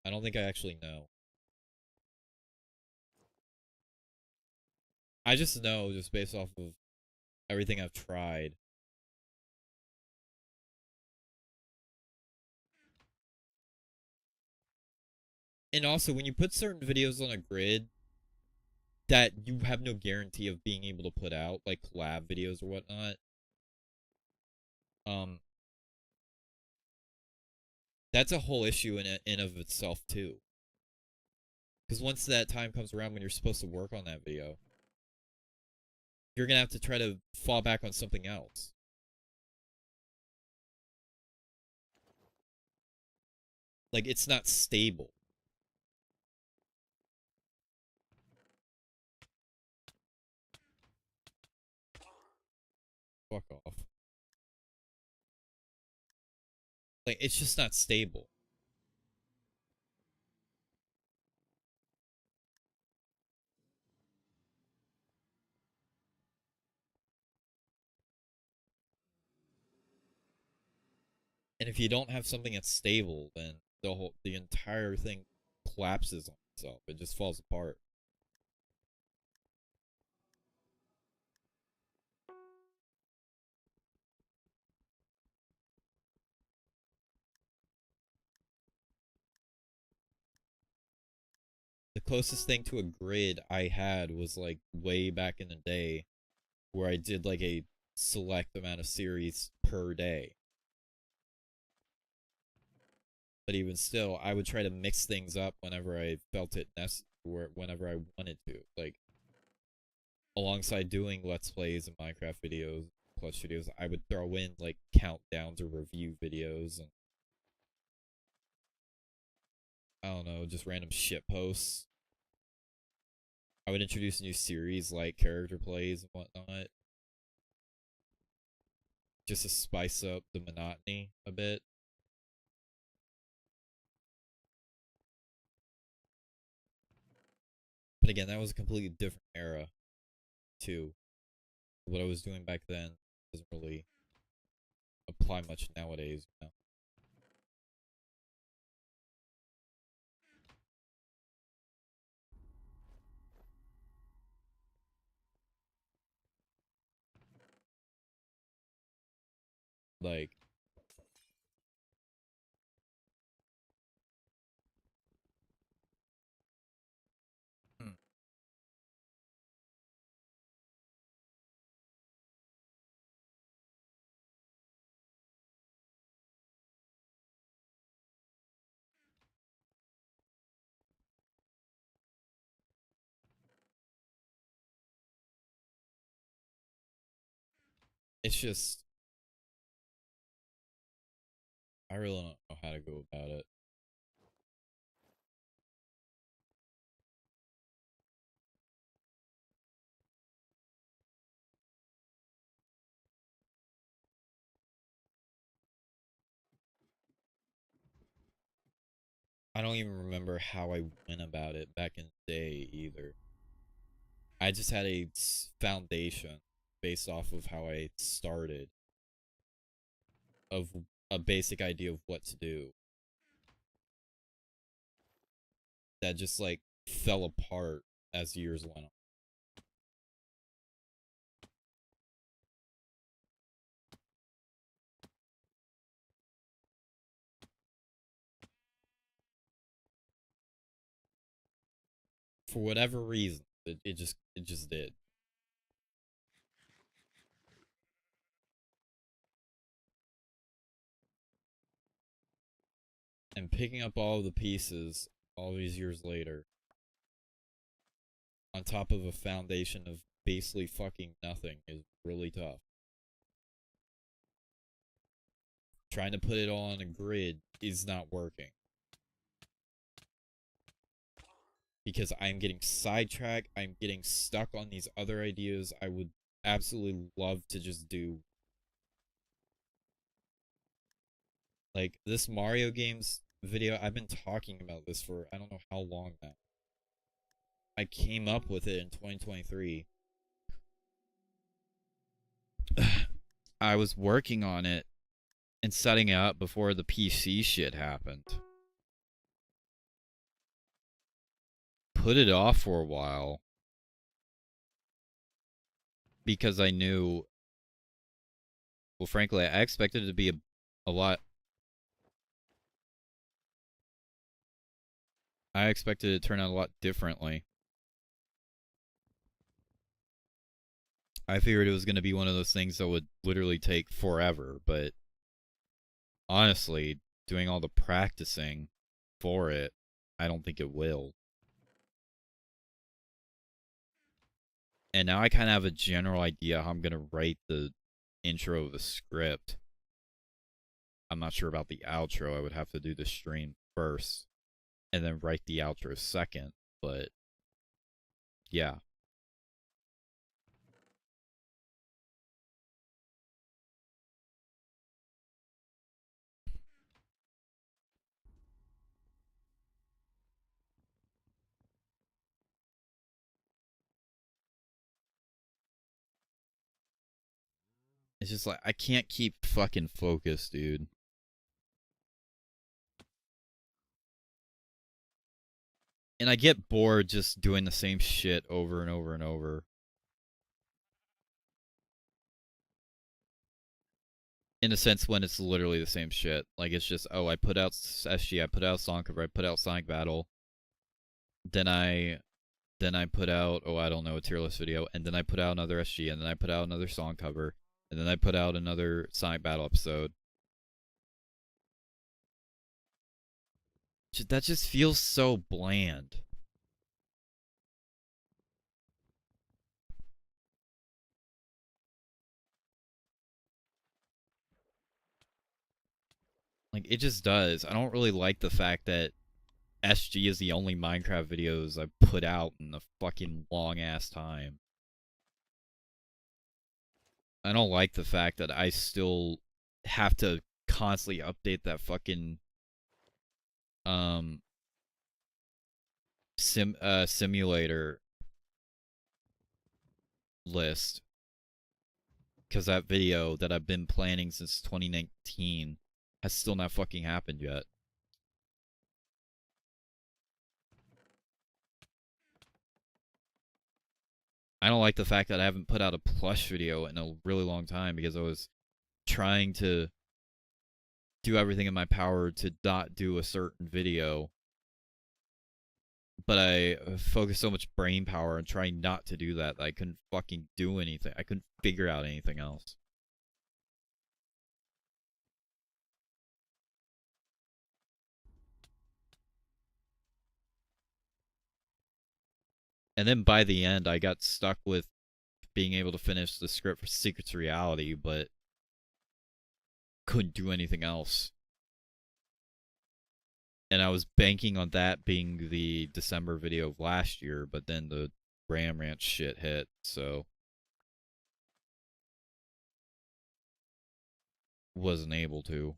I don't think I actually know. I just know just based off of everything I've tried. And also when you put certain videos on a grid that you have no guarantee of being able to put out, like collab videos or whatnot, um, that's a whole issue in of itself too. Because once that time comes around when you're supposed to work on that video, you're gonna have to try to fall back on something else. Like it's not stable. Fuck off. Like it's just not stable. And if you don't have something that's stable, then the entire thing collapses on itself. It just falls apart. The closest thing to a grid I had was like way back in the day where I did like a select amount of series per day. But even still, I would try to mix things up whenever I felt it necessary, whenever I wanted to. Like, alongside doing Let's Plays and Minecraft videos, Plush videos, I would throw in like countdowns or review videos and I don't know, just random shit posts. I would introduce a new series like character plays and whatnot, just to spice up the monotony a bit. But again, that was a completely different era, too. What I was doing back then doesn't really apply much nowadays, you know? Like, hmm, it's just, I really don't know how to go about it. I don't even remember how I went about it back in the day either. I just had a foundation based off of how I started, of a basic idea of what to do that just like fell apart as years went on. For whatever reason, it just did. And picking up all of the pieces all these years later, on top of a foundation of basically fucking nothing, is really tough. Trying to put it all on a grid is not working. Because I'm getting sidetracked, I'm getting stuck on these other ideas I would absolutely love to just do. Like, this Mario games video, I've been talking about this for I don't know how long now. I came up with it in 2023. I was working on it and setting it up before the PC shit happened. Put it off for a while because I knew, well, frankly, I expected it to be a lot. I expected it to turn out a lot differently. I figured it was going to be one of those things that would literally take forever, but honestly, doing all the practicing for it, I don't think it will. And now I kind of have a general idea how I'm going to write the intro of the script. I'm not sure about the outro. I would have to do the stream first and then write the outro second, but yeah. It's just like I can't keep fucking focused, dude. And I get bored just doing the same shit over and over and over. In a sense, when it's literally the same shit. Like, it's just, oh, I put out SG, I put out Song Cover, I put out Sonic Battle. then I put out, oh, I don't know, a tier list video, and then I put out another SG, and then I put out another song cover, and then I put out another Sonic Battle episode. That just feels so bland. Like, it just does. I don't really like the fact that SG is the only Minecraft videos I've put out in a fucking long ass time. I don't like the fact that I still have to constantly update that fucking um simulator list, because that video that I've been planning since 2019 has still not fucking happened yet. I don't like the fact that I haven't put out a plush video in a really long time because I was trying to do everything in my power to not do a certain video, but I focused so much brain power on trying not to do that I couldn't fucking do anything. I couldn't figure out anything else. And then by the end, I got stuck with being able to finish the script for Secrets of Reality, but couldn't do anything else. And I was banking on that being the December video of last year, but then the Ram Ranch shit hit, so wasn't able to.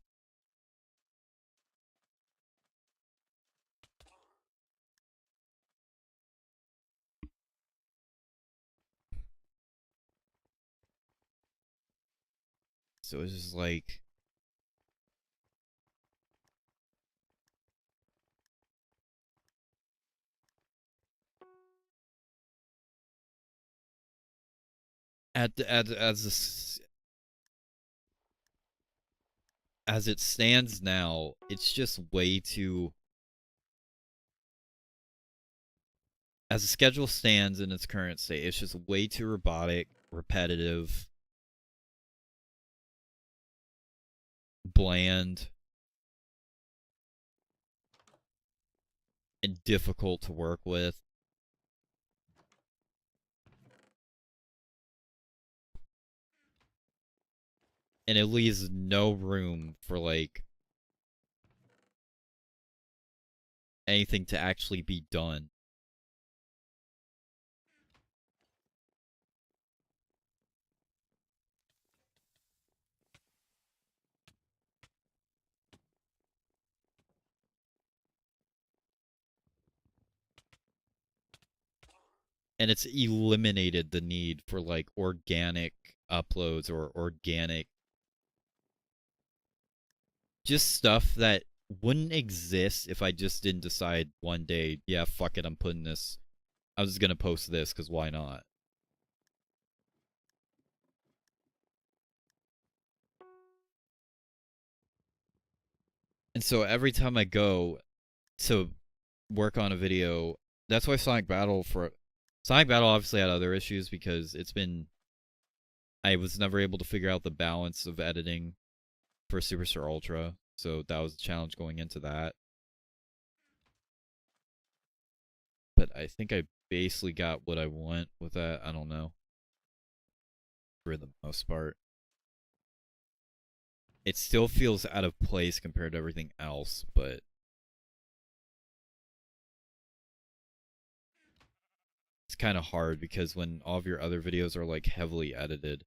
So it's just like, as it stands now, it's just way too. As the schedule stands in its current state, it's just way too robotic, repetitive, bland, and difficult to work with. And it leaves no room for like anything to actually be done. And it's eliminated the need for like organic uploads or organic, just stuff that wouldn't exist if I just didn't decide one day, yeah, fuck it, I'm putting this, I was gonna post this because why not? And so every time I go to work on a video, that's why Sonic Battle obviously had other issues because I was never able to figure out the balance of editing for Superstar Ultra, so that was a challenge going into that. But I think I basically got what I want with that. I don't know. For the most part. It still feels out of place compared to everything else, but it's kind of hard because when all of your other videos are like heavily edited,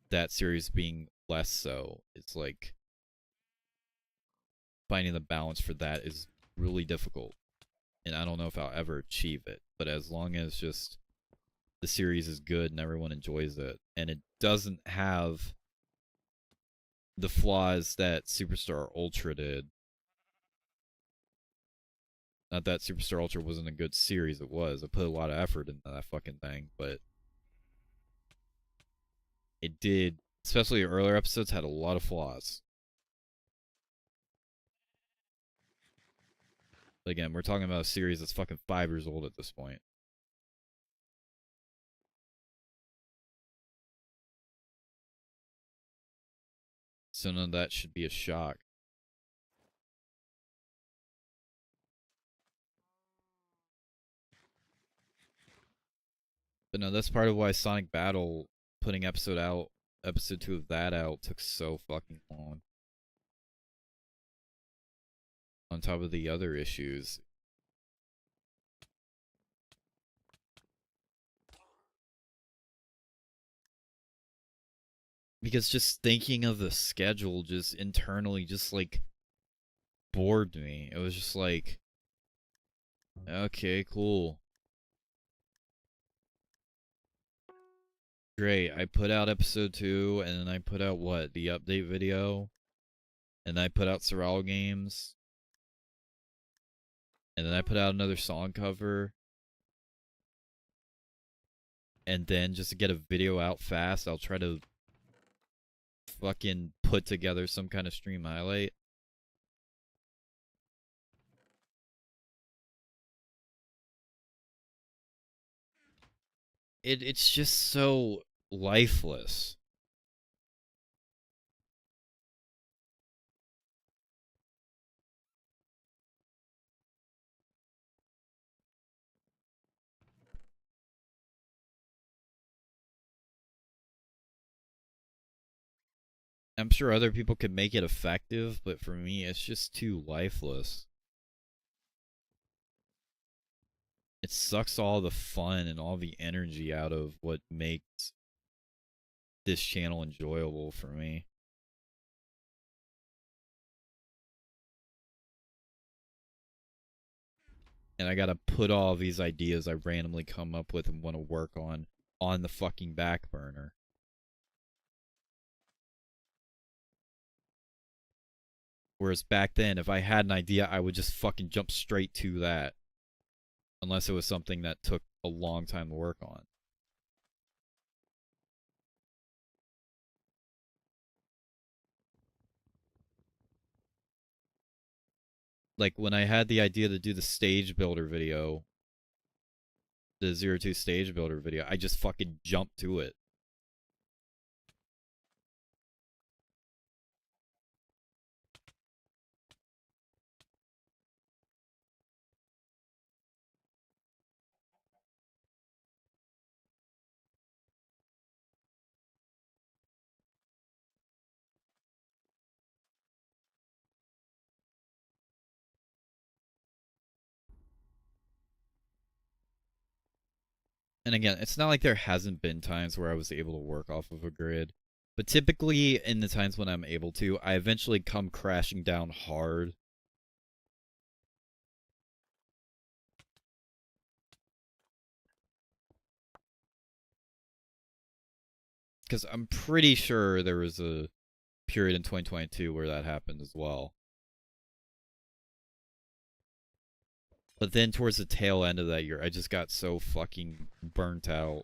that series being less so, it's like finding the balance for that is really difficult. And I don't know if I'll ever achieve it, but as long as just the series is good and everyone enjoys it and it doesn't have the flaws that Superstar Ultra did. Not that Superstar Ultra wasn't a good series, it was. I put a lot of effort into that fucking thing, but it did, especially the earlier episodes, had a lot of flaws. Again, we're talking about a series that's fucking 5 years old at this point. So none of that should be a shock. But no, that's part of why Sonic Battle, putting episode 2 of that out, took so fucking long. On top of the other issues. Because just thinking of the schedule just internally just like bored me. It was just like, okay, cool. Great. I put out episode 2 and then I put out what? The update video. And I put out Sorrel Games. And then I put out another song cover. And then just to get a video out fast, I'll try to fucking put together some kind of stream highlight. It's just so lifeless. I'm sure other people could make it effective, but for me, it's just too lifeless. It sucks all the fun and all the energy out of what makes this channel enjoyable for me. And I gotta put all these ideas I randomly come up with and want to work on the fucking back burner. Whereas back then, if I had an idea, I would just fucking jump straight to that. Unless it was something that took a long time to work on. Like, when I had the idea to do the stage builder video, the 02 stage builder video, I just fucking jumped to it. And again, it's not like there hasn't been times where I was able to work off of a grid. But typically, in the times when I'm able to, I eventually come crashing down hard. Because I'm pretty sure there was a period in 2022 where that happened as well. But then towards the tail end of that year, I just got so fucking burnt out.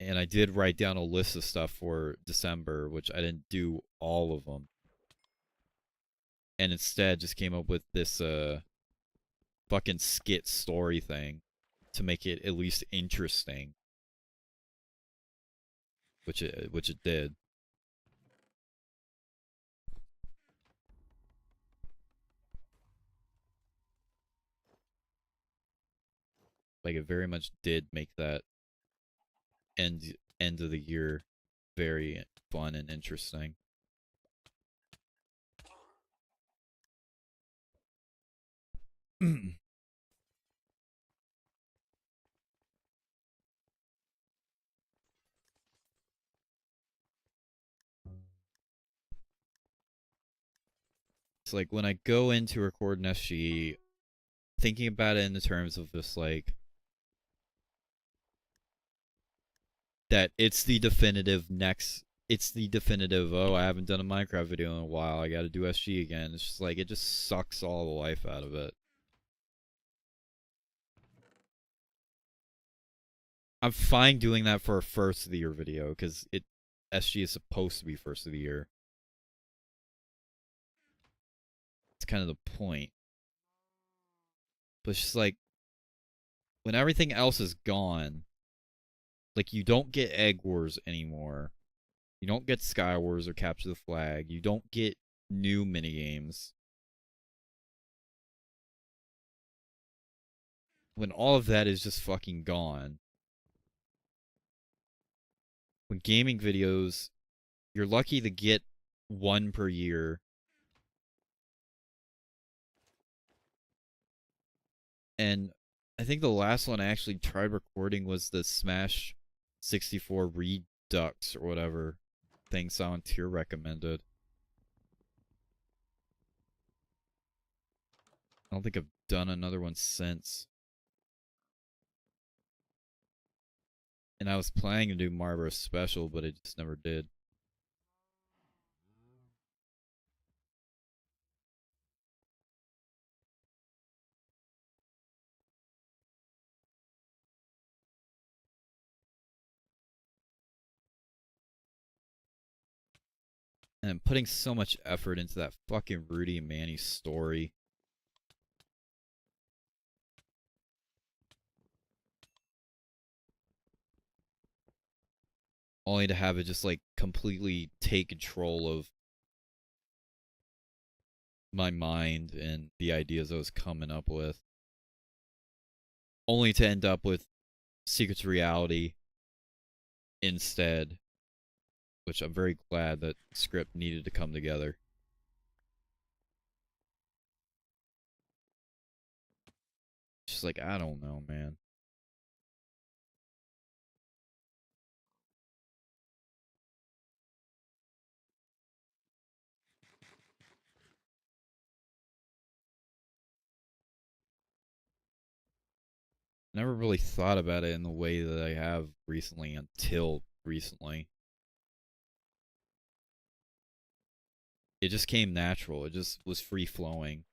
And I did write down a list of stuff for December, which I didn't do all of them. And instead just came up with this fucking skit story thing to make it at least interesting. Which it did. Like, it very much did make that end of the year very fun and interesting. It's like when I go into record an SG, thinking about it in the terms of just like that it's the definitive oh, I haven't done a Minecraft video in a while, I gotta do SG again. It's just like, it just sucks all the life out of it. I'm fine doing that for a first of the year video, because SG is supposed to be first of the year. It's kind of the point. But it's just like, when everything else is gone, like, you don't get Egg Wars anymore. You don't get Sky Wars or Capture the Flag. You don't get new minigames. When all of that is just fucking gone. When gaming videos, you're lucky to get one per year. And I think the last one I actually tried recording was the Smash 64 Redux or whatever thing Tier recommended. I don't think I've done another one since. And I was planning to do Marlboro Special, but I just never did. And I'm putting so much effort into that fucking Rudy and Manny story. Only to have it just, like, completely take control of my mind and the ideas I was coming up with. Only to end up with Secrets of Reality instead. Which I'm very glad that script needed to come together. Just like, I don't know, man. Never really thought about it in the way that I have recently until recently. It just came natural. It just was free flowing.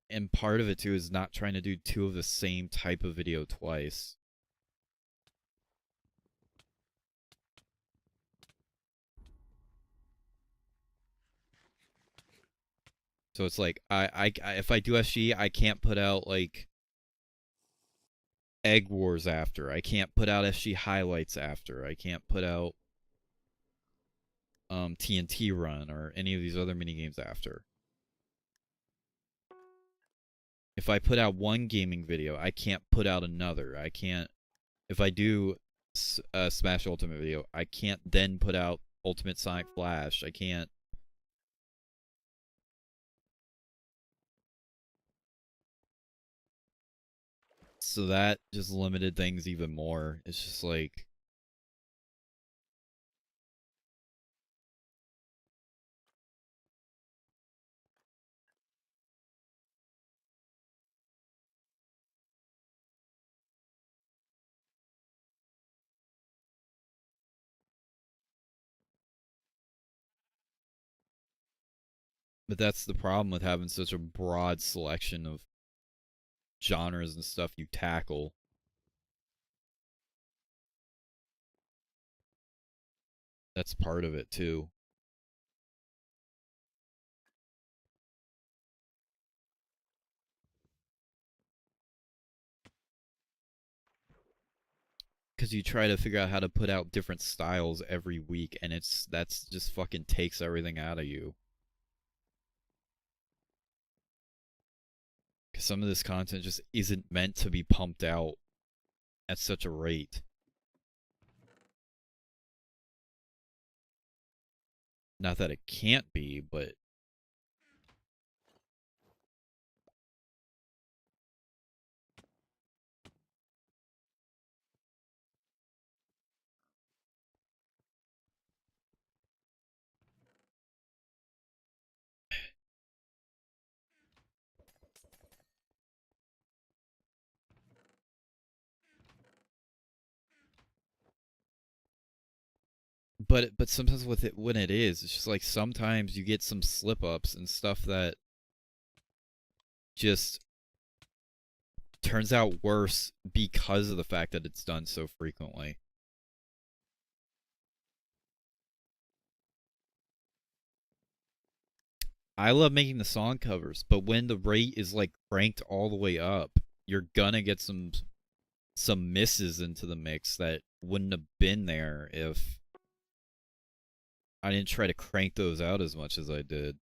And part of it too is not trying to do two of the same type of video twice. So it's like if I do SG, I can't put out like Egg Wars after. I can't put out SG highlights after. I can't put out TNT Run or any of these other mini games after. If I put out one gaming video, I can't put out another. I can't. If I do a Smash Ultimate video, I can't then put out Ultimate Sonic Flash. I can't. So that just limited things even more. It's just like, but that's the problem with having such a broad selection of genres and stuff you tackle. That's part of it too. Because you try to figure out how to put out different styles every week, and that's just fucking takes everything out of you. Because some of this content just isn't meant to be pumped out at such a rate. Not that it can't be, but but sometimes with it when it is, it's just like sometimes you get some slip ups and stuff that just turns out worse because of the fact that it's done so frequently. I love making the song covers, but when the rate is like cranked all the way up, you're gonna get some misses into the mix that wouldn't have been there if I didn't try to crank those out as much as I did.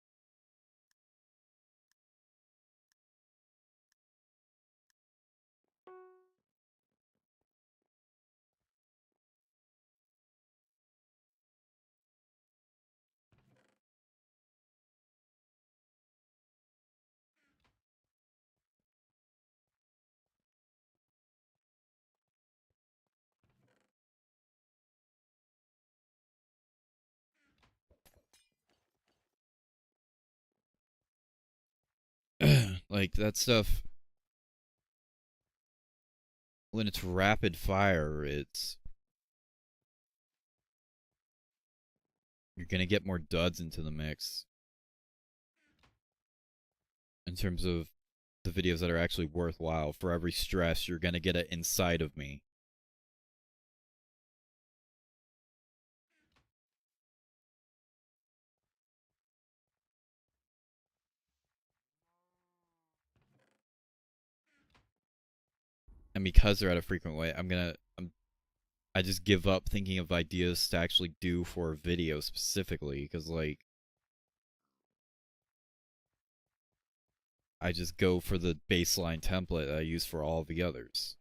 Like that stuff when it's rapid fire, it's you're gonna get more duds into the mix in terms of the videos that are actually worthwhile. For every stress, you're gonna get it inside of me. And because they're at a frequent way, I just give up thinking of ideas to actually do for a video specifically because like I just go for the baseline template that I use for all the others.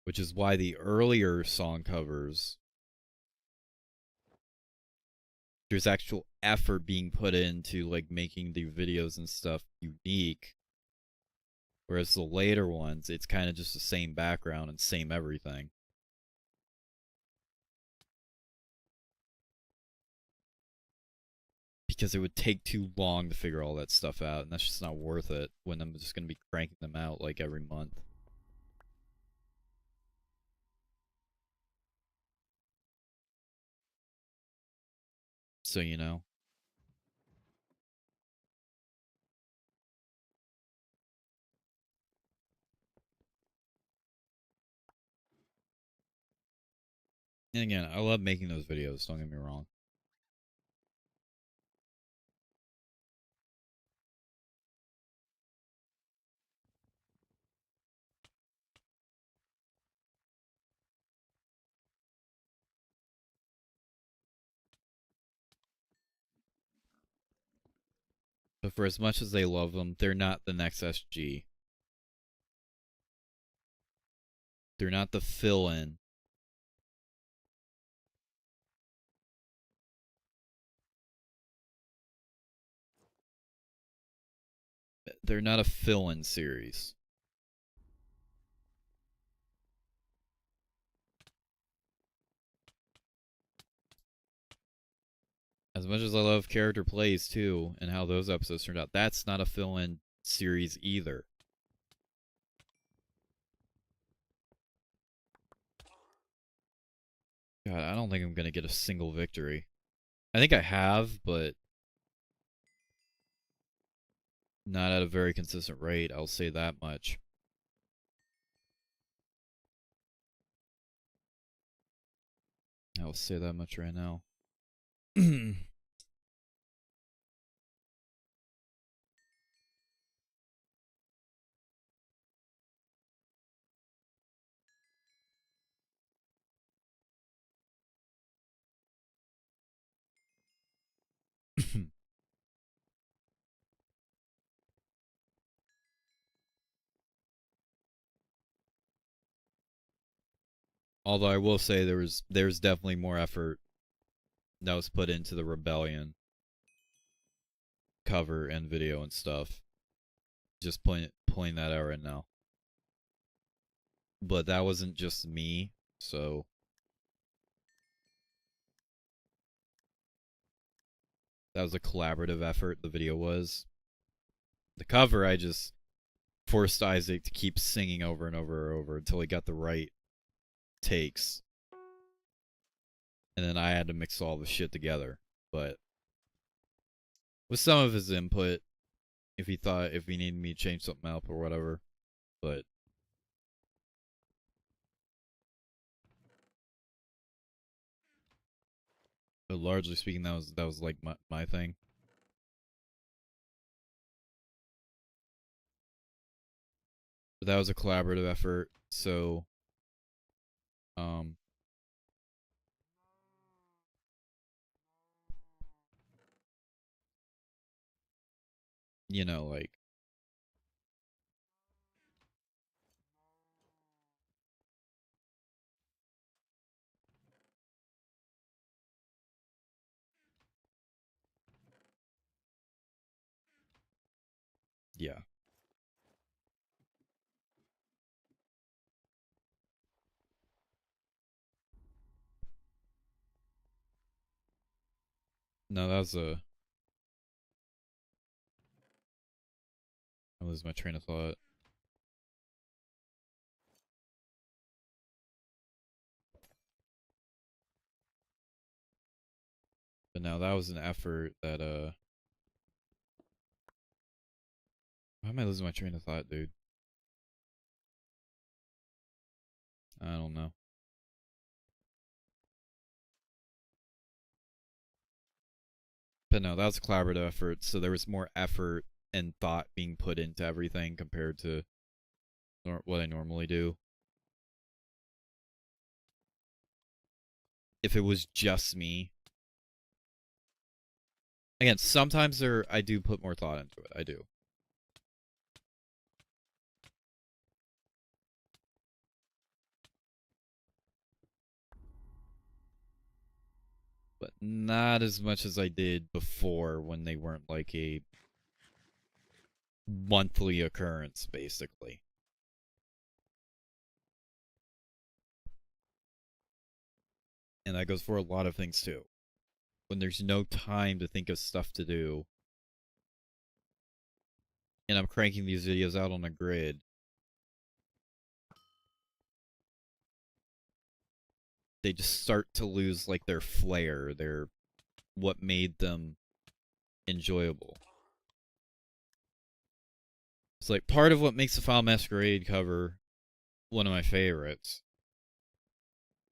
Which is why the earlier song covers, there's actual effort being put into like making the videos and stuff unique. Whereas the later ones, it's kind of just the same background and same everything. Because it would take too long to figure all that stuff out, and that's just not worth it when I'm just going to be cranking them out like every month. So, you know. And again, I love making those videos, don't get me wrong. But for as much as they love them, they're not the next SG. They're not the fill in. They're not a fill in series. As much as I love character plays too, and how those episodes turned out, that's not a fill in series either. God, I don't think I'm going to get a single victory. I think I have, but not at a very consistent rate, I'll say that much. I'll say that much right now. Although I will say there's definitely more effort that was put into the Rebellion cover and video and stuff. Just pointing that out right now. But that wasn't just me, so That was a collaborative effort. The video was. The cover, I just forced Isaac to keep singing over and over and over until he got the right takes. And then I had to mix all the shit together. But with some of his input, if he needed me to change something up or whatever. But largely speaking, that was like my thing. But that was a collaborative effort, so um you know, like yeah. No, that was a I lose my train of thought. But now that was an effort that why am I losing my train of thought, dude? I don't know. But no, that was a collaborative effort, so there was more effort and thought being put into everything compared to what I normally do. If it was just me, again, sometimes I do put more thought into it. I do. But not as much as I did before when they weren't like a monthly occurrence, basically. And that goes for a lot of things too. When there's no time to think of stuff to do, and I'm cranking these videos out on a grid, they just start to lose like their flair, their what made them enjoyable. It's like part of what makes the Foul Masquerade cover one of my favorites,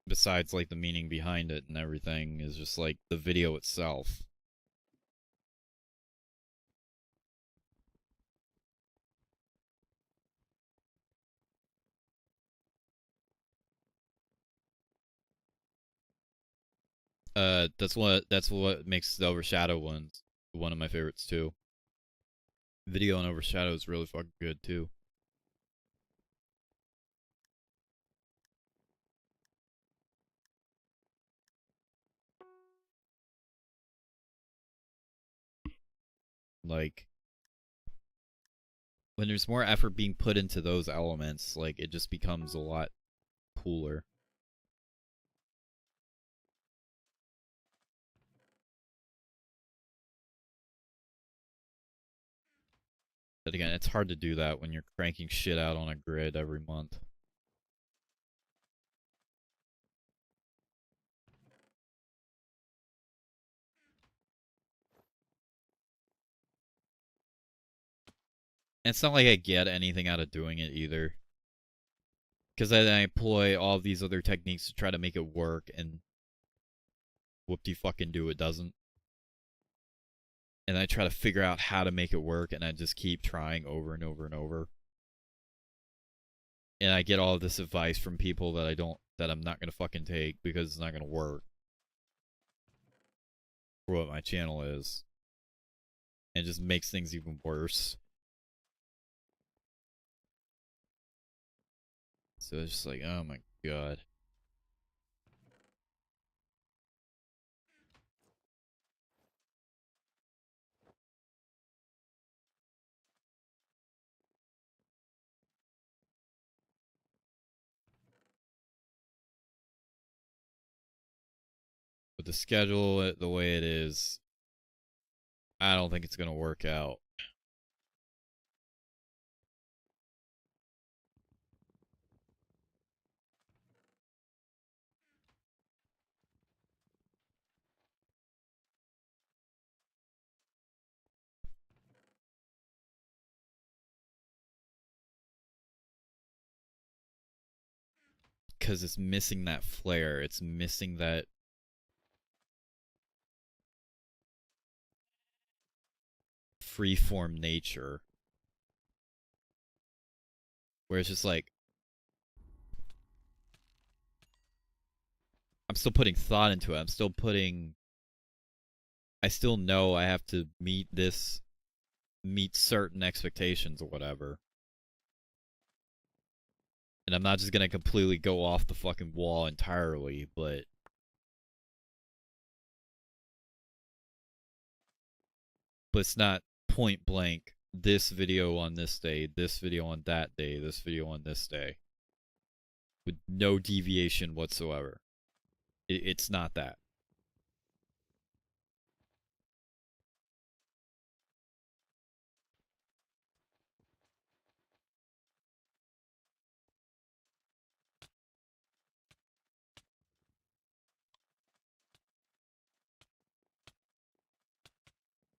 besides like the meaning behind it and everything, is just like the video itself. That's what makes the Overshadow ones one of my favorites too. Video on Overshadow is really fucking good too. Like when there's more effort being put into those elements, like it just becomes a lot cooler. But again, it's hard to do that when you're cranking shit out on a grid every month. And it's not like I get anything out of doing it either. Because then I employ all of these other techniques to try to make it work, and whoop-de-fucking do, it doesn't. And I try to figure out how to make it work, and I just keep trying over and over and over. And I get all of this advice from people that I'm not gonna fucking take because it's not gonna work for what my channel is. And it just makes things even worse. So it's just like, oh my god. With the schedule the way it is, I don't think it's gonna work out. Because it's missing that flair. It's missing that freeform nature. Where it's just like, I'm still putting thought into it. I still know I have to meet certain expectations or whatever. And I'm not just gonna completely go off the fucking wall entirely, but it's not point blank this video on this day, this video on that day, this video on this day, with no deviation whatsoever. It's not that.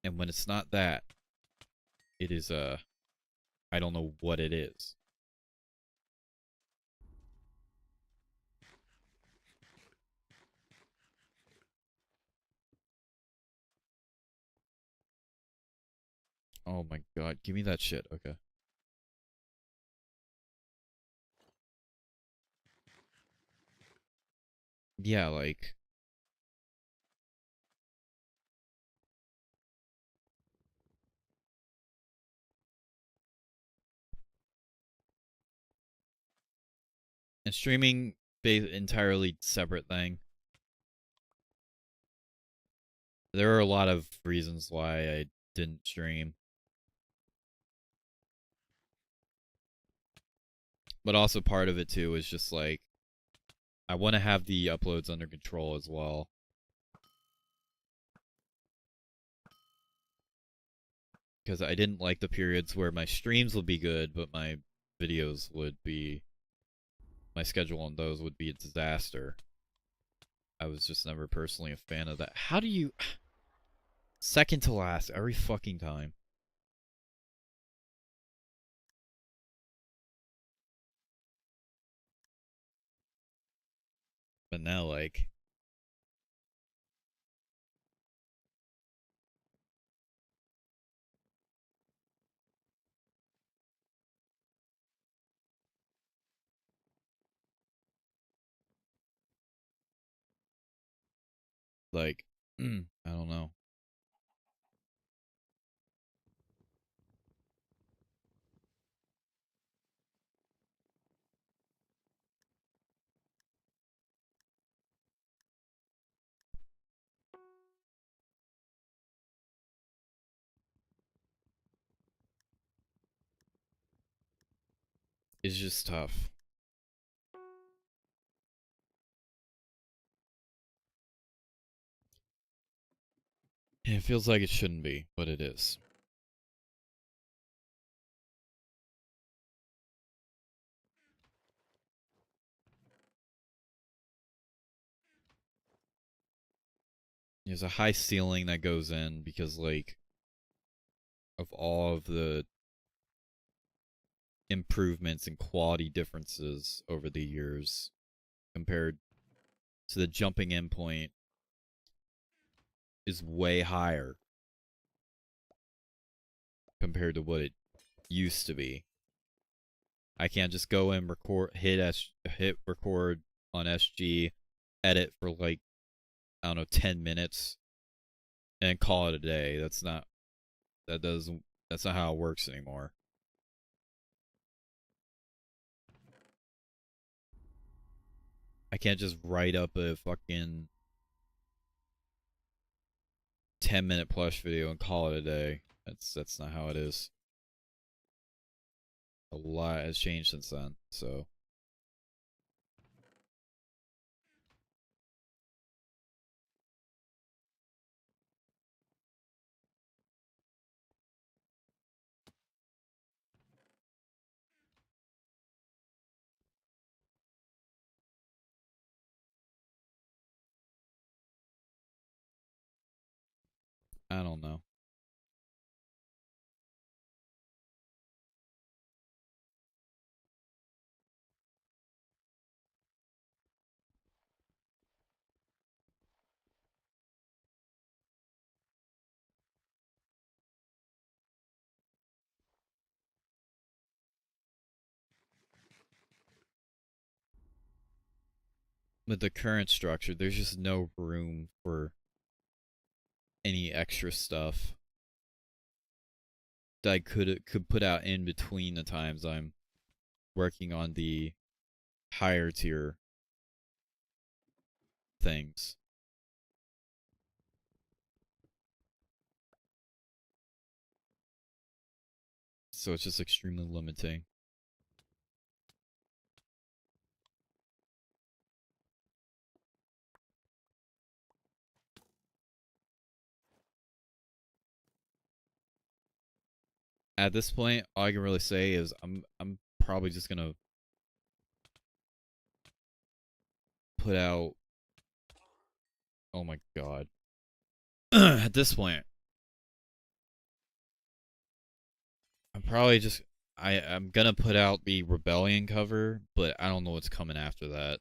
And when it's not that, it is I don't know what it is. Oh my god, give me that shit. Okay. Yeah, like, and streaming entirely separate thing. There are a lot of reasons why I didn't stream. But also part of it too is just like I want to have the uploads under control as well. Because I didn't like the periods where my streams would be good, but my videos would be, my schedule on those would be a disaster. I was just never personally a fan of that. How do you, second to last every fucking time? But now, like, I don't know. It's just tough. It feels like it shouldn't be, but it is. There's a high ceiling that goes in because, like, of all of the improvements and quality differences over the years compared to the jumping in point is way higher compared to what it used to be. I can't just go and hit record on SG, edit for like, I don't know, 10 minutes and call it a day. That's not how it works anymore. I can't just write up a fucking 10-minute plush video and call it a day. That's not how it is. A lot has changed since then, so I don't know. With the current structure, there's just no room for any extra stuff that I could put out in between the times I'm working on the higher tier things. So it's just extremely limiting. At this point, all I can really say is I'm probably just gonna put out. Oh my god. At this point, I'm probably just I'm gonna put out the Rebellion cover, but I don't know what's coming after that.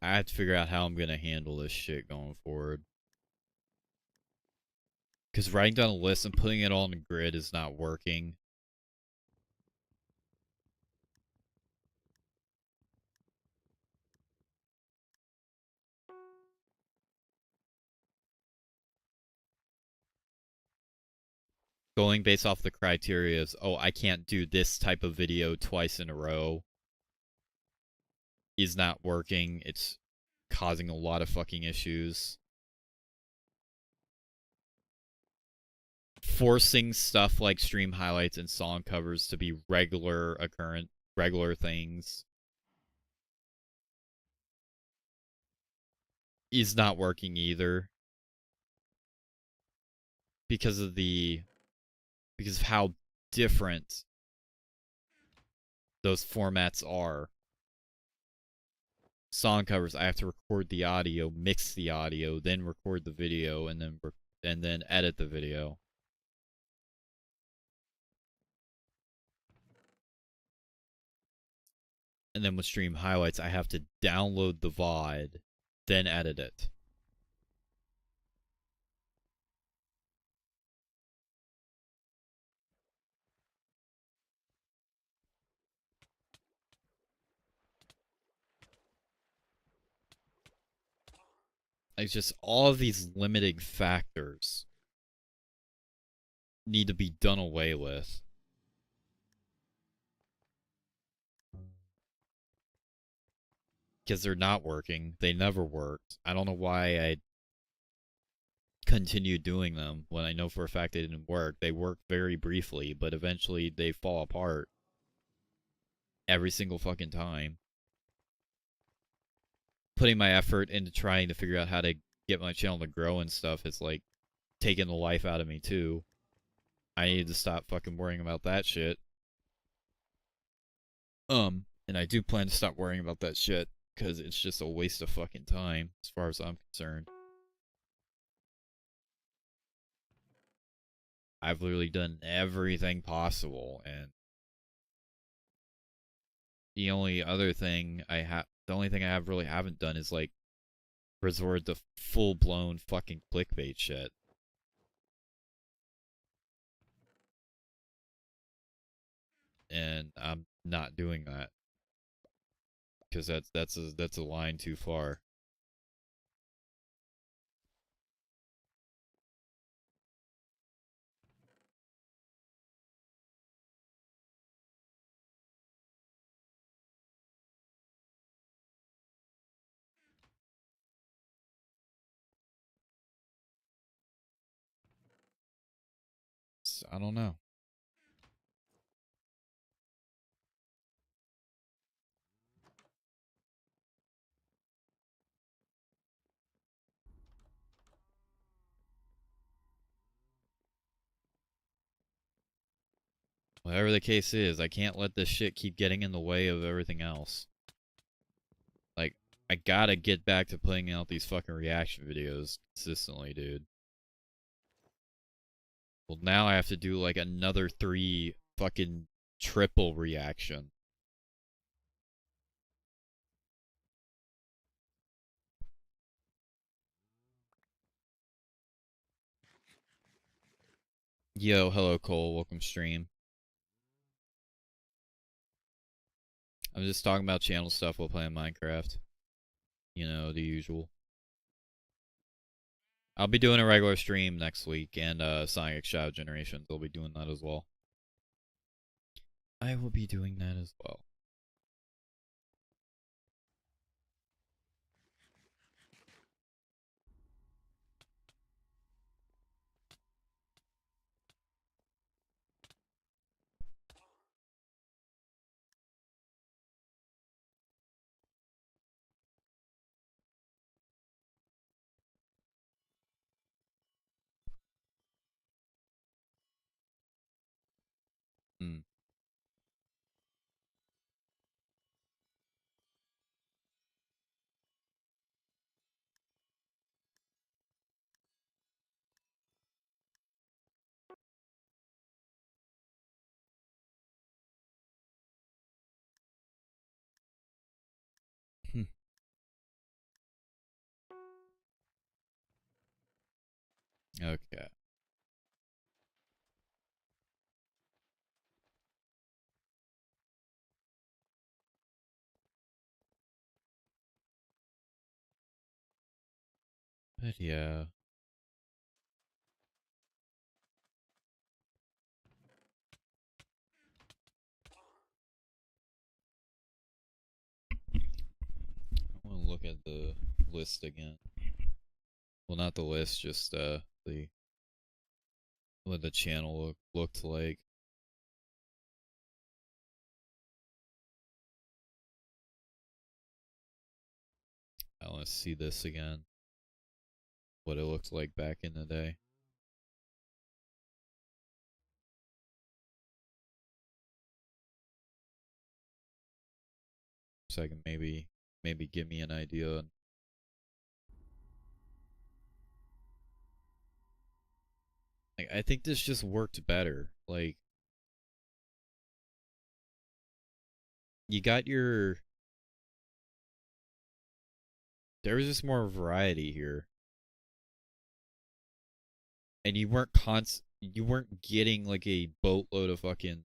I have to figure out how I'm gonna handle this shit going forward. Because writing down a list and putting it all on the grid is not working. Going based off the criteria is, oh, I can't do this type of video twice in a row, is not working. It's causing a lot of fucking issues. Forcing stuff like stream highlights and song covers to be regular things is not working either because of how different those formats are. Song covers, I have to record the audio, mix the audio, then record the video, and then edit the video. And then with stream highlights, I have to download the VOD, then edit it. It's just all of these limiting factors need to be done away with. Because they're not working. They never worked. I don't know why I continue doing them when I know for a fact they didn't work. They work very briefly, but eventually they fall apart every single fucking time. Putting my effort into trying to figure out how to get my channel to grow and stuff is like taking the life out of me too. I need to stop fucking worrying about that shit. And I do plan to stop worrying about that shit because it's just a waste of fucking time as far as I'm concerned. I've literally done everything possible, and the only thing I have really haven't done is like resort to full blown fucking clickbait shit. And I'm not doing that because that's a line too far. So, I don't know. Whatever the case is, I can't let this shit keep getting in the way of everything else. Like, I gotta get back to putting out these fucking reaction videos consistently, dude. Well, now I have to do like another 3 fucking triple reaction. Yo, hello Cole, welcome stream. I'm just talking about channel stuff while playing Minecraft. You know, the usual. I'll be doing a regular stream next week, and Sonic Shadow Generations, I'll be doing that as well. I will be doing that as well. Hmm. Okay. But yeah. I want to look at the list again. Well, not the list, just the what the channel looked like. I want to see this again. What it looked like back in the day. So I can maybe give me an idea. Like, I think this just worked better. Like, you got your. There was just more variety here, and you weren't getting like a boatload of fucking.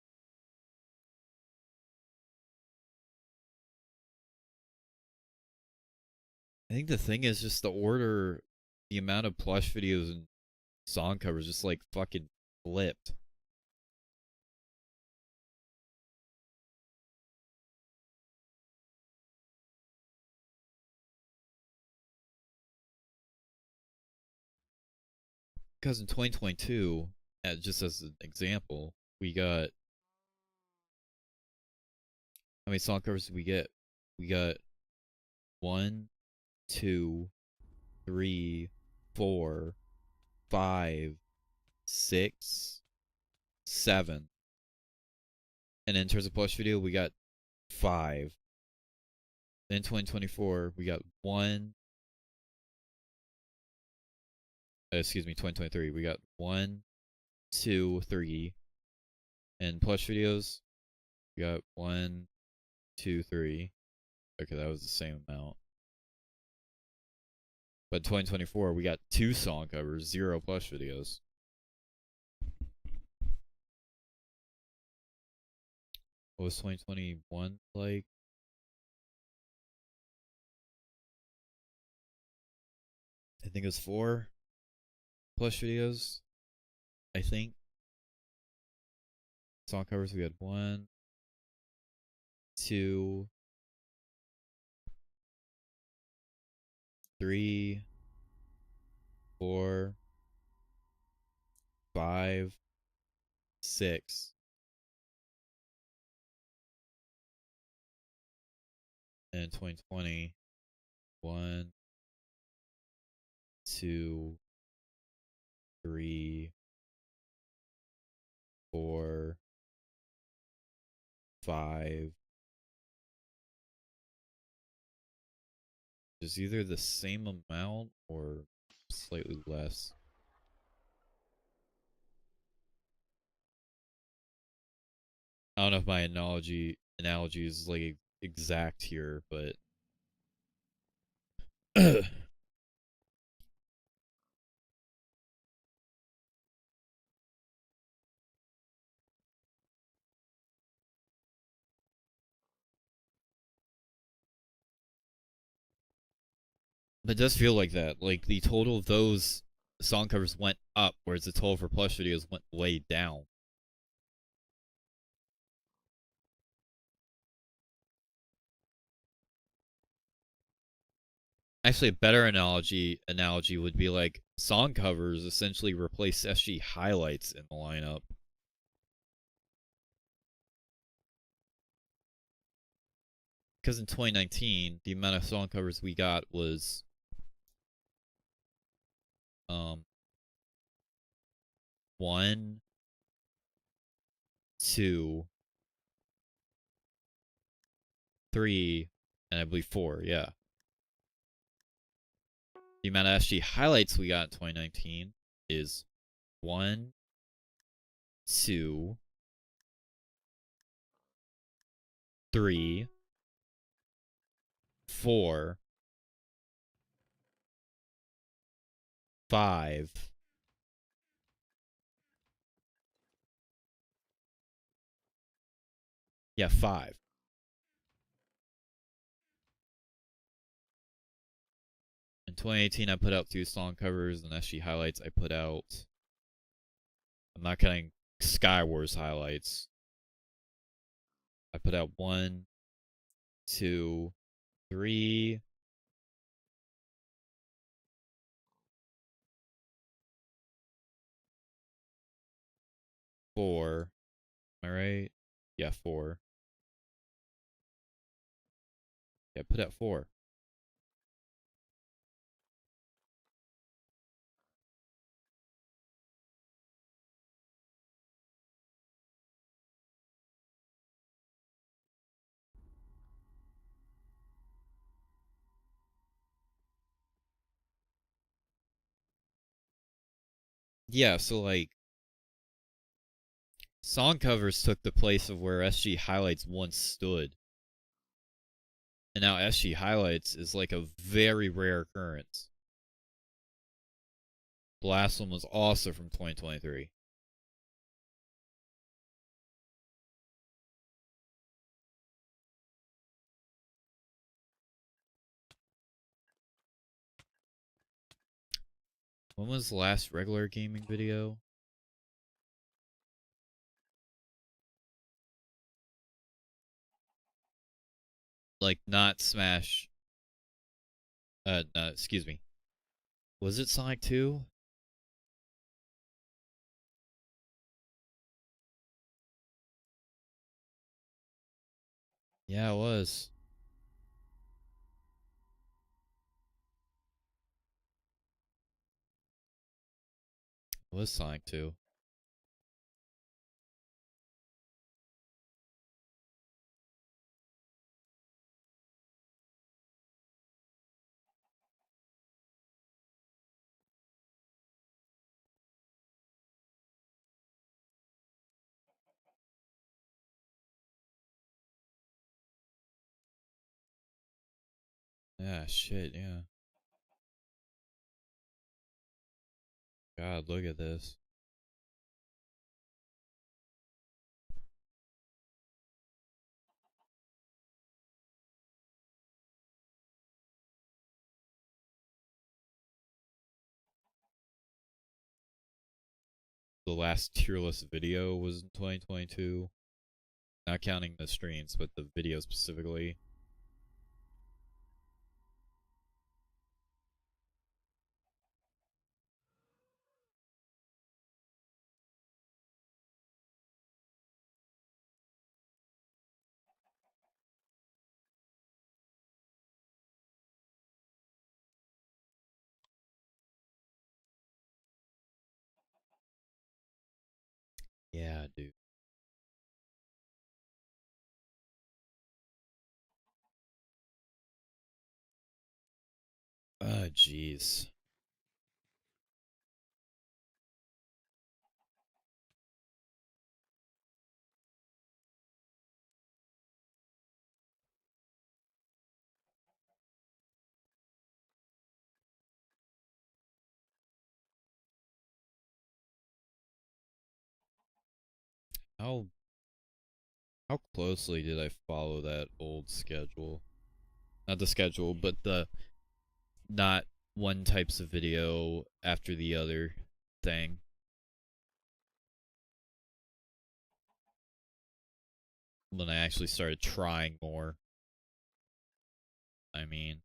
I think the thing is just the order, the amount of plush videos and song covers just like fucking flipped. Because in 2022, just as an example, we got how many song covers did we get? We got 1, 2, 3, 4, 5, 6, 7. And in terms of plush video, we got 5. Then 2024, we got 1. Excuse me, 2023, we got 1, 2, 3. And plush videos, we got 1, 2, 3. Okay, that was the same amount. But 2024, we got 2 song covers, 0 plush videos. What was 2021 like? I think it was 4 plush videos. I think. Song covers, we had 1, 2, 3, 4, 5, 6. And in 2020, 1, 2, 3, 4, 5 is either the same amount or slightly less. I don't know if my analogy is like exact here, but but it does feel like that. Like the total of those song covers went up, whereas the total for plush videos went way down. Actually, a better analogy would be like song covers essentially replace SG highlights in the lineup. Because in 2019, the amount of song covers we got was um 1, 2, 3, and I believe 4. Yeah. The amount of SG highlights we got in 2019 is 1, 2, 3, 4, 5. Yeah, 5. In 2018, I put out 2 song covers, and SG highlights I put out. I'm not counting Skywars highlights. I put out 1, 2, 3, 4. Am I right? Yeah, 4. Yeah, I put out 4. Yeah, so like song covers took the place of where SG highlights once stood. And now SG highlights is like a very rare occurrence. The last one was also from 2023. When was the last regular gaming video? Like not Smash. No, excuse me. Was it Sonic 2? Yeah, it was. It was Sonic 2. Yeah, shit, yeah. God, look at this. The last tier list video was in 2022. Not counting the streams, but the video specifically. Yeah, dude. Ah, jeez. How how closely did I follow that old schedule? Not the schedule, but the not one types of video after the other thing. When I actually started trying more. I mean,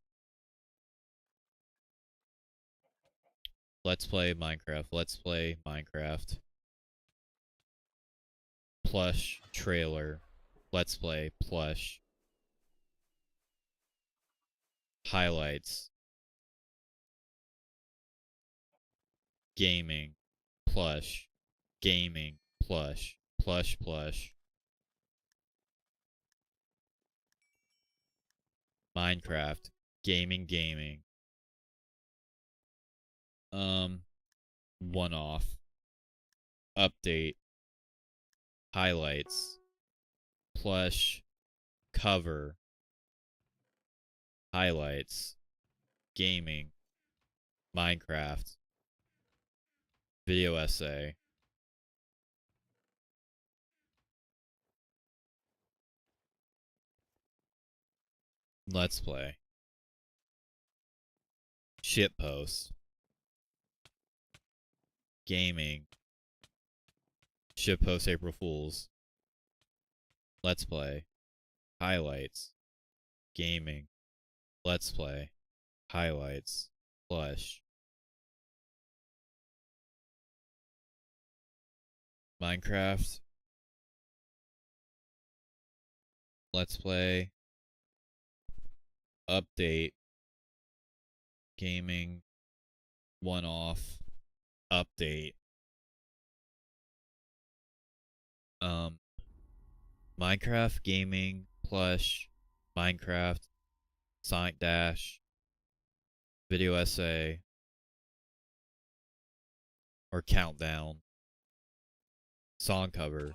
let's play Minecraft. Let's play Minecraft. Plush trailer. Let's play plush. Highlights. Gaming. Plush. Gaming. Plush. Plush plush. Minecraft. Gaming. One off. Update. Highlights. Plush. Cover. Highlights. Gaming. Minecraft. Video essay. Let's play. Shitpost. Gaming. Shitpost April Fools. Let's play. Highlights. Gaming. Let's play. Highlights. Plush. Minecraft. Let's play. Update. Gaming. One off. Update. Minecraft gaming plush. Minecraft. Sonic Dash. Video essay. Or countdown. Song cover.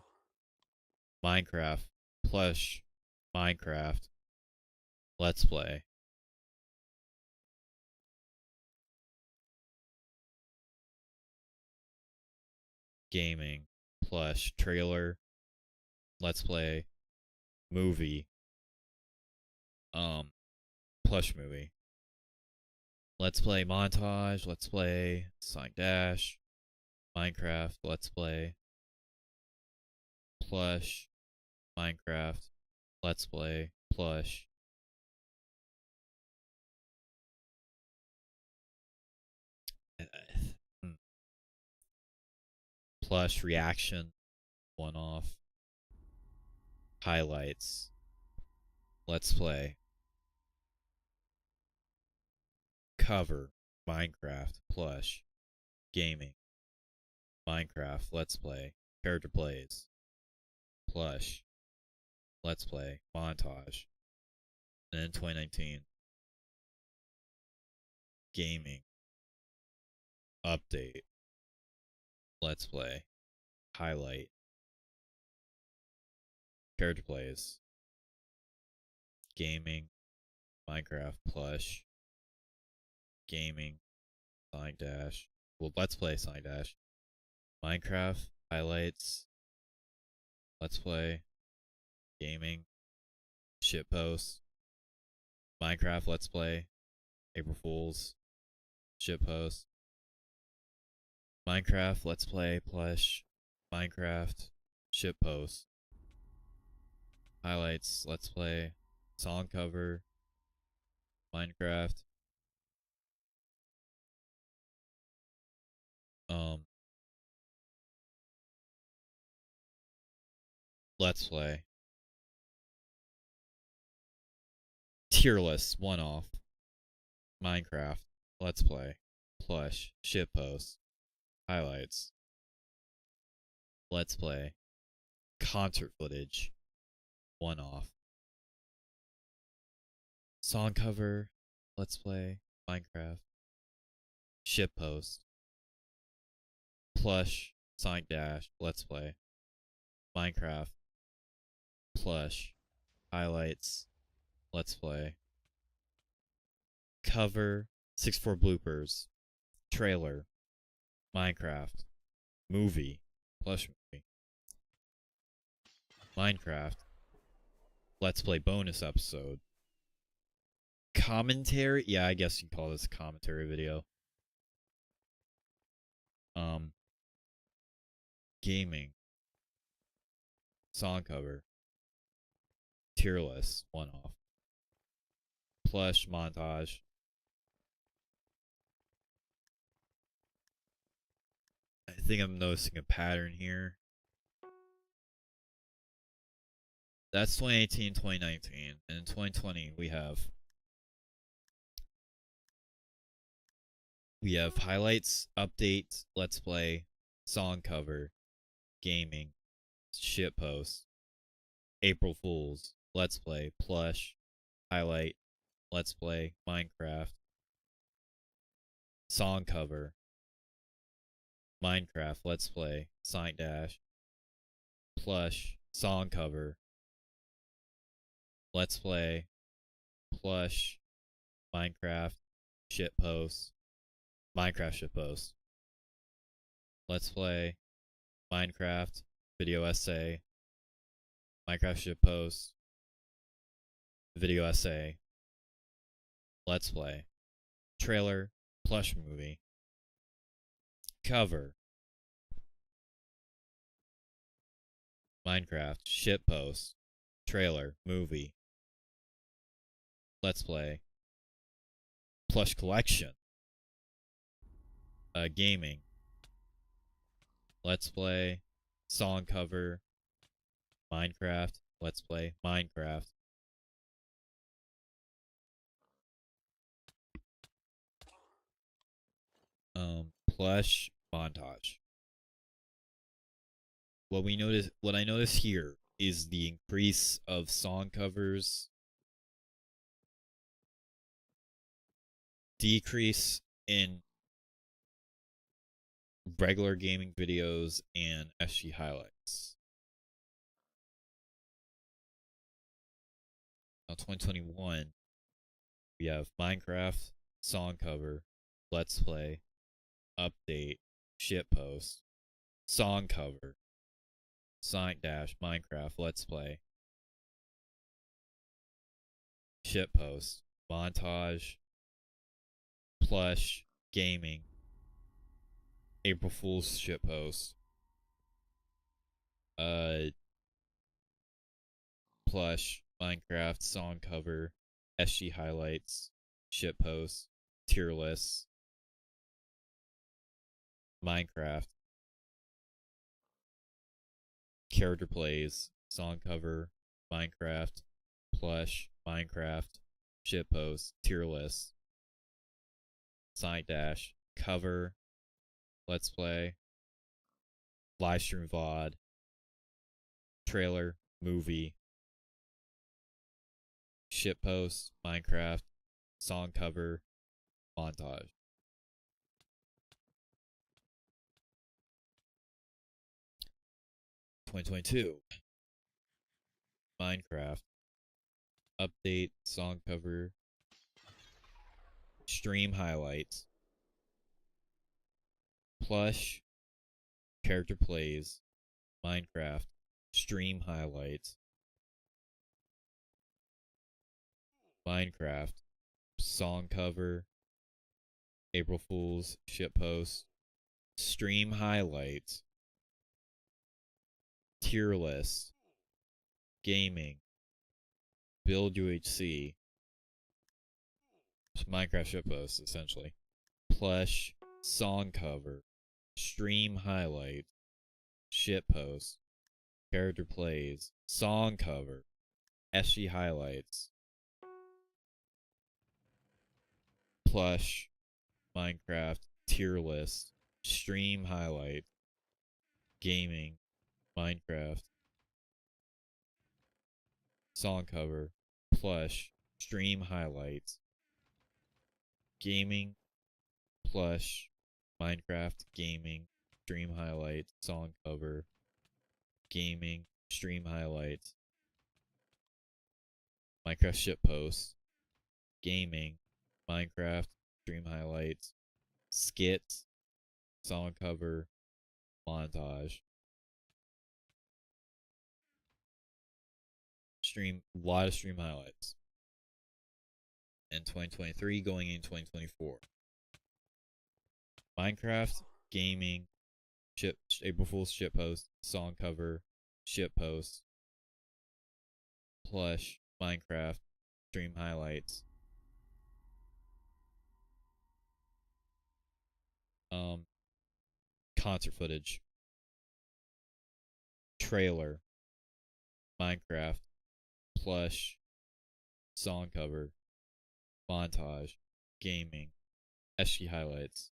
Minecraft. Plush. Minecraft. Let's play. Gaming. Plush. Trailer. Let's play. Movie. Plush movie. Let's play montage. Let's play Sonic Dash. Minecraft. Let's play. Plush. Minecraft. Let's play. Plush. Plush reaction. One off. Highlights. Let's play. Cover. Minecraft. Plush. Gaming. Minecraft. Let's play. Character plays. Plush. Let's play. Montage. And in 2019. Gaming. Update. Let's play. Highlight. Character plays. Gaming. Minecraft. Plush. Gaming. Sonic Dash. Well, let's play Sonic Dash. Minecraft. Highlights. Let's play. Gaming. Shitpost. Minecraft. Let's play. April Fools. Shitpost. Minecraft. Let's play. Plush. Minecraft. Shitpost. Highlights. Let's play. Song cover. Minecraft. Let's play. Tier list. One off. Minecraft. Let's play. Plush. Shitpost. Highlights. Let's play. Concert footage. One off. Song cover. Let's play. Minecraft, shitpost, plush, Sonic Dash, Let's Play, Minecraft, plush, highlights, Let's Play, cover, 6-4 bloopers, trailer, Minecraft, movie, plush movie, Minecraft, Let's Play bonus episode, commentary. Yeah, I guess you can call this a commentary video. Gaming, song cover, tier list, one off, plush montage. I think I'm noticing a pattern here. That's 2018, 2019, and in 2020 we have highlights, updates, Let's Play, song cover, gaming, shitpost, April Fools, Let's Play, plush, highlight, Let's Play, Minecraft, song cover, Minecraft, Let's Play, Sonic Dash, plush, song cover, Let's Play, plush, Minecraft, shitpost, Minecraft shitpost, Let's Play, Minecraft, video essay, Minecraft shitpost, video essay, Let's Play, trailer, plush movie, cover, Minecraft, shitpost, trailer, movie, Let's Play, plush collection, gaming, Let's Play, song cover, Minecraft, Let's Play, Minecraft, plush montage. What I notice here is the increase of song covers, decrease in regular gaming videos, and SG highlights. Now 2021, we have Minecraft, song cover, Let's Play, update, shitpost, song cover, Sonic Dash, Minecraft, Let's Play, shitpost, montage, plush, gaming, April Fool's shitpost, plush, Minecraft, song cover, SG highlights, shitpost, tier lists, Minecraft, character plays, song cover, Minecraft, plush, Minecraft, shitpost, tier list, Sonic Dash, cover, Let's Play, livestream VOD, trailer, movie, shitpost, Minecraft, song cover, montage. (2022) Minecraft, update, song cover, stream highlights, plush, character plays, Minecraft, stream highlights, Minecraft, song cover, April Fool's shitpost, stream highlights, tier list, gaming, build UHC, Minecraft shitpost essentially, plush, song cover, stream highlights, shitpost, character plays, song cover, SG highlights, plush, Minecraft, tier list, stream highlight, gaming, Minecraft, song cover, plush, stream highlights, gaming, plush, Minecraft, gaming, stream highlights, song cover, gaming, stream highlights, Minecraft shitpost, gaming, Minecraft, stream highlights, skits, song cover, montage. A lot of stream highlights. In 2023 going in 2024. Minecraft, gaming, April Fool's shitpost, song cover, shitpost, plush, Minecraft, stream highlights. Concert footage, trailer, Minecraft, plush, song cover, montage, gaming, SG highlights,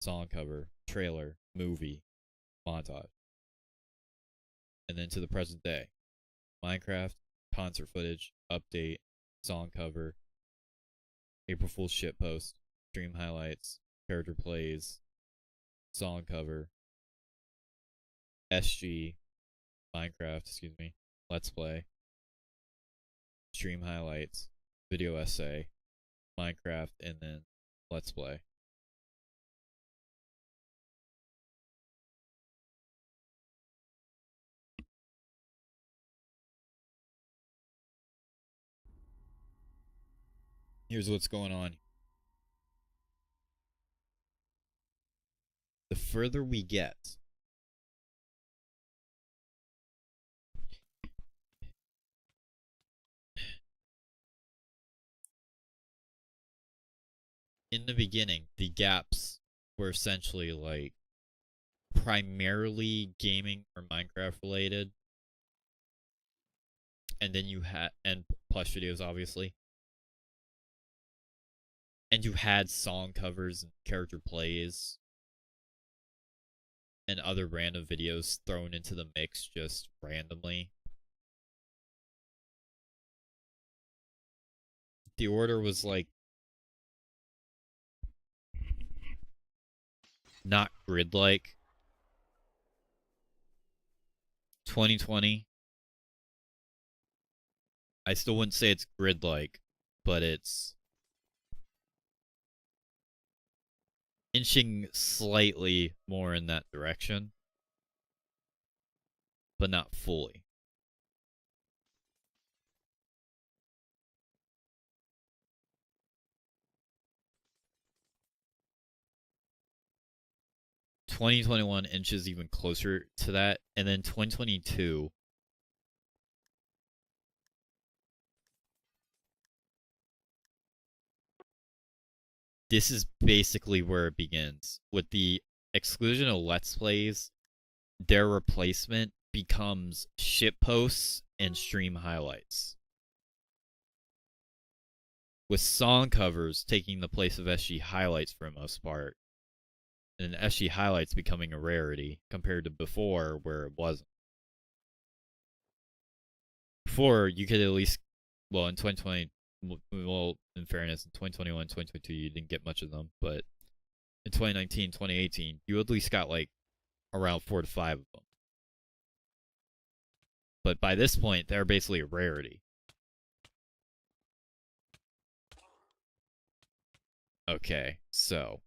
song cover, trailer, movie, montage. And then to the present day, Minecraft, concert footage, update, song cover, April Fool's shitpost, stream highlights, character plays, song cover, SG, Minecraft, Let's Play, stream highlights, video essay, Minecraft, and then Let's Play. Here's what's going on. The further we get, in the beginning, the gaps were essentially like primarily gaming or Minecraft related. And then you had, and plush videos, obviously. And you had song covers and character plays and other random videos thrown into the mix just randomly. The order was like not grid-like. 2020, I still wouldn't say it's grid-like, but it's inching slightly more in that direction, but not fully. (2021) inches even closer to that, and then 2022 this is basically where it begins. With the exclusion of Let's Plays, their replacement becomes shitposts and stream highlights, with song covers taking the place of SG highlights for the most part, and SG highlights becoming a rarity compared to before, where it wasn't. Before, you could at least, well, in 2020, well, in fairness, in 2021, 2022, you didn't get much of them, but in 2019, 2018, you at least got like around 4 to 5 of them. But by this point, they're basically a rarity. Okay, so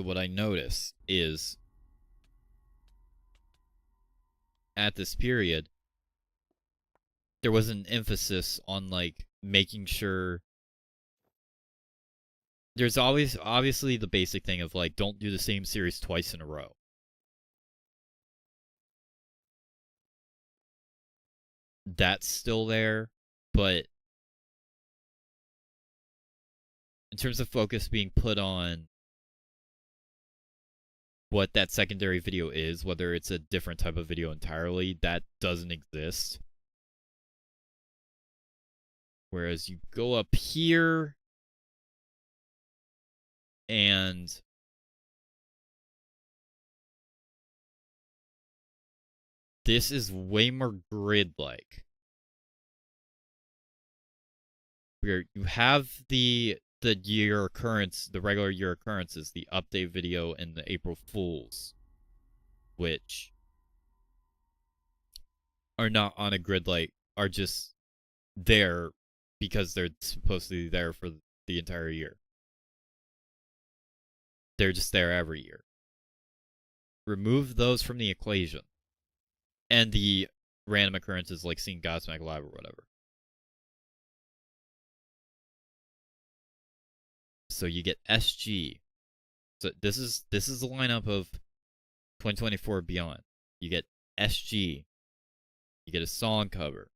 what I notice is at this period, there was an emphasis on like making sure there's always obviously the basic thing of like don't do the same series twice in a row. That's still there, but in terms of focus being put on what that secondary video is, whether it's a different type of video entirely, that doesn't exist. Whereas you go up here and this is way more grid-like. Where you have the year occurrence, the regular year occurrences, the update video, and the April Fools, which are not on a grid like, are just there because they're supposed to be there for the entire year. They're just there every year. Remove those from the equation. And the random occurrences like seeing Godsmack Live or whatever. So you get SG. So this is the lineup of 2024 beyond. You get SG. You get a song cover.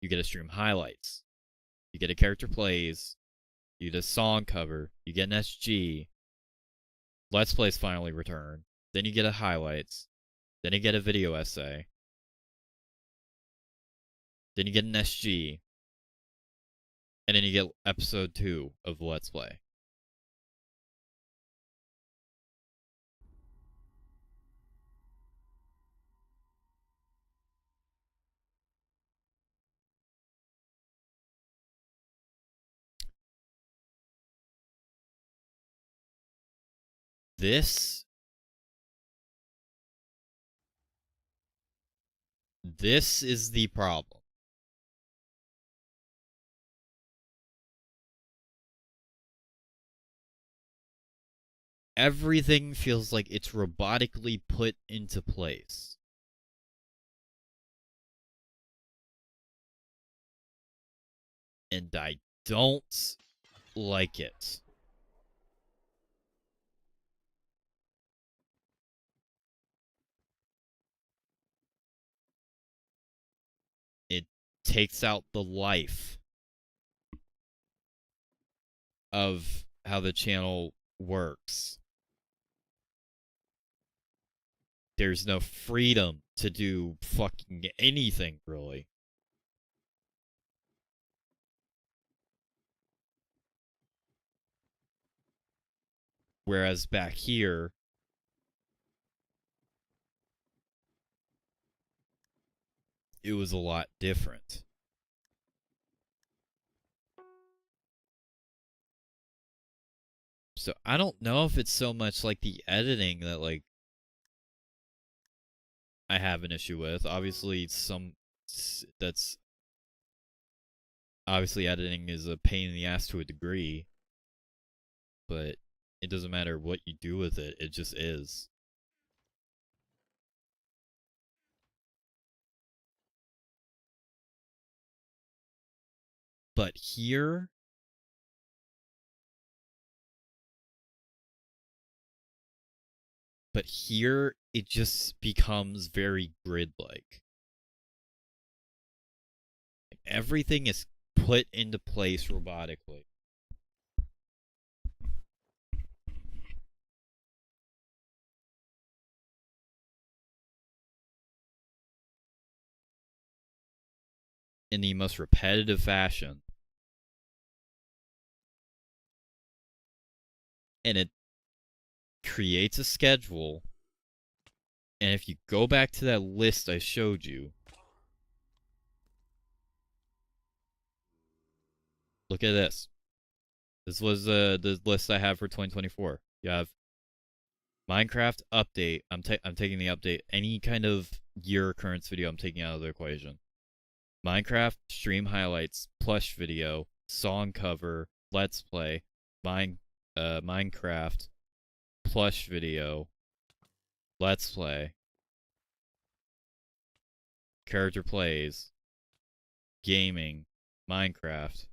You get a stream highlights. You get a character plays. You get a song cover. You get an SG. Let's Plays finally return. Then you get a highlights. Then you get a video essay. Then you get an SG. And then you get episode 2 of Let's Play. This is the problem. Everything feels like it's robotically put into place. And I don't like it. It takes out the life of how the channel works. There's no freedom to do fucking anything, really. Whereas back here, it was a lot different. So I don't know if it's so much like the editing that like I have an issue with. Obviously that's obviously editing is a pain in the ass to a degree, but it doesn't matter what you do with it, it just is. But here, it just becomes very grid-like. Everything is put into place robotically. In the most repetitive fashion. And it creates a schedule. And if you go back to that list I showed you, look at this. This was the list I have for 2024. You have Minecraft update. I'm taking the update. Any kind of year occurrence video I'm taking out of the equation. Minecraft stream highlights, plush video, song cover, let's play, Minecraft, plush video, let's play, character plays, gaming, Minecraft,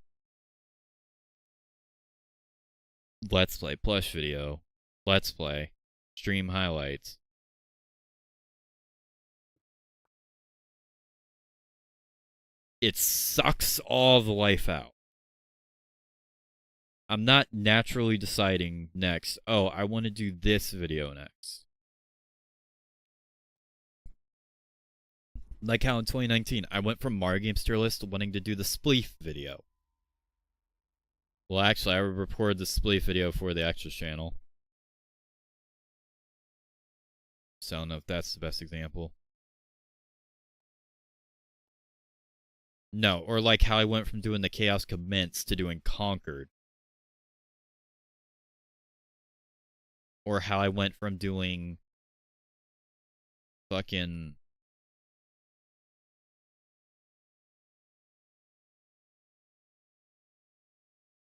let's play, plush video, let's play, stream highlights. It sucks all the life out. I'm not naturally deciding next, oh, I want to do this video next. Like how in 2019, I went from Mario Games tier list to wanting to do the Spleef video. Well, actually, I recorded the Spleef video for the extra channel. So I don't know if that's the best example. No, or like how I went from doing the Chaos Commence to doing Conquered. Or how I went from doing fucking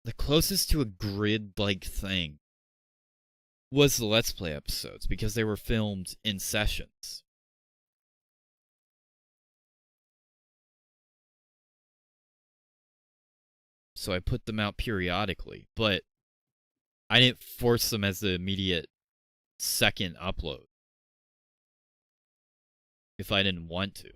the closest to a grid-like thing was the Let's Play episodes because they were filmed in sessions. So I put them out periodically, but I didn't force them as the immediate second upload if I didn't want to.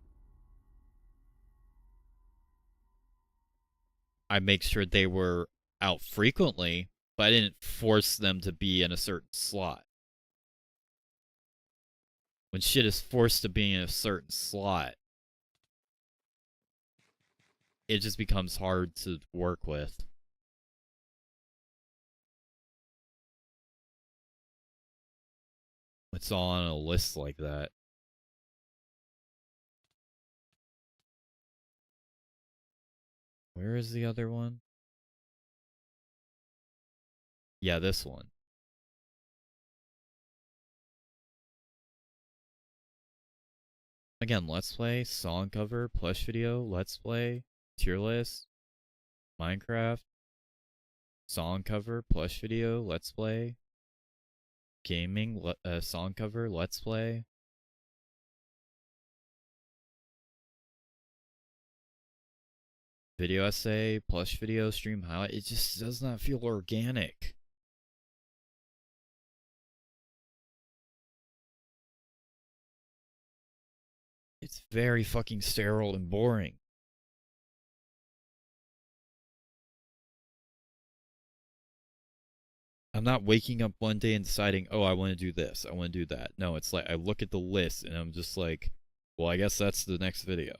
I make sure they were out frequently, but I didn't force them to be in a certain slot. When shit is forced to be in a certain slot, it just becomes hard to work with. It's all on a list like that. Where is the other one? Yeah, this one. Again, Let's Play, song cover, plush video, Let's Play, tier list, Minecraft, song cover, plush video, Let's Play, gaming, song cover, Let's Play. Video essay, plush video, stream highlight. It just does not feel organic. It's very fucking sterile and boring. I'm not waking up one day and deciding, oh, I want to do this, I want to do that. No, it's like I look at the list and I'm just like, well, I guess that's the next video.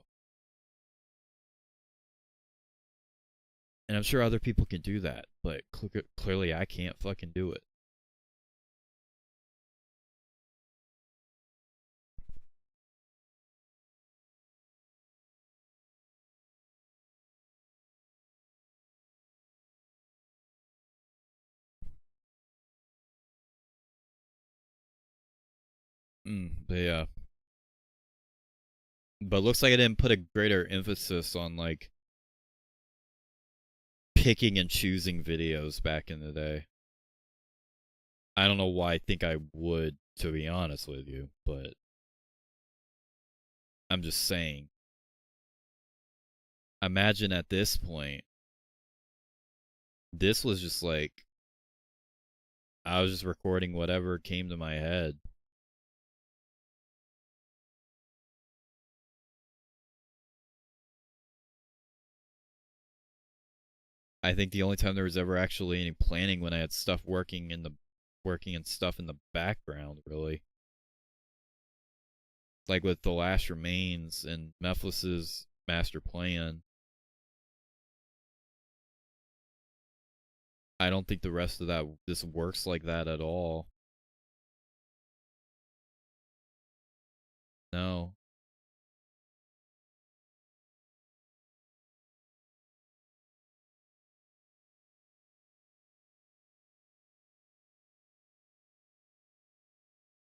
And I'm sure other people can do that, but clearly I can't fucking do it. But yeah. But looks like I didn't put a greater emphasis on like picking and choosing videos back in the day. I don't know why I think I would, to be honest with you, but I'm just saying. Imagine at this point, this was just like, I was just recording whatever came to my head. I think the only time there was ever actually any planning when I had stuff working and stuff in the background, really. Like with The Last Remains and Mephis's Master Plan. I don't think the rest of that this works like that at all. No.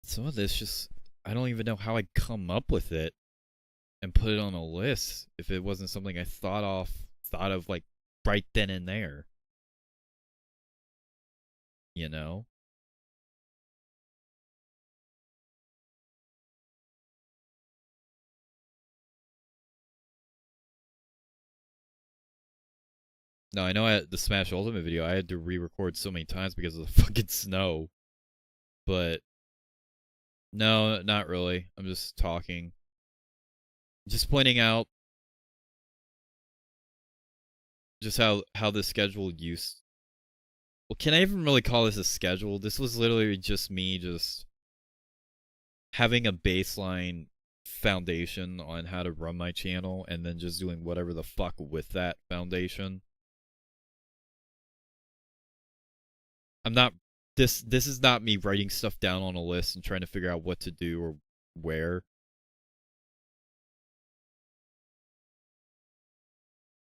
Some of this just, I don't even know how I'd come up with it and put it on a list if it wasn't something I thought of like right then and there. You know? No, I know the Smash Ultimate video I had to re-record so many times because of the fucking snow. But no, not really. I'm just talking. Just pointing out just how the schedule used. Well, can I even really call this a schedule? This was literally just me just having a baseline foundation on how to run my channel and then just doing whatever the fuck with that foundation. I'm not this is not me writing stuff down on a list and trying to figure out what to do or where.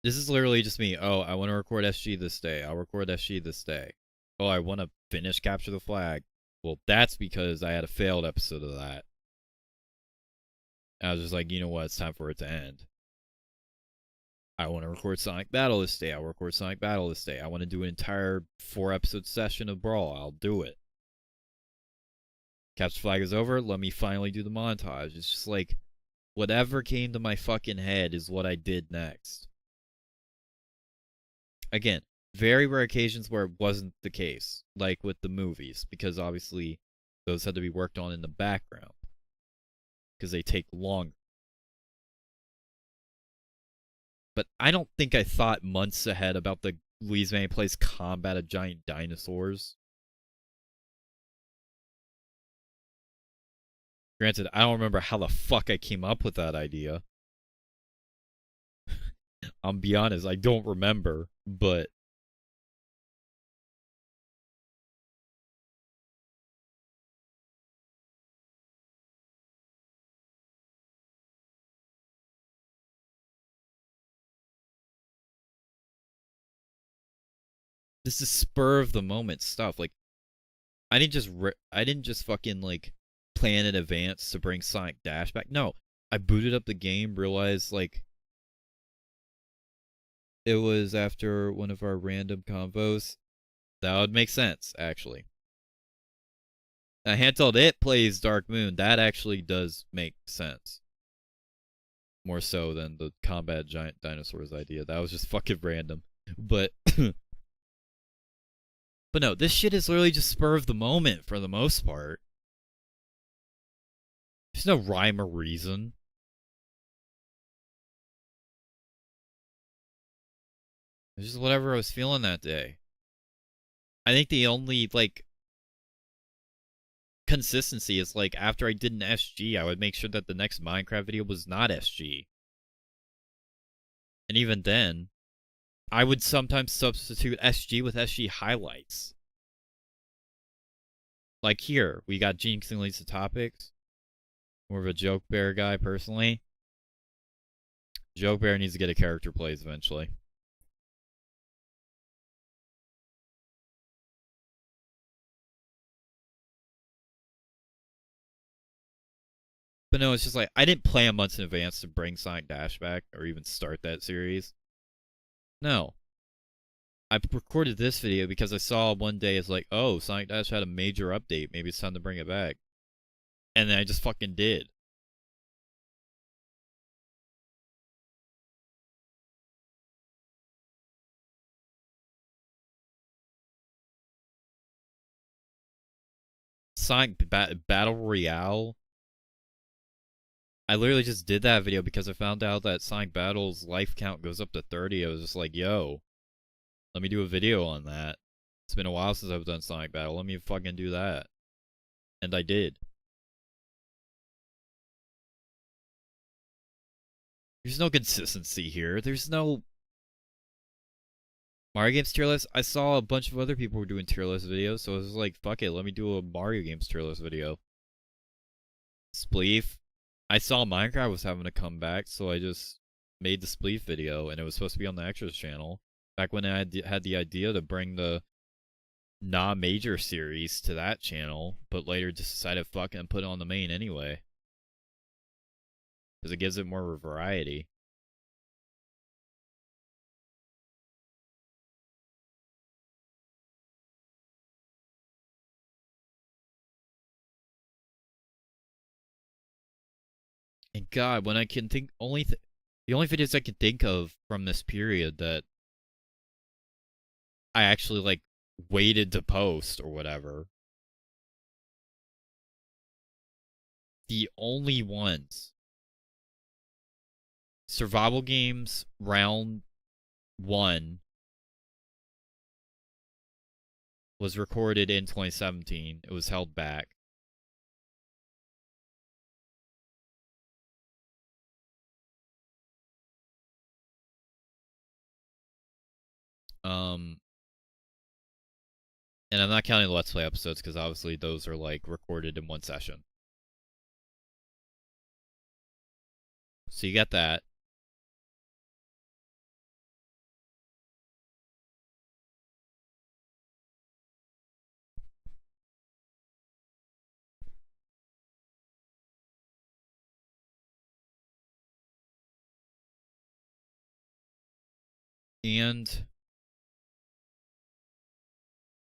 This is literally just me. Oh, I want to record SG this day. I'll record SG this day. Oh, I want to finish Capture the Flag. Well, that's because I had a failed episode of that. I was just like, you know what? It's time for it to end. I want to record Sonic Battle this day. I'll record Sonic Battle this day. I want to do an entire 4-episode session of Brawl. I'll do it. Capture the Flag is over. Let me finally do the montage. It's just like, whatever came to my fucking head is what I did next. Again, very rare occasions where it wasn't the case, like with the movies, because obviously those had to be worked on in the background, because they take longer. But I don't think I thought months ahead about the Luigi's Mansion plays combat of giant dinosaurs. Granted, I don't remember how the fuck I came up with that idea. I'll be honest, I don't remember, but this is spur of the moment stuff. Like, I didn't just fucking like plan in advance to bring Sonic Dash back. No, I booted up the game, realized like it was after one of our random convos. That would make sense, actually. A handheld it plays Dark Moon. That actually does make sense. More so than the combat giant dinosaurs idea. That was just fucking random. But but no, this shit is literally just spur of the moment for the most part. There's no rhyme or reason. It's just whatever I was feeling that day. I think the only, like, consistency is, like, after I did an SG, I would make sure that the next Minecraft video was not SG. And even then, I would sometimes substitute SG with SG highlights. Like here, we got Jinx and Lisa topics. More of a Joke Bear guy, personally. Joke Bear needs to get a character plays eventually. But no, it's just like, I didn't plan months in advance to bring Sonic Dash back, or even start that series. No. I recorded this video because I saw one day, it's like, oh, Sonic Dash had a major update, maybe it's time to bring it back. And then I just fucking did. Sonic Battle Royale. I literally just did that video because I found out that Sonic Battle's life count goes up to 30. I was just like, yo, let me do a video on that. It's been a while since I've done Sonic Battle. Let me fucking do that. And I did. There's no consistency here. There's no Mario Games tier list. I saw a bunch of other people were doing tier list videos, so I was like, fuck it, let me do a Mario Games tier list video. Spleef. I saw Minecraft was having a comeback, so I just made the Spleef video, and it was supposed to be on the Extras channel. Back when I had the idea to bring the non-major series to that channel, but later just decided fuck and put it on the main anyway. Because it gives it more variety. And God, when I can think, the only videos I can think of from this period that I actually like waited to post or whatever. The only ones. Survival Games Round 1 was recorded in 2017. It was held back. Um, and I'm not counting the Let's Play episodes because obviously those are like recorded in one session. So you got that. And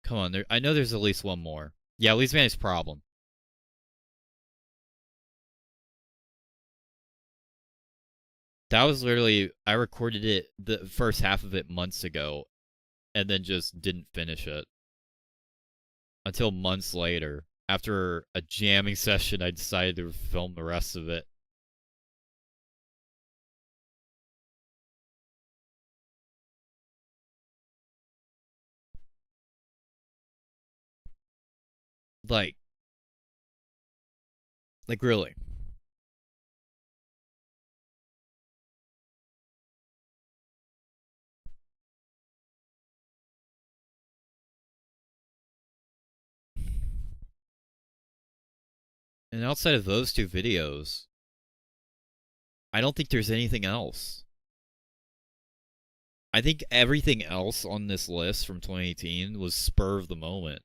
come on, I know there's at least one more. Yeah, LuigiChannel's problem. That was literally I recorded it the first half of it months ago, and then just didn't finish it until months later. After a jamming session, I decided to film the rest of it. Like, really. And outside of those two videos, I don't think there's anything else. I think everything else on this list from 2018 was spur of the moment.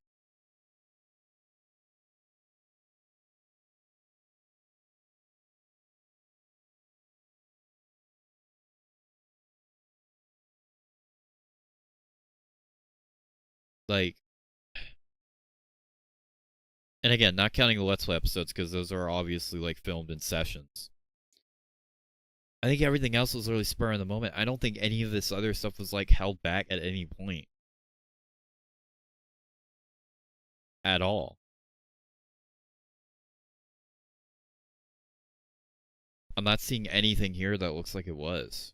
Like, and again, not counting the Let's Play episodes because those are obviously like filmed in sessions. I think everything else was really spur of the moment. I don't think any of this other stuff was like held back at any point. At all. I'm not seeing anything here that looks like it was.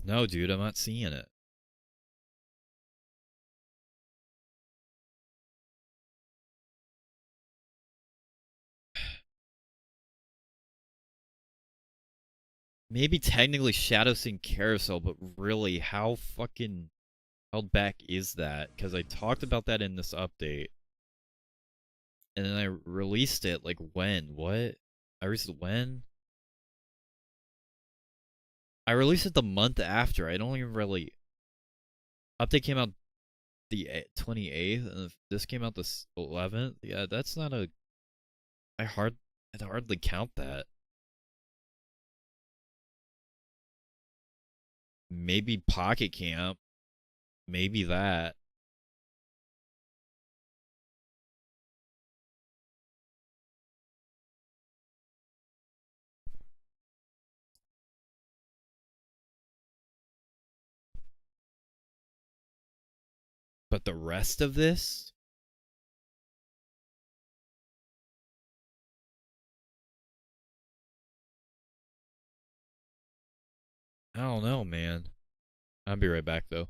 No, dude, I'm not seeing it. Maybe technically Shadow Sync Carousel, but really, how fucking held back is that? Because I talked about that in this update. And then I released it, like, when? What? I released it when? I released it the month after. I don't even really... Update came out the 28th, and this came out the 11th. Yeah, that's not a... I'd hardly count that. Maybe Pocket Camp. Maybe that. But the rest of this? I don't know, man. I'll be right back, though.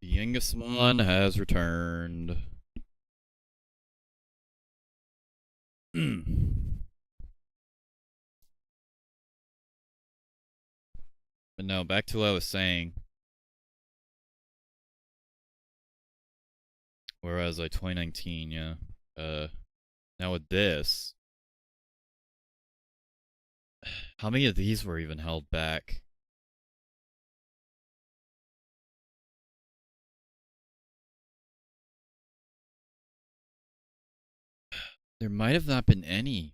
Pingas has returned. But no, back to what I was saying. Whereas like 2019, yeah. Now with this, how many of these were even held back? There might have not been any.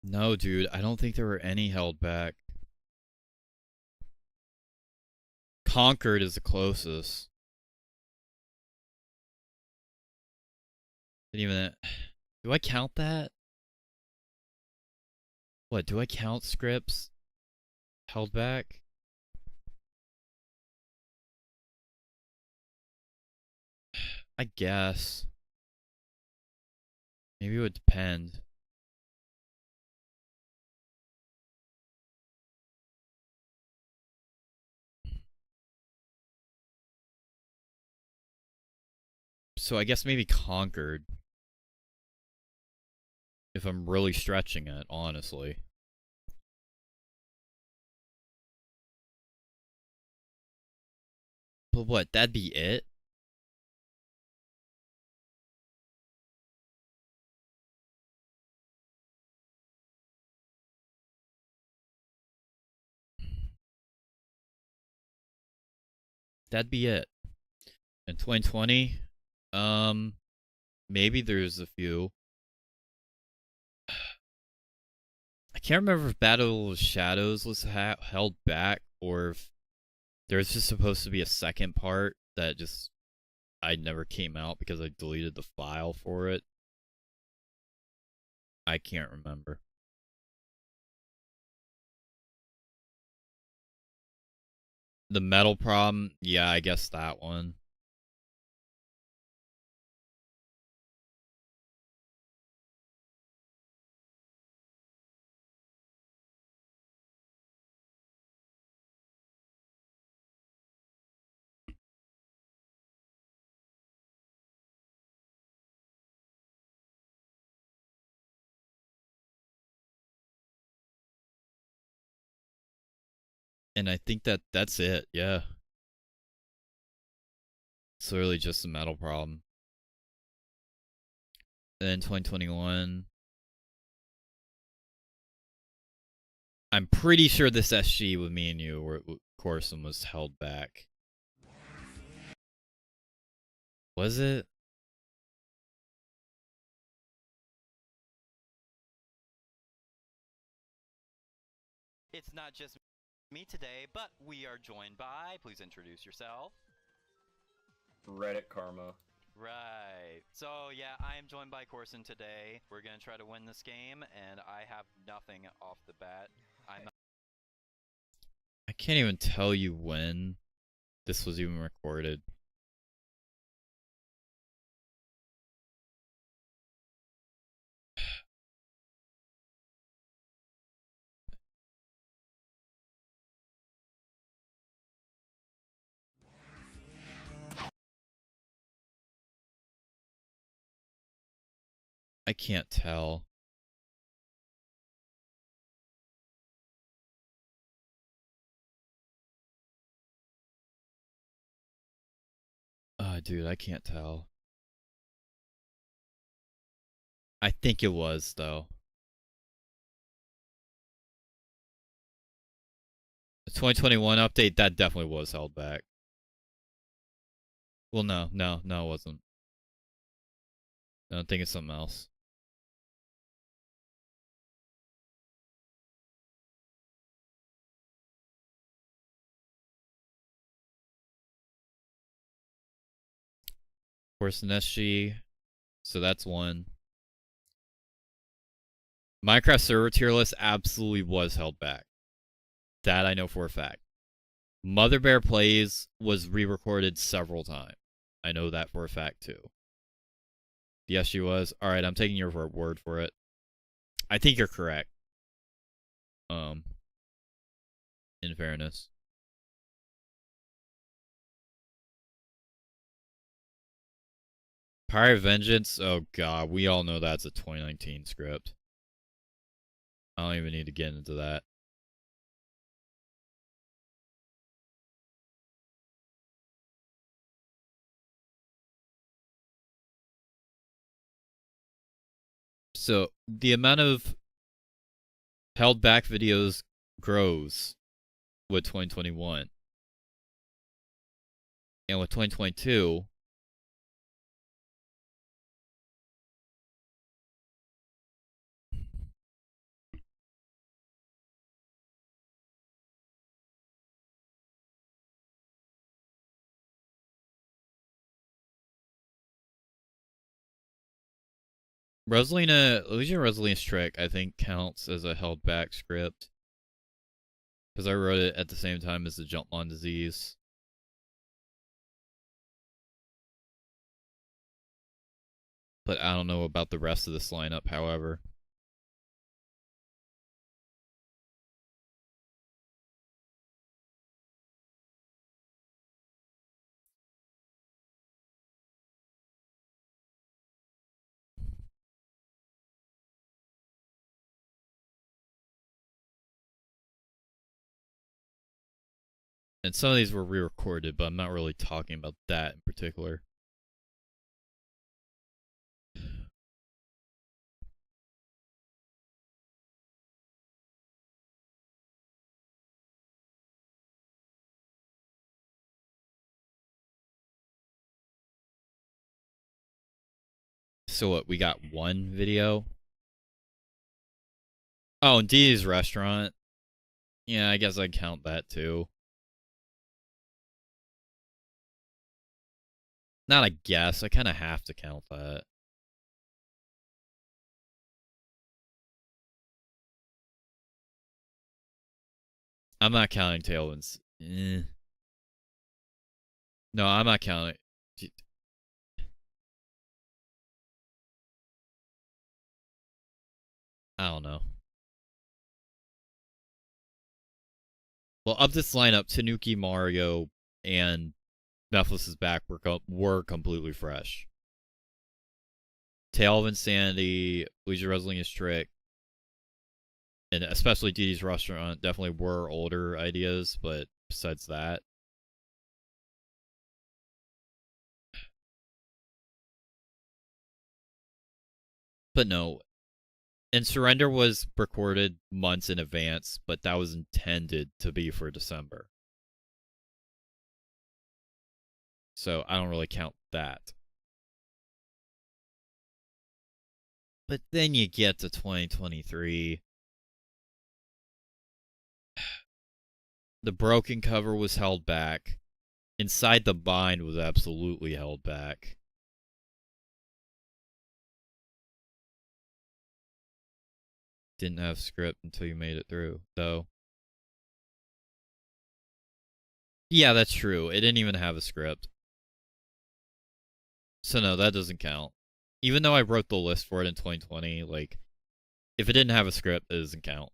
No, dude, I don't think there were any held back. Concord is the closest. Didn't even. Do I count that? What, do I count scripts held back? I guess. Maybe it would depend. So I guess maybe Concord. If I'm really stretching it, honestly. But what, that'd be it? That'd be it. In 2020, maybe there's a few. I can't remember if Battle of Shadows was held back or if there's just supposed to be a second part that just I never came out because I deleted the file for it. I can't remember. The metal problem, yeah, I guess that one. And I think that's it, yeah. It's literally just a metal problem. Then 2021. I'm pretty sure this SG with me and you were Corson was held back. Was it? It's not just me today, but we are joined by, please introduce yourself. Reddit Karma. Right. So yeah, I am joined by Corson today. We're gonna try to win this game, and I have nothing off the bat. I can't even tell you when this was even recorded. I can't tell. Dude, I can't tell. I think it was, though. The 2021 update, that definitely was held back. Well, no, it wasn't. I don't think it's something else. Of course, an SG. So that's one. Minecraft server tier list absolutely was held back. That I know for a fact. Mother Bear Plays was re-recorded several times. I know that for a fact too. Yes, she was. All right, I'm taking your word for it. I think you're correct. In fairness. Pirate Vengeance? Oh god, we all know that's a 2019 script. I don't even need to get into that. So, the amount of held back videos grows with 2021. And with 2022, Luigi Trick, I think, counts as a held back script. Because I wrote it at the same time as the Jumpmon disease. But I don't know about the rest of this lineup, however. And some of these were re-recorded, but I'm not really talking about that in particular. So what, we got one video? Oh, and Dee's Restaurant. Yeah, I guess I'd count that too. Not a guess, I kind of have to count that. I'm not counting Tailwinds. No, I'm not counting. I don't know. Well, of this lineup, Tanuki, Mario, and Netflix is back were completely fresh. Tale of Insanity, Luigi Wrestling is Trick, and especially Didi's Restaurant definitely were older ideas, but besides that. But no. And Surrender was recorded months in advance, but that was intended to be for December. So I don't really count that. But then you get to 2023. The broken cover was held back. Inside the Bind was absolutely held back. Didn't have script until you made it through, though. Yeah, that's true. It didn't even have a script. So no, that doesn't count. Even though I wrote the list for it in 2020, like, if it didn't have a script, it doesn't count.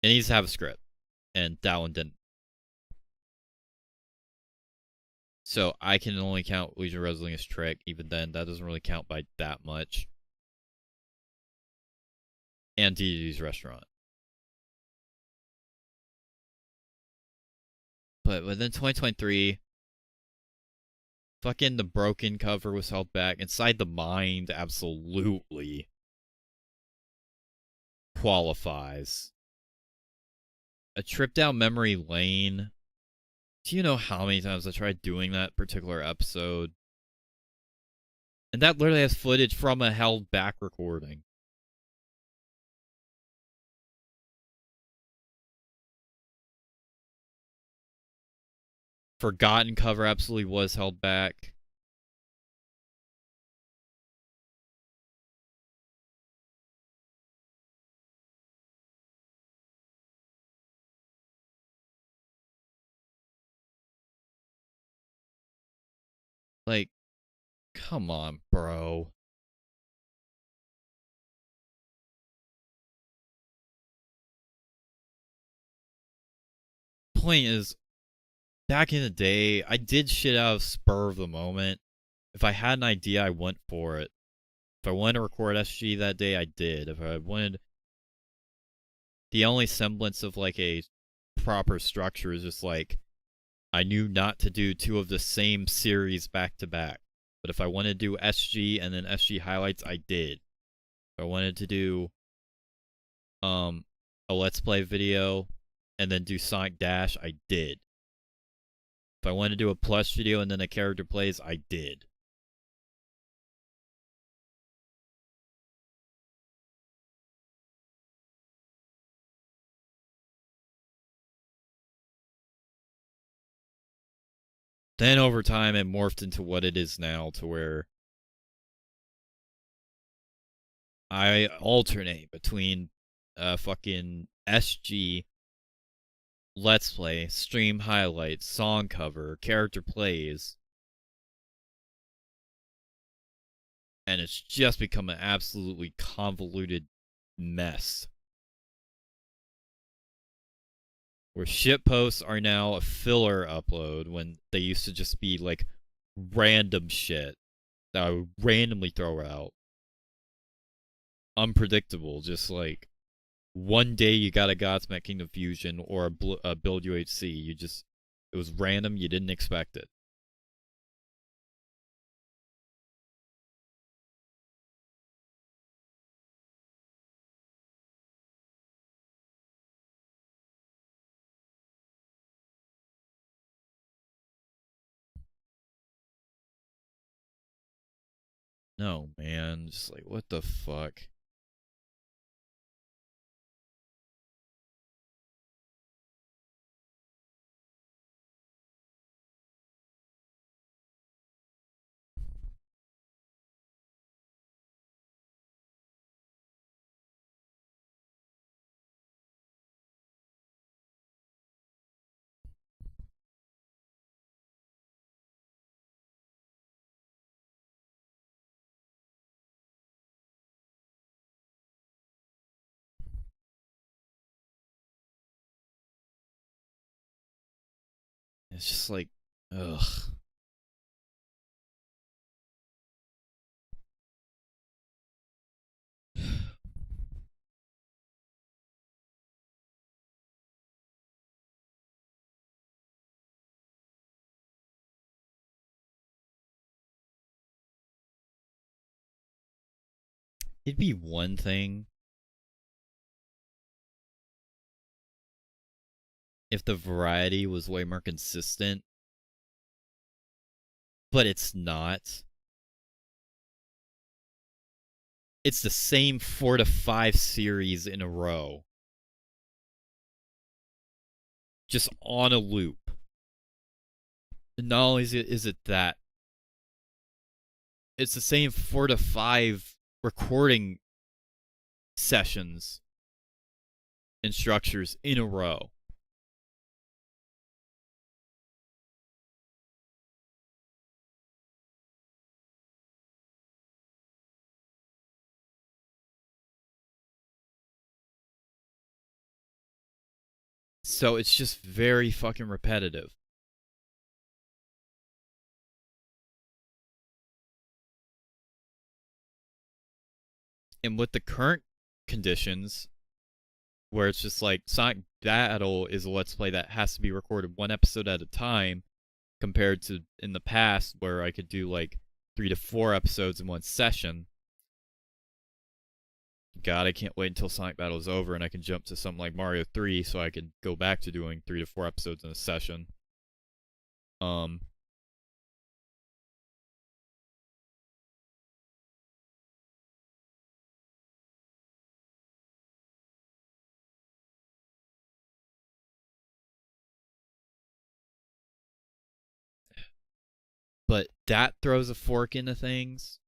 It needs to have a script, and that one didn't. So I can only count Legion Wrestling as Trick. Even then, that doesn't really count by that much. And DD's Restaurant. But within 2023, fucking the broken cover was held back. Inside the Mind absolutely qualifies. A trip down memory lane. Do you know how many times I tried doing that particular episode? And that literally has footage from a held back recording. Forgotten cover absolutely was held back. Like, come on, bro. Point is, back in the day, I did shit out of spur of the moment. If I had an idea, I went for it. If I wanted to record SG that day, I did. If I wanted the only semblance of like a proper structure is just like I knew not to do two of the same series back to back. But if I wanted to do SG and then SG highlights, I did. If I wanted to do a Let's Play video and then do Sonic Dash, I did. If I wanted to do a plush video and then a character plays, I did. Then over time, it morphed into what it is now, to where I alternate between fucking SG, Let's Play, stream highlights, song cover, character plays. And it's just become an absolutely convoluted mess. Where shitposts are now a filler upload when they used to just be like random shit that I would randomly throw out. Unpredictable, just like one day you got a Godsmack Kingdom Fusion or a Build UHC. It was random, you didn't expect it. No, man, just like, what the fuck? It's just like, ugh. It'd be one thing if the variety was way more consistent, but it's not. It's the same 4 to 5 series in a row. Just on a loop. And not only is it that, it's the same 4 to 5 recording sessions and structures in a row. So it's just very fucking repetitive. And with the current conditions, where it's just like Sonic Battle is a Let's Play that has to be recorded one episode at a time, compared to in the past where I could do like 3 to 4 episodes in one session. God, I can't wait until Sonic Battle is over and I can jump to something like Mario 3 so I can go back to doing 3 to 4 episodes in a session. But that throws a fork into things.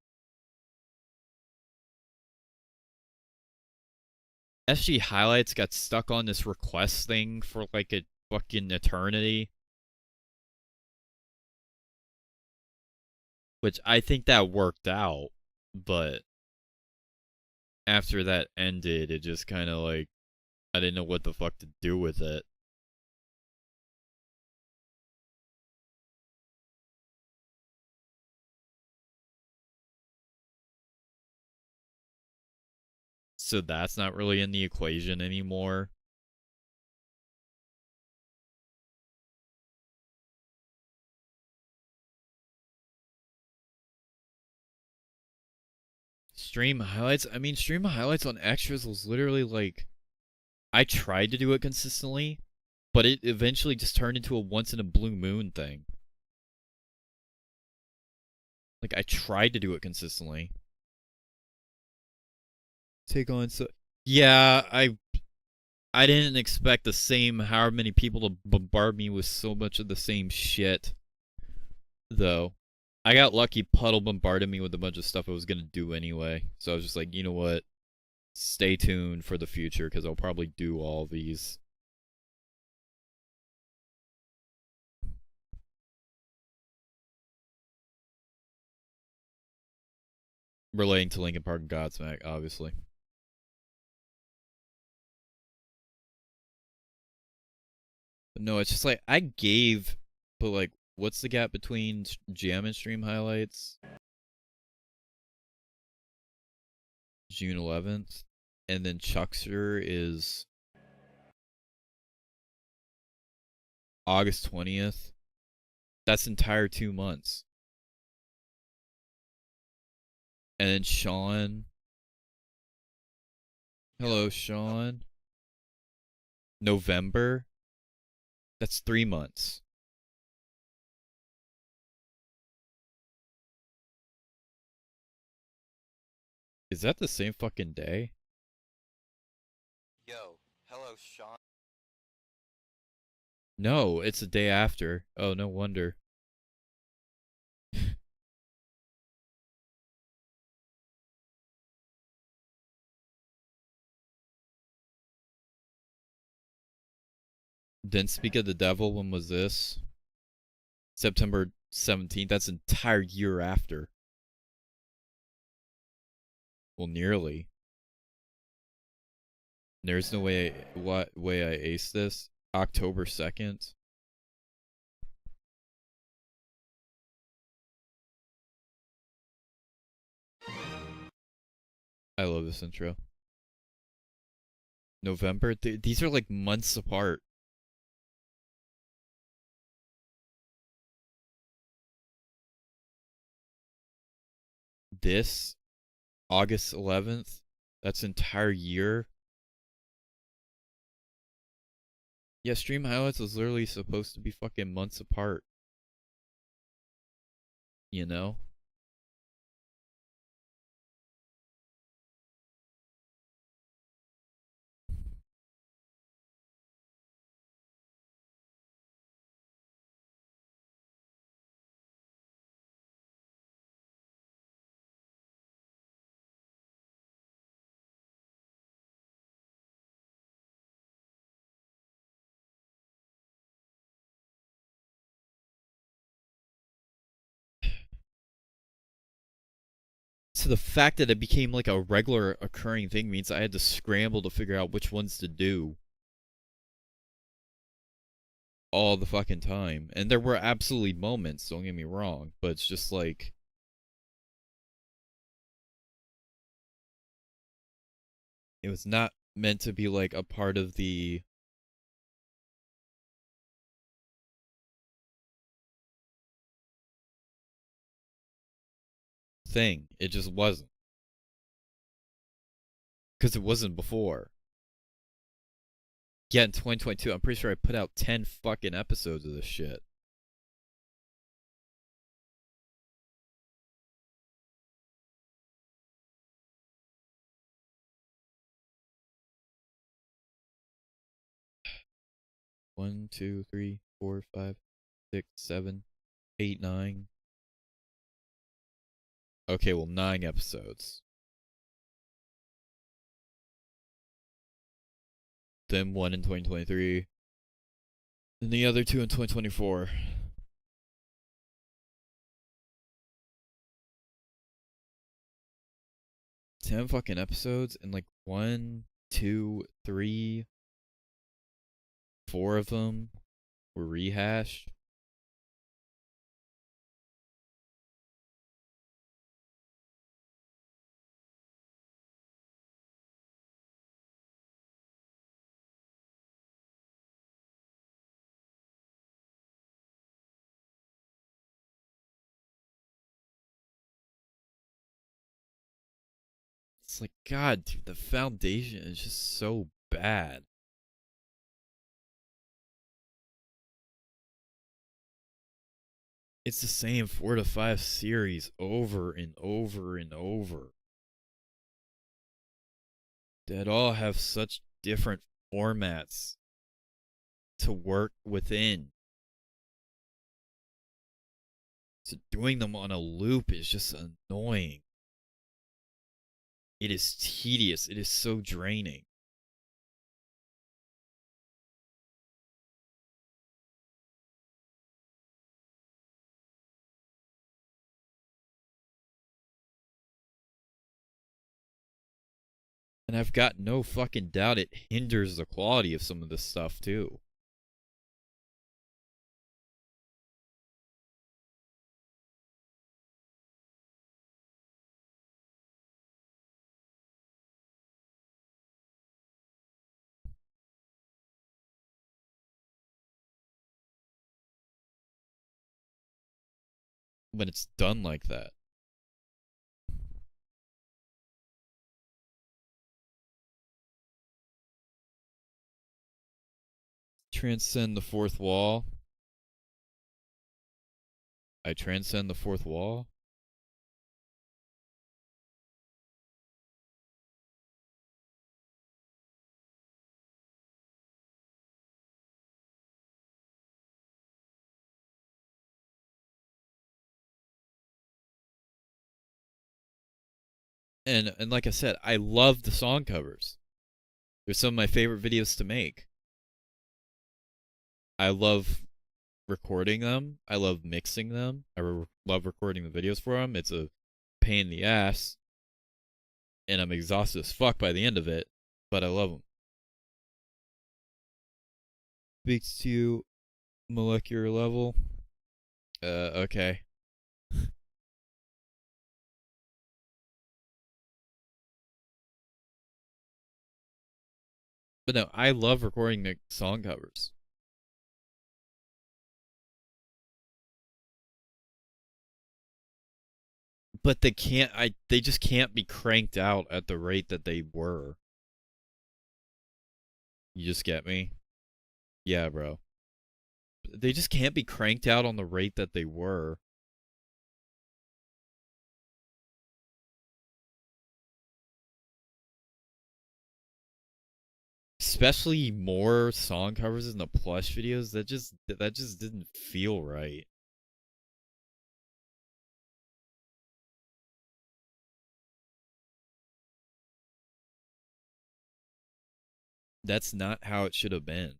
SG Highlights got stuck on this request thing for like a fucking eternity. which I think that worked out, but after that ended, it just kind of like I didn't know what the fuck to do with it. So that's not really in the equation anymore. Stream highlights? I mean, stream highlights on extras was literally like I tried to do it consistently, but it eventually just turned into a once in a blue moon thing. Like I tried to do it consistently. Take on so yeah, I didn't expect the same however many people to bombard me with so much of the same shit. Though. I got lucky Puddle bombarded me with a bunch of stuff I was gonna do anyway. So I was just like, you know what? Stay tuned for the future because I'll probably do all these. Relating to Linkin Park and Godsmack, obviously. But no, it's just like I gave, but like, what's the gap between jam and stream highlights? June 11th, and then Chuckster is August 20th. That's entire 2 months. And then Sean. Hello, Sean. November. That's 3 months. Is that the same fucking day? Yo, hello, Sean. No, it's the day after. Oh, no wonder. Then Speak of the Devil, when was this? September 17th. That's an entire year after. Well, nearly. There's no way what way I aced this. October 2nd. I love this intro. November. These are like months apart. This August 11th. That's entire year. Yeah, stream highlights was literally supposed to be fucking months apart. You know? So the fact that it became like a regular occurring thing means I had to scramble to figure out which ones to do all the fucking time. And there were absolutely moments, don't get me wrong, but it's just like it was not meant to be like a part of the thing. It just wasn't. Because it wasn't before. Yeah, in 2022, I'm pretty sure I put out 10 fucking episodes of this shit. One, two, three, four, five, 6, 7, 8, 9. Okay, well, 9 episodes. Then 1 in 2023. And the other 2 in 2024. 10 fucking episodes, and like 1, 2, 3, 4 of them were rehashed. It's like, God, dude, the foundation is just so bad. It's the same 4 to 5 series over and over and over that all have such different formats to work within. So doing them on a loop is just annoying. It is tedious. It is so draining. And I've got no fucking doubt it hinders the quality of some of this stuff too. When it's done like that. Transcend the fourth wall. I transcend the fourth wall. And like I said, I love the song covers. They're some of my favorite videos to make. I love recording them. I love mixing them. I love recording the videos for them. It's a pain in the ass, and I'm exhausted as fuck by the end of it, but I love them. Speaks to you molecular level. Okay. But no, I love recording the song covers. But they just can't be cranked out at the rate that they were. You just get me? Yeah, bro. They just can't be cranked out on the rate that they were. Especially more song covers in the plush videos, that just didn't feel right. That's not how it should have been.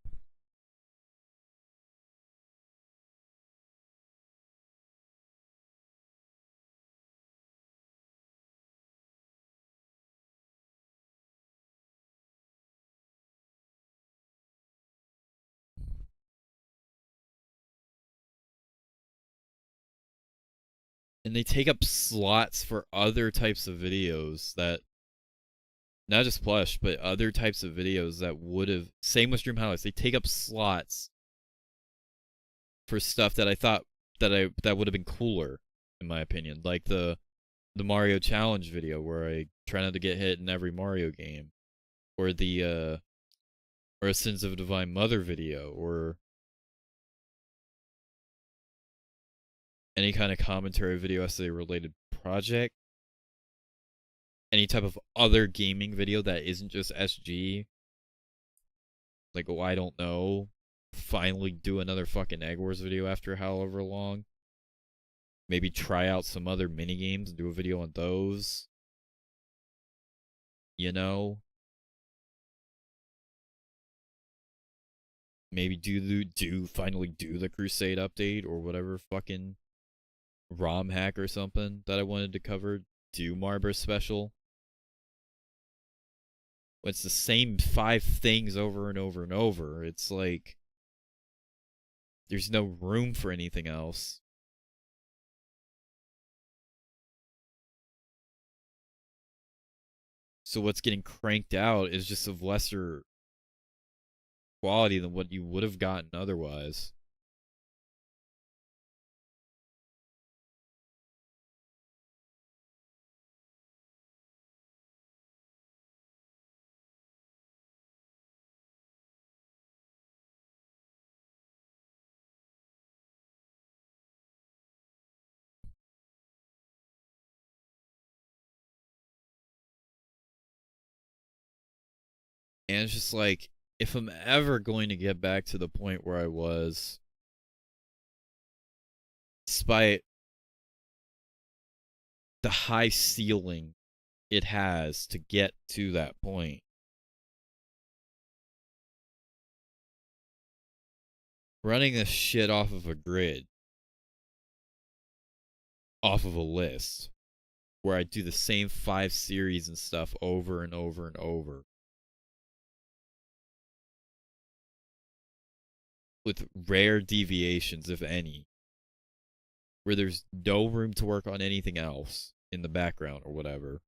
And they take up slots for other types of videos that, not just plush, but other types of videos that would have, same with stream highlights, they take up slots for stuff that I thought that would have been cooler, in my opinion, like the Mario challenge video where I try not to get hit in every Mario game, or the or a Sins of a Divine Mother video, or any kind of commentary video essay related project, any type of other gaming video that isn't just SG. Like, oh, I don't know, finally do another fucking Egg Wars video after however long. Maybe try out some other mini games and do a video on those. You know? Maybe finally do the Crusade update or whatever fucking ROM hack or something that I wanted to cover. Do Marber special. It's the same 5 things over and over and over. It's like there's no room for anything else. So what's getting cranked out is just of lesser quality than what you would have gotten otherwise. And it's just like, if I'm ever going to get back to the point where I was, despite the high ceiling it has to get to that point, running this shit off of a grid, off of a list, where I do the same 5 series and stuff over and over and over, with rare deviations, if any, where there's no room to work on anything else in the background or whatever.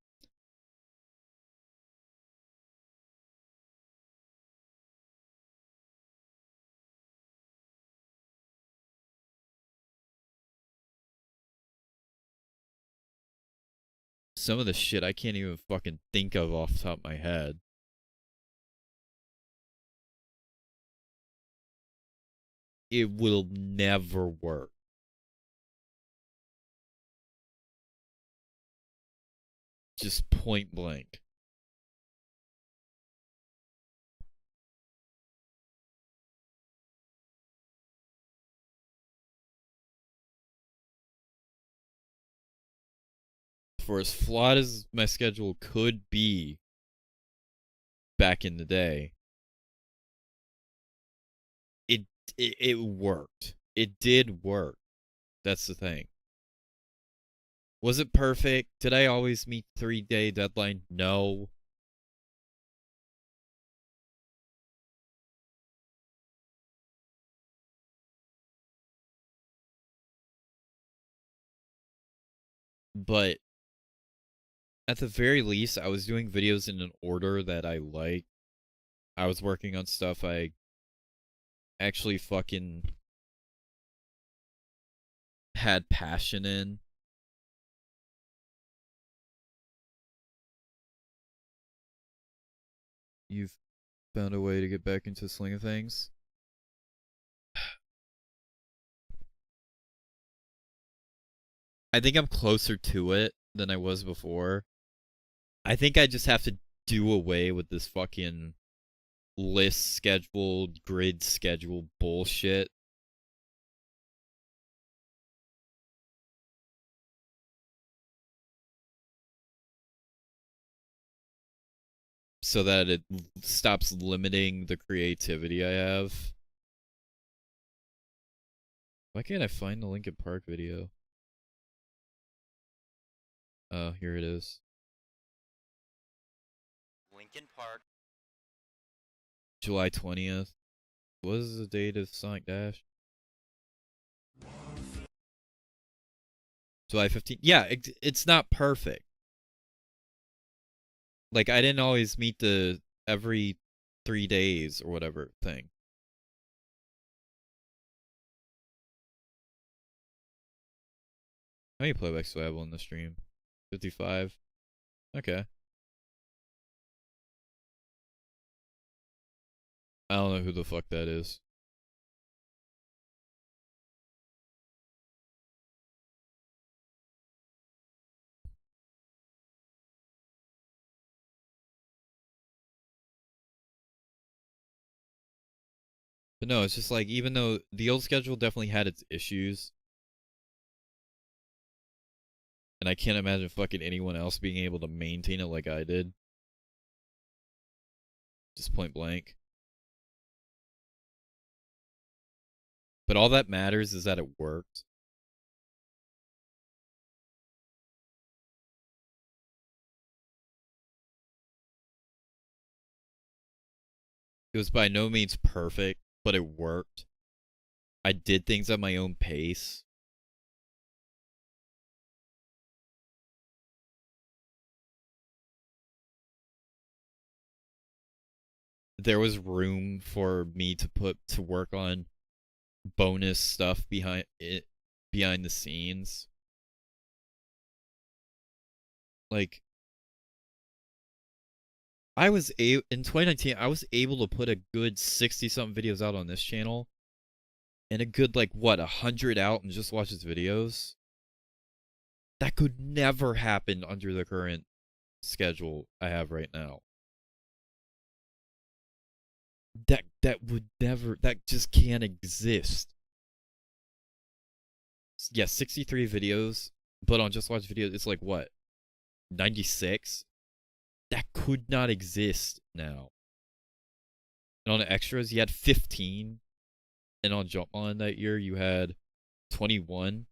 Some of the shit I can't even fucking think of off the top of my head. It will never work. Just point blank. For as flawed as my schedule could be back in the day, it worked. It did work. That's the thing. Was it perfect? Did I always meet 3-day deadline? No. But at the very least, I was doing videos in an order that I like. I was working on stuff I actually fucking had passion in. You've found a way to get back into the swing of things? I think I'm closer to it than I was before. I think I just have to do away with this fucking list scheduled, grid schedule bullshit. So that it stops limiting the creativity I have. Why can't I find the Linkin Park video? Oh, here it is. Linkin Park. July 20th. What is the date of Sonic Dash? July 15th. Yeah, it's not perfect. Like, I didn't always meet the every 3 days or whatever thing. How many playbacks do I have on the stream? 55. Okay. I don't know who the fuck that is. But no, it's just like, even though the old schedule definitely had its issues, and I can't imagine fucking anyone else being able to maintain it like I did. Just point blank. But all that matters is that it worked. It was by no means perfect, but it worked. I did things at my own pace. There was room for me to work on bonus stuff behind the scenes. Like, in 2019, I was able to put a good 60-something videos out on this channel, and a good, like, what, 100 out and just watch his videos? That could never happen under the current schedule I have right now. That would never, that just can't exist. Yeah, 63 videos, but on Just Watch videos, it's like, what, 96? That could not exist now. And on the extras, you had 15. And on Jumpon that year, you had 21.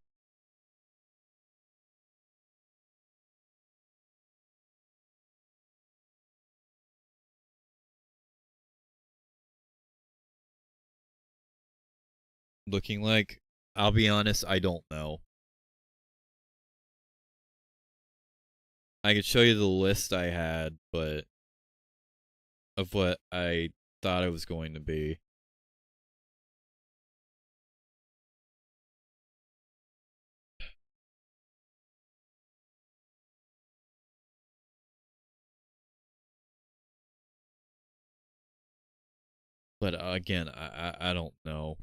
Looking like, I'll be honest, I don't know. I could show you the list I had, but of what I thought it was going to be. But again, I don't know.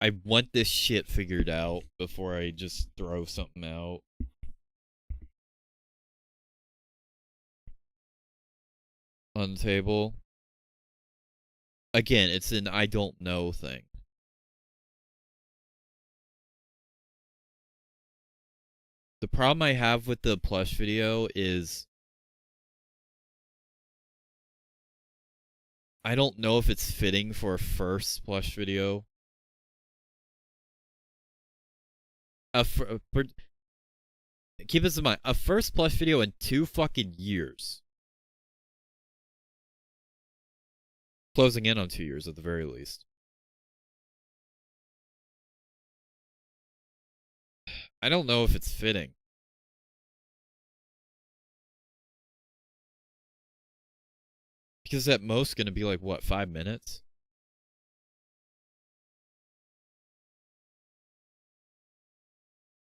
I want this shit figured out before I just throw something out. On the table. Again, it's an I don't know thing. The problem I have with the plush video is I don't know if it's fitting for a first plush video. Keep this in mind, a first plush video in 2 fucking years. Closing in on 2 years at the very least. I don't know if it's fitting. Because at most gonna be like, what, 5 minutes?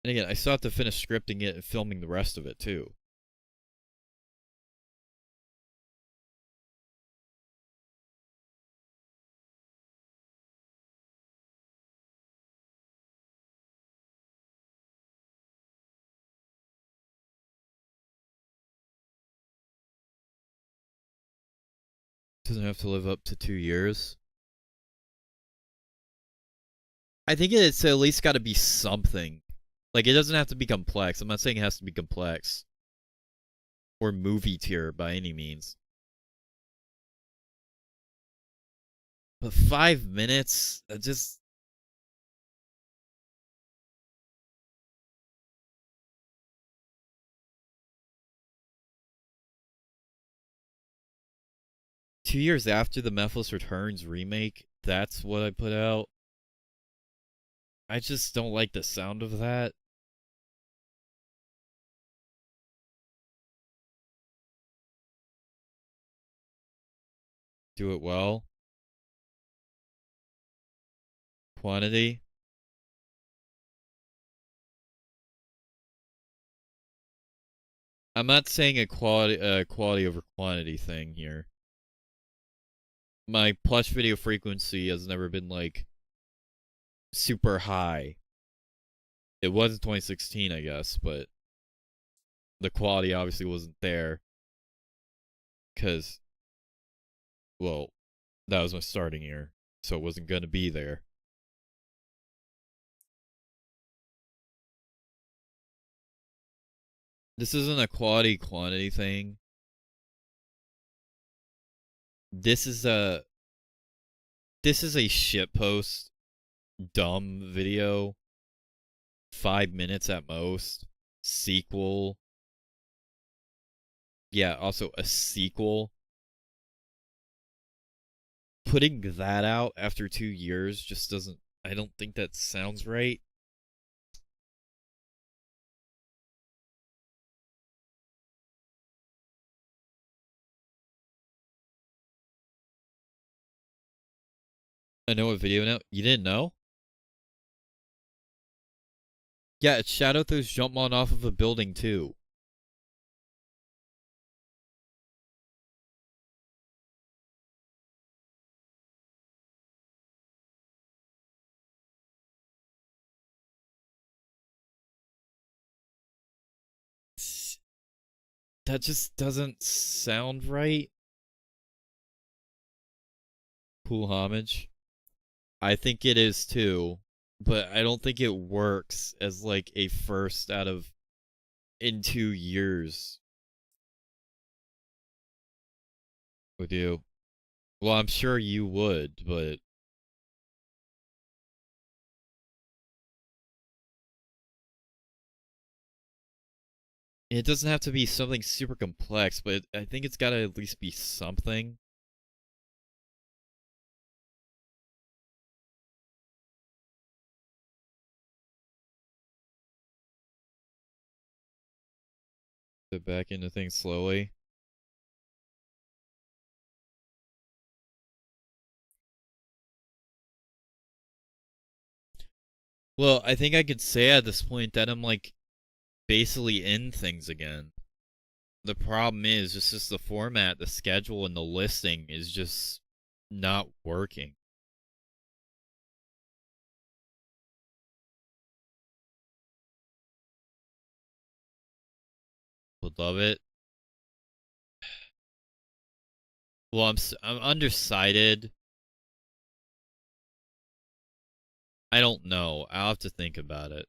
And again, I still have to finish scripting it and filming the rest of it too. Doesn't have to live up to 2 years. I think it's at least got to be something. Like, it doesn't have to be complex. I'm not saying it has to be complex. Or movie tier by any means. But 5 minutes? Just... Two years after the Mephiles Returns remake, that's what I put out. I just don't like the sound of that. Do it well. Quantity. I'm not saying a quality over quantity thing here. My plush video frequency has never been, like, super high. It was in 2016, I guess, but the quality obviously wasn't there. Because, well, that was my starting year, so it wasn't going to be there. This isn't a quality quantity thing. This is a shitpost dumb video. 5 minutes at most. Sequel. Yeah, also a sequel. Putting that out after 2 years just doesn't... I don't think that sounds right. I know a video now. You didn't know? Yeah, it's Shadow Throws Jumpmon off of a building too. That just doesn't sound right. Cool homage. I think it is too, but I don't think it works as like a first out of in 2 years with you. Well, I'm sure you would, but it doesn't have to be something super complex, but I think it's got to at least be something. To back into things slowly. Well, I think I could say at this point that I'm like basically in things again. The problem is just the format, the schedule, and the listing is just not working. Would love it. Well, I'm undecided. I don't know. I'll have to think about it.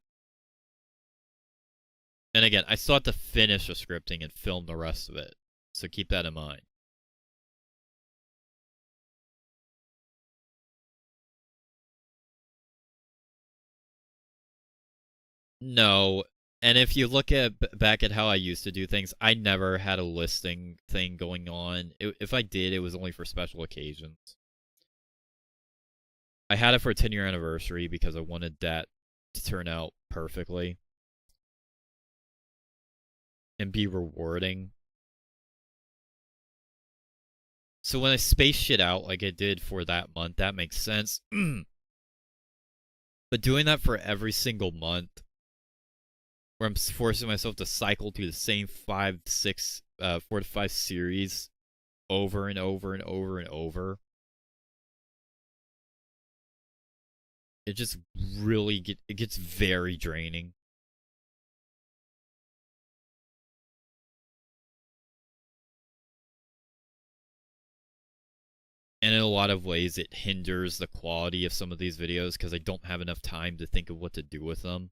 And again, I still have to finish the scripting and film the rest of it. So keep that in mind. No. And if you look at back at how I used to do things, I never had a listing thing going on. If I did, it was only for special occasions. I had it for a 10-year anniversary because I wanted that to turn out perfectly and be rewarding. So when I space shit out like I did for that month, that makes sense. But doing that for every single month, where I'm forcing myself to cycle through the same 4 to 5 series over and over and over and over, it just really gets very draining. And in a lot of ways, it hinders the quality of some of these videos because I don't have enough time to think of what to do with them.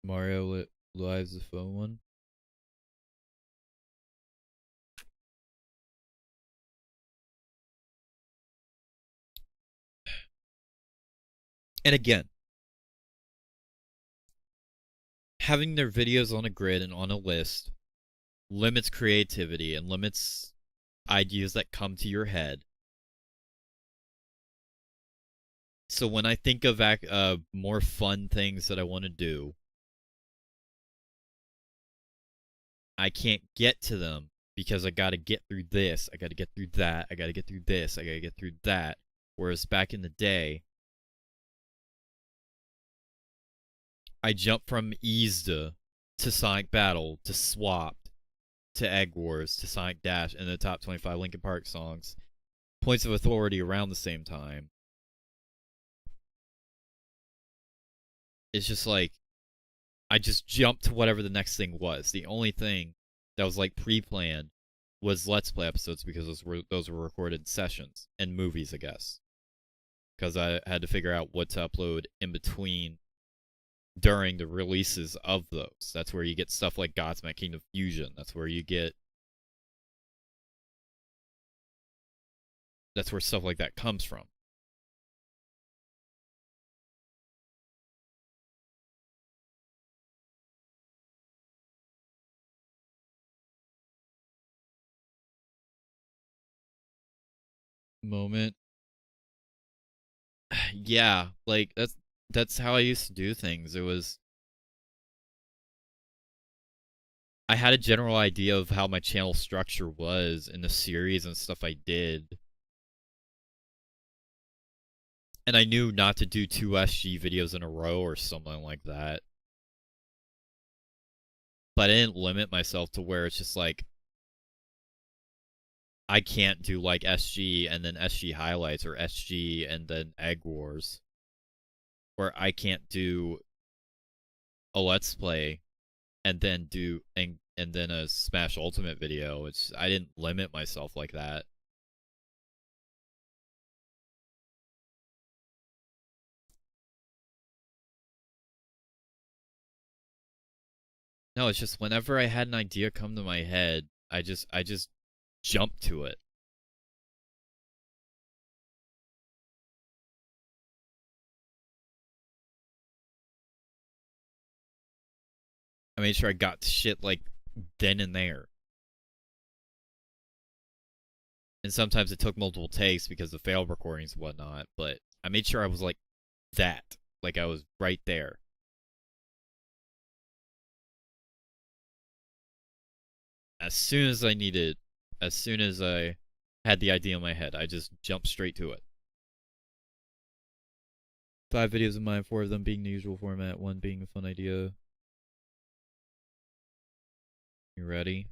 Mario Lives the phone one. And again, having their videos on a grid and on a list limits creativity and limits ideas that come to your head. So when I think of more fun things that I want to do, I can't get to them because I gotta get through this, I gotta get through that, I gotta get through this, I gotta get through that. Whereas back in the day, I jumped from Easda to Sonic Battle to Swapped to Egg Wars to Sonic Dash and the top 25 Linkin Park songs. Points of Authority around the same time. It's just like, I just jumped to whatever the next thing was. The only thing that was like pre-planned was Let's Play episodes because those were recorded sessions, and movies, I guess. Because I had to figure out what to upload in between during the releases of those. That's where you get stuff like Godsmack Kingdom Fusion. That's where stuff like that comes from. Moment. Yeah, like that's how I used to do things. I had a general idea of how my channel structure was in the series and stuff I did. And I knew not to do 2 SG videos in a row or something like that. But I didn't limit myself to where it's just like I can't do like SG and then SG highlights or SG and then Egg Wars. Where I can't do a Let's Play and then do and then a Smash Ultimate video. I didn't limit myself like that. No, it's just whenever I had an idea come to my head, I just jumped to it. I made sure I got shit like then and there. And sometimes it took multiple takes because of failed recordings and whatnot, but I made sure I was like that. Like I was right there. As soon as I had the idea in my head, I just jumped straight to it. 5 videos in mind, 4 of them being the usual format, 1 being a fun idea. You ready?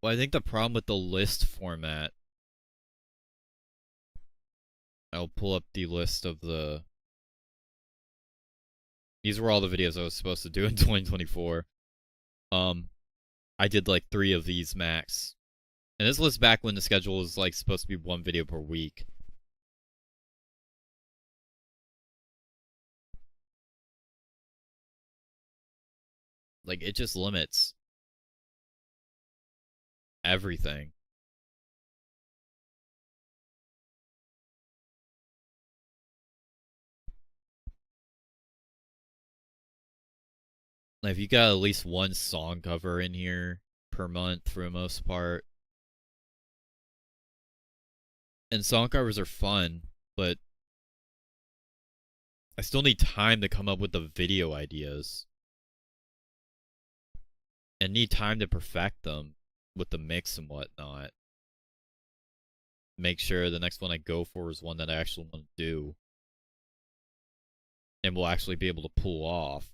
Well, I think the problem with the list format, I'll pull up the list of the... These were all the videos I was supposed to do in 2024. I did like 3 of these max. And this was back when the schedule was like supposed to be 1 video per week. Like, it just limits everything. Like, if you got at least 1 song cover in here per month for the most part. And song covers are fun, but I still need time to come up with the video ideas. And need time to perfect them with the mix and whatnot. Make sure the next one I go for is one that I actually want to do. And will actually be able to pull off.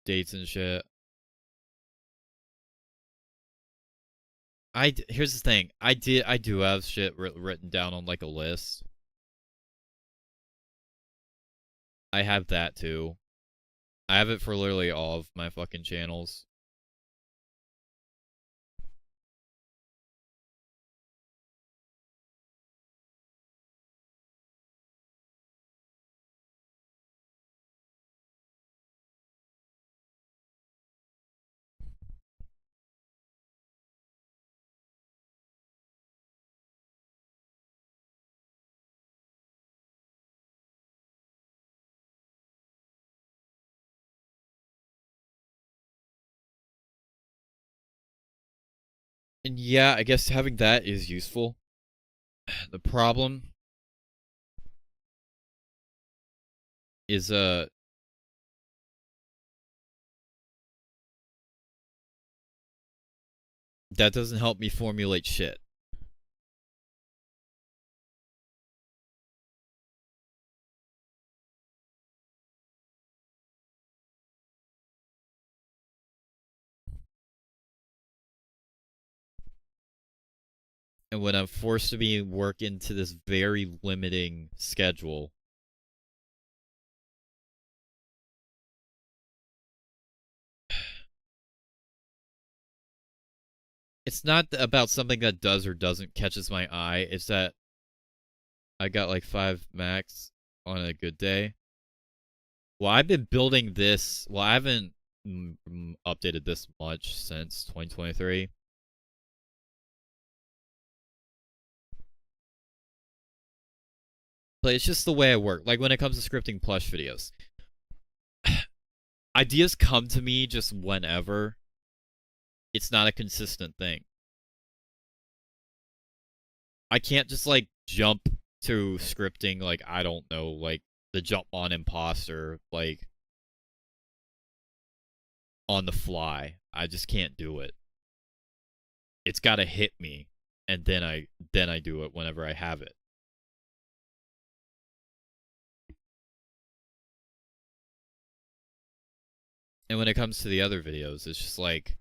Dates and shit. Here's the thing. I do have shit written down on like a list. I have that too. I have it for literally all of my fucking channels. And yeah, I guess having that is useful. The problem is that doesn't help me formulate shit. And when I'm forced to be work into this very limiting schedule, it's not about something that does or doesn't catches my eye. It's that I got like 5 max on a good day. Well, I've been building this. Well, I haven't updated this much since 2023. But it's just the way I work. Like when it comes to scripting plush videos, ideas come to me just whenever. It's not a consistent thing. I can't just like jump to scripting like I don't know, like the jump on imposter like on the fly. I just can't do it. It's got to hit me and then I do it whenever I have it. And when it comes to the other videos, it's just like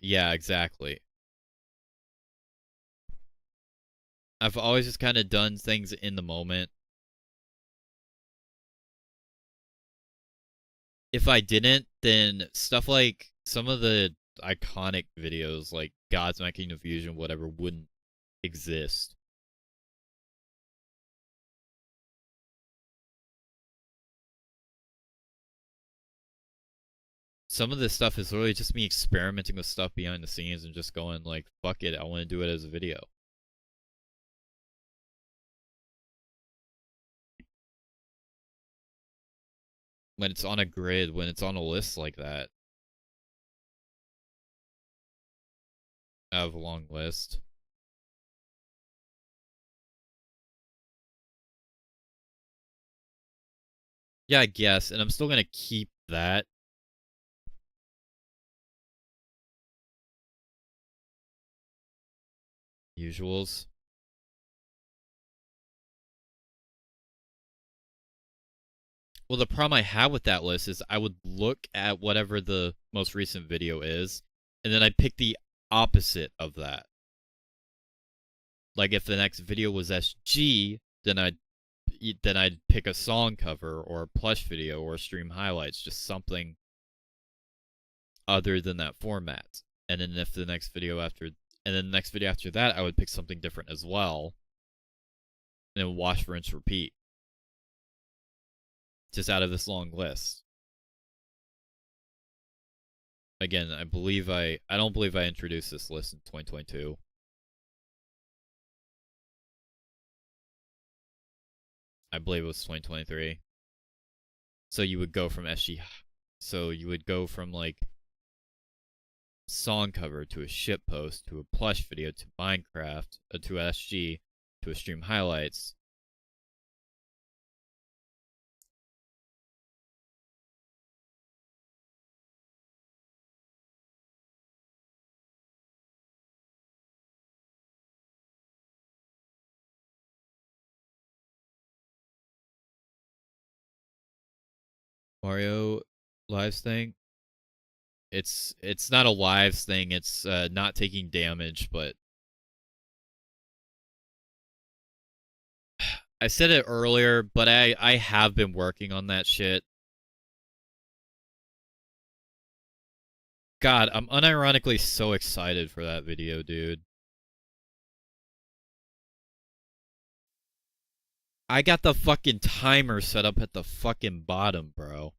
yeah, exactly. I've always just kind of done things in the moment. If I didn't, then stuff like some of the iconic videos like God's Making of Fusion, whatever, wouldn't exist. Some of this stuff is literally just me experimenting with stuff behind the scenes and just going like, fuck it, I want to do it as a video. When it's on a grid, when it's on a list like that. I have a long list. Yeah, I guess, and I'm still gonna keep that. Usuals. Well, the problem I have with that list is I would look at whatever the most recent video is, and then I'd pick the opposite of that. Like if the next video was SG, then I'd pick a song cover or a plush video or stream highlights, just something other than that format. And then if the next video after that, I would pick something different as well. And then wash, rinse, repeat. Just out of this long list. Again, I don't believe I introduced this list in 2022. I believe it was 2023. So you would go from SG. So you would go from like song cover to a ship post to a plush video to Minecraft to SG to a stream highlights. Mario lives thing. It's not a lives thing. It's not taking damage, but I said it earlier, but I have been working on that shit. God, I'm unironically so excited for that video, dude. I got the fucking timer set up at the fucking bottom, bro.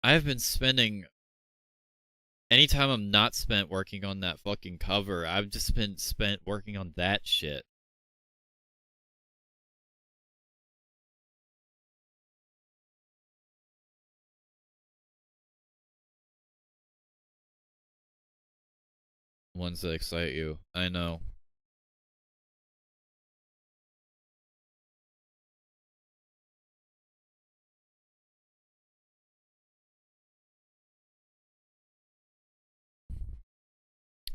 I've been spending anytime I'm not spent working on that fucking cover, I've just been spent working on that shit. Ones that excite you. I know.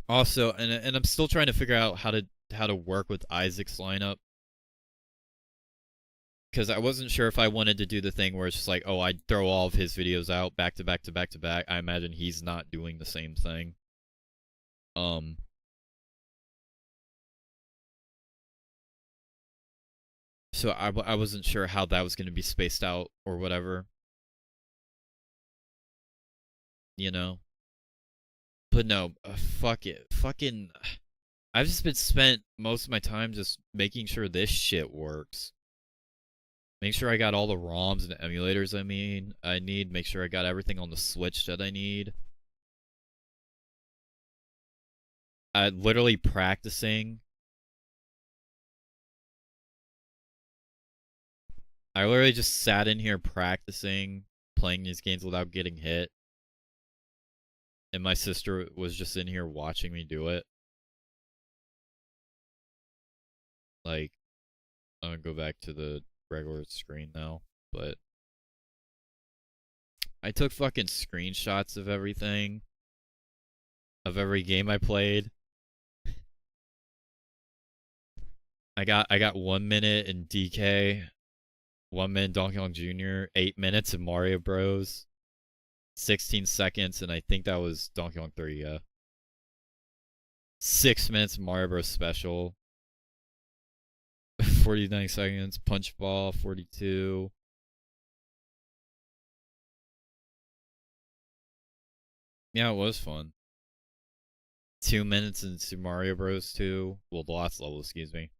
Also, and I'm still trying to figure out how to work with Isaac's lineup. because I wasn't sure if I wanted to do the thing where it's just like, oh, I'd throw all of his videos out back to back to back to back. I imagine he's not doing the same thing. So I wasn't sure how that was going to be spaced out or whatever. You know? But no, fuck it. Fucking... I've just been spent most of my time just making sure this shit works. Make sure I got all the ROMs and emulators I need. Make sure I got everything on the Switch that I need. Literally practicing. I literally just sat in here practicing playing these games without getting hit. And my sister was just in here watching me do it. Like, I'm gonna go back to the regular screen now, but I took fucking screenshots of everything. Of every game I played. I got 1 minute in DK, 1 minute Donkey Kong Jr., 8 minutes in Mario Bros, 16 seconds, and I think that was Donkey Kong 3, yeah. 6 minutes Mario Bros Special. 49 seconds, Punch Ball, 42. Yeah, it was fun. 2 minutes in Super Mario Bros 2. Well, the last level, excuse me.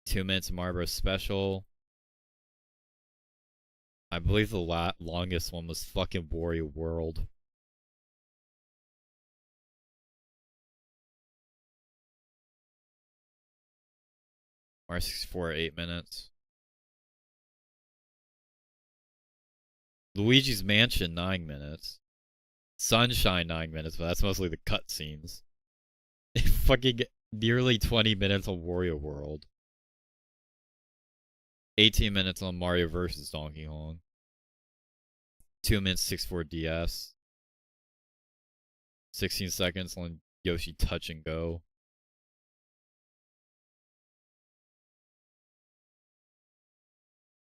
2 minutes in Mario Bros Special. I believe the longest one was fucking Wario World. Mario 64, 8 minutes. Luigi's Mansion, 9 minutes. Sunshine, 9 minutes, but that's mostly the cutscenes. Fucking nearly 20 minutes on Wario World. 18 minutes on Mario vs. Donkey Kong. 2 minutes 64 DS. 16 seconds on Yoshi Touch and Go.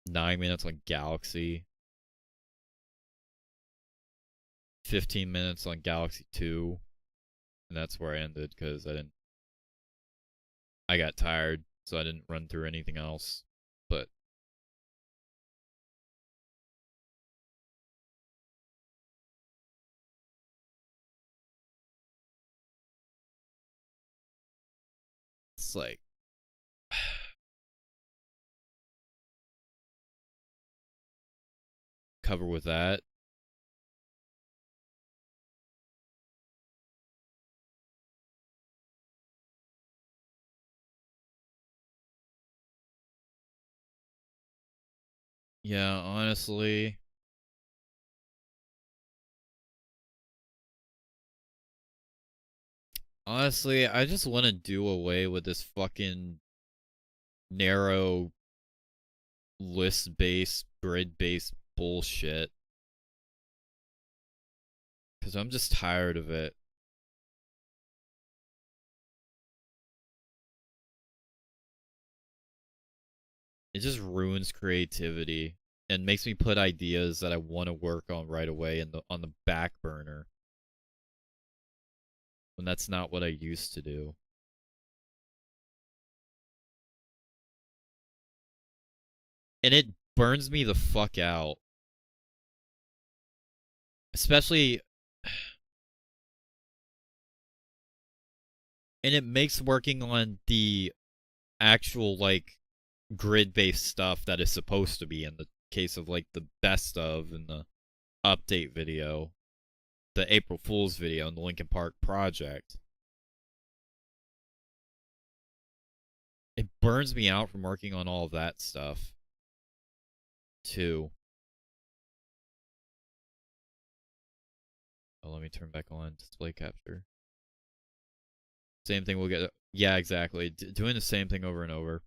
Nine minutes on Galaxy. 15 minutes on Galaxy 2. And that's where I ended because I got tired, so I didn't run through anything else. But it's like cover with that. Yeah, honestly. Honestly, I just want to do away with this fucking narrow list-based, grid-based bullshit. Because I'm just tired of it. It just ruins creativity and makes me put ideas that I want to work on right away on the back burner. When that's not what I used to do. And it burns me the fuck out. Especially... And it makes working on the actual, like, grid-based stuff that is supposed to be in the case of, like, the best of and the update video, the April Fool's video, and the Linkin Park project. It burns me out from working on all of that stuff, too. Oh, let me turn back on display capture. Same thing we'll get. Yeah, exactly. Doing the same thing over and over.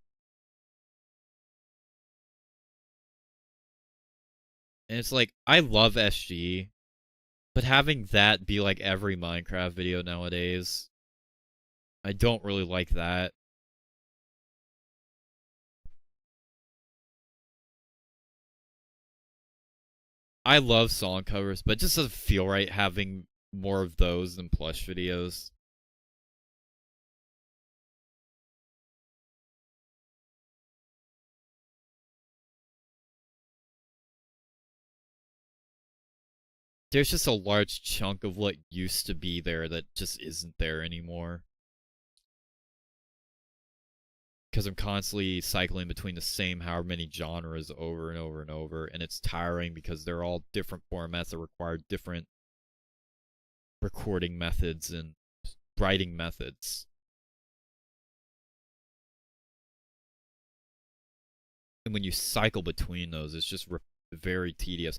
And it's like, I love SG, but having that be like every Minecraft video nowadays, I don't really like that. I love song covers, but it just doesn't feel right having more of those than plush videos. There's just a large chunk of what used to be there that just isn't there anymore. Because I'm constantly cycling between the same however many genres over and over and over, and it's tiring because they're all different formats that require different recording methods and writing methods. And when you cycle between those, it's just very tedious.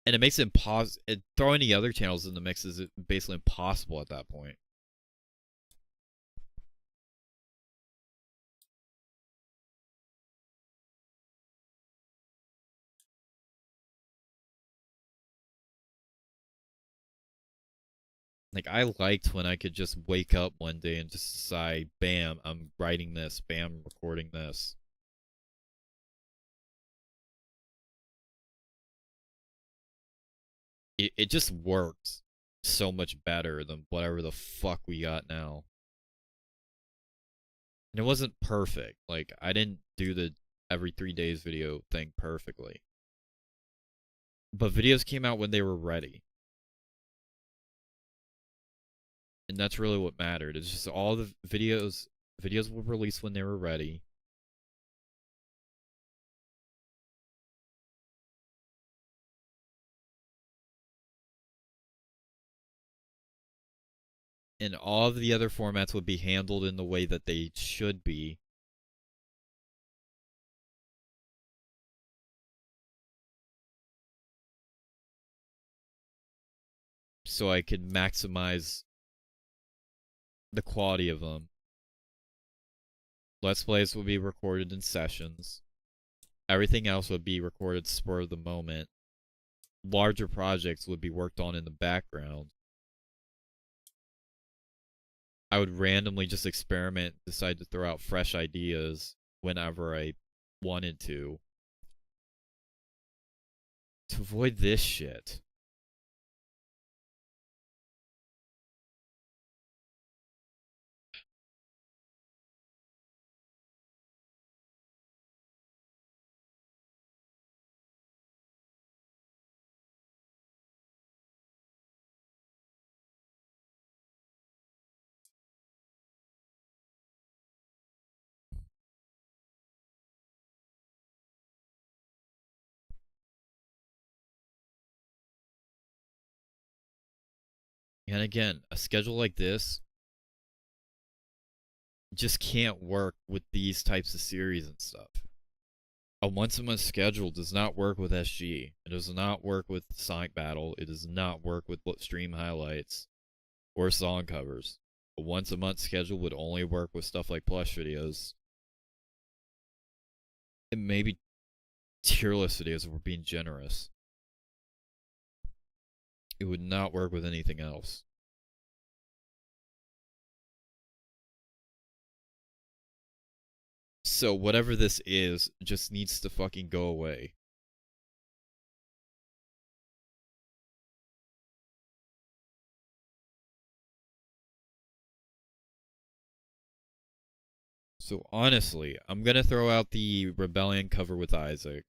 And it makes it impossible. Throwing any other channels in the mix is basically impossible at that point. Like, I liked when I could just wake up one day and just decide, bam, I'm writing this, bam, I'm recording this. It just worked so much better than whatever the fuck we got now. And it wasn't perfect. Like, I didn't do the every 3 days video thing perfectly. But videos came out when they were ready. And that's really what mattered. It's just all the videos were released when they were ready. And all of the other formats would be handled in the way that they should be. So I could maximize the quality of them. Let's Plays would be recorded in sessions. Everything else would be recorded spur of the moment. Larger projects would be worked on in the background. I would randomly just experiment, decide to throw out fresh ideas whenever I wanted to avoid this shit. And again, a schedule like this just can't work with these types of series and stuff. A once-a-month schedule does not work with SG. It does not work with Sonic Battle. It does not work with stream highlights or song covers. A once-a-month schedule would only work with stuff like plush videos. And maybe tier list videos if we're being generous. It would not work with anything else. So whatever this is just needs to fucking go away. So honestly, I'm gonna throw out the Rebellion cover with Isaac.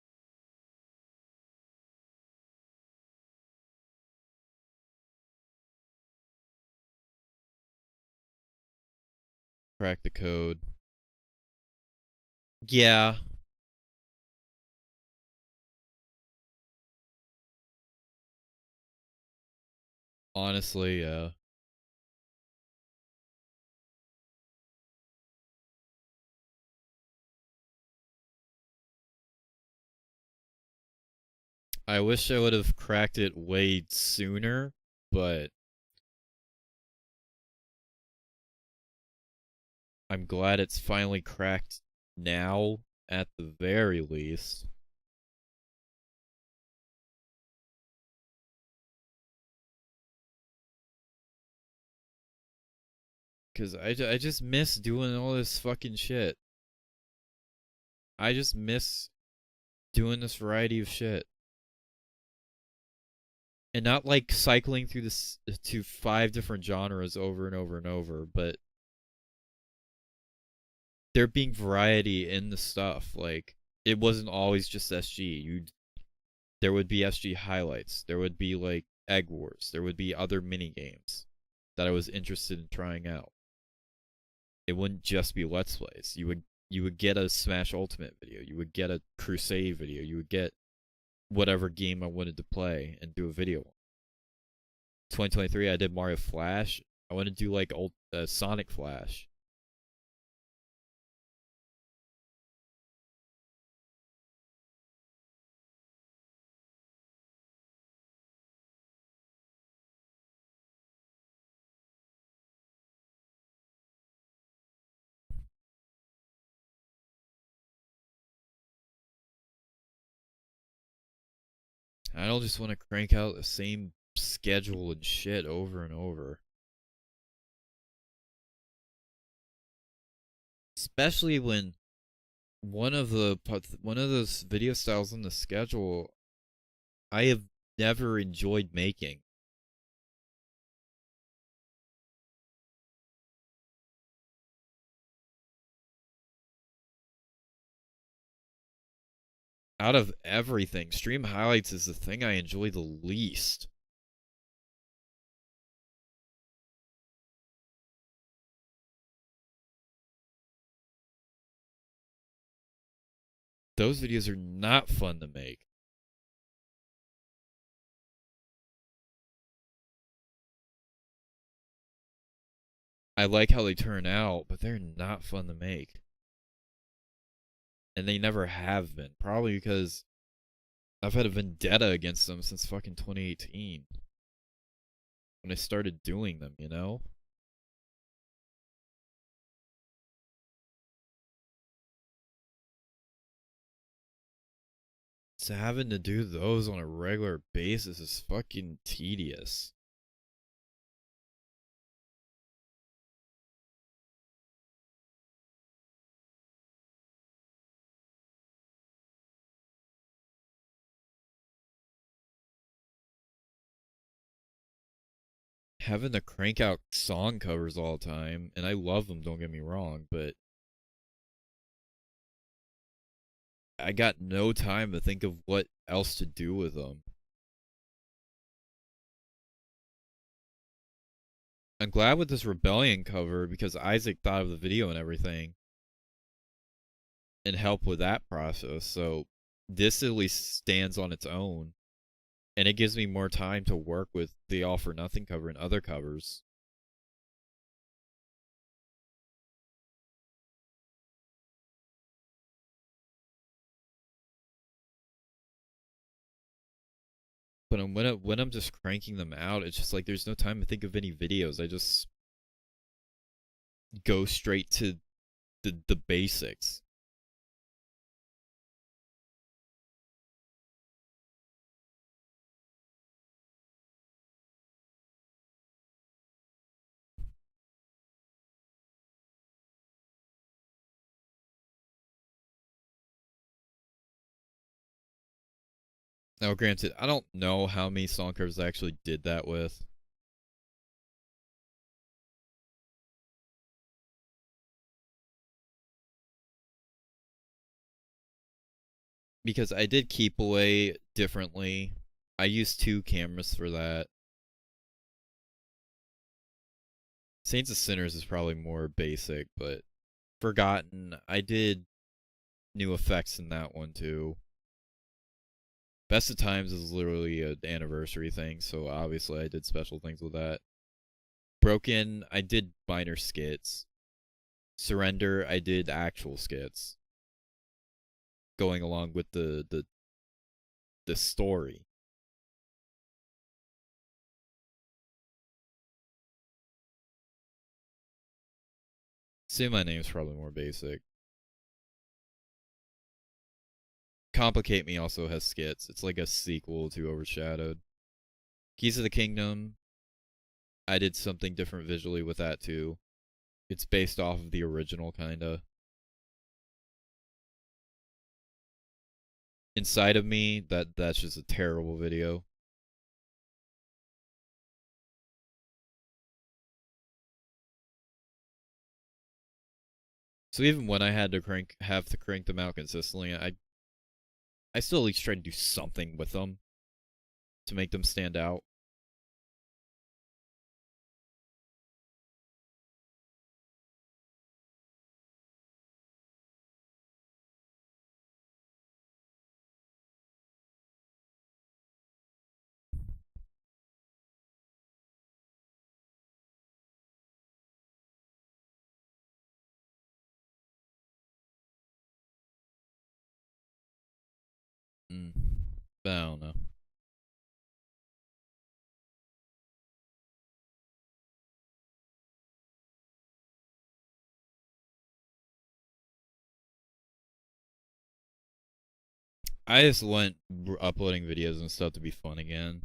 Crack the code. Yeah. Honestly, yeah. I wish I would have cracked it way sooner, but I'm glad it's finally cracked now, at the very least. Because I just miss doing all this fucking shit. I just miss doing this variety of shit. And not like cycling through this to 5 different genres over and over and over, but there being variety in the stuff. Like, it wasn't always just SG. There would be SG highlights. There would be like Egg Wars. There would be other mini games that I was interested in trying out. It wouldn't just be Let's Plays. You would get a Smash Ultimate video. You would get a Crusade video. You would get whatever game I wanted to play and do a video on. 2023, I did Mario Flash. I want to do like old Sonic Flash. I don't just want to crank out the same schedule and shit over and over. Especially when one of those video styles on the schedule I have never enjoyed making. Out of everything, stream highlights is the thing I enjoy the least. Those videos are not fun to make. I like how they turn out, but they're not fun to make. And they never have been. Probably because I've had a vendetta against them since fucking 2018. When I started doing them, you know? So having to do those on a regular basis is fucking tedious. Having to crank out song covers all the time, and I love them, don't get me wrong, but I got no time to think of what else to do with them. I'm glad with this Rebellion cover because Isaac thought of the video and everything and helped with that process, so this at least stands on its own. And it gives me more time to work with the All for Nothing cover and other covers. But when I'm just cranking them out, it's just like there's no time to think of any videos. I just go straight to the basics. Now, granted, I don't know how many song covers I actually did that with. Because I did keep away differently. I used 2 cameras for that. Saints of Sinners is probably more basic, but Forgotten, I did new effects in that one too. Best of Times is literally an anniversary thing, so obviously I did special things with that. Broken, I did minor skits. Surrender, I did actual skits. Going along with the story. Say My Name's probably more basic. Complicate Me also has skits. It's like a sequel to Overshadowed. Keys of the Kingdom, I did something different visually with that too. It's based off of the original, kinda. Inside of Me, that's just a terrible video. So even when I had to have to crank them out consistently, I still at least tried to do something with them to make them stand out. But I don't know. I just want uploading videos and stuff to be fun again.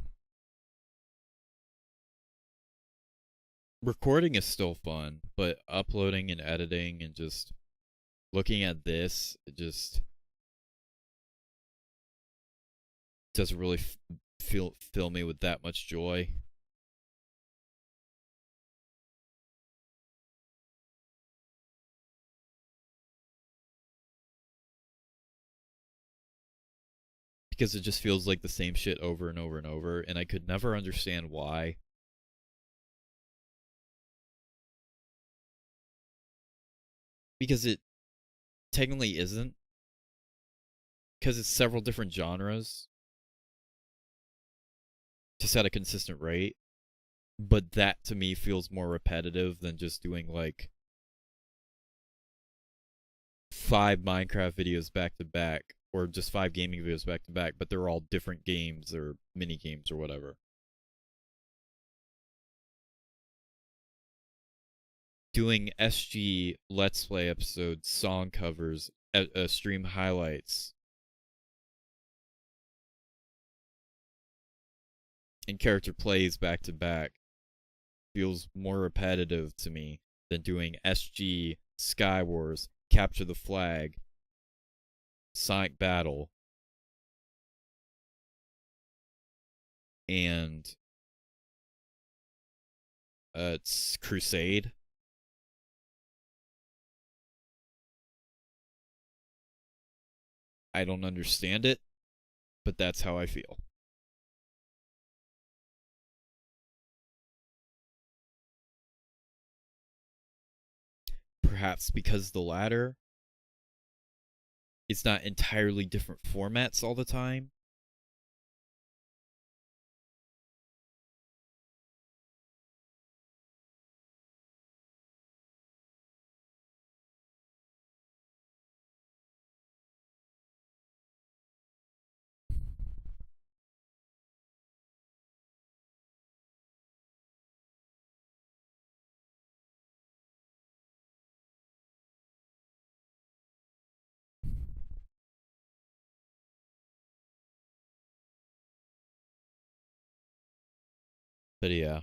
Recording is still fun, but uploading and editing and just looking at this, it just doesn't really fill me with that much joy. Because it just feels like the same shit over and over and over, and I could never understand why. Because it technically isn't. Because it's several different genres. Just at a consistent rate. But that to me feels more repetitive than just doing like 5 Minecraft videos back to back. Or just 5 gaming videos back to back, but they're all different games or mini games or whatever. Doing SG Let's Play episodes, song covers, stream highlights, and character plays back to back feels more repetitive to me than doing SG, Sky Wars, Capture the Flag, Sonic Battle, and it's Crusade. I don't understand it, but that's how I feel. Perhaps because the latter, it's not entirely different formats all the time. But yeah.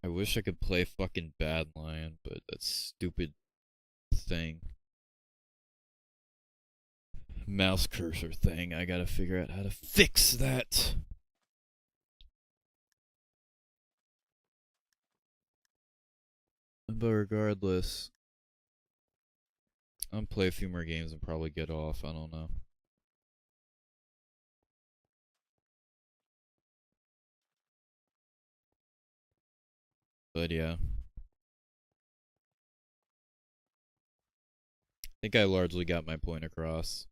I wish I could play fucking Badlion, but that stupid thing. Mouse cursor thing. I gotta figure out how to fix that. But regardless, I'll play a few more games and probably get off. I don't know. But yeah. I think I largely got my point across.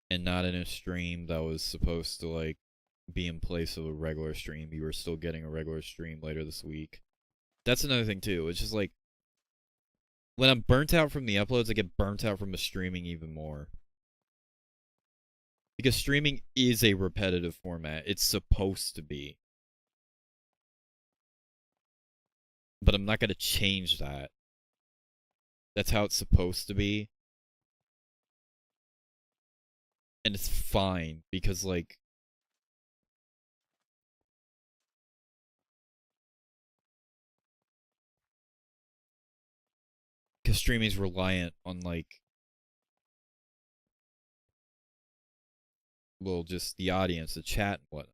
And not in a stream that was supposed to, like, be in place of a regular stream. You were still getting a regular stream later this week. That's another thing, too. It's just like, when I'm burnt out from the uploads, I get burnt out from the streaming even more. Because streaming is a repetitive format. It's supposed to be. But I'm not going to change that. That's how it's supposed to be. And it's fine, because, like, because streaming is reliant on, like, well, just the audience, the chat, and whatnot.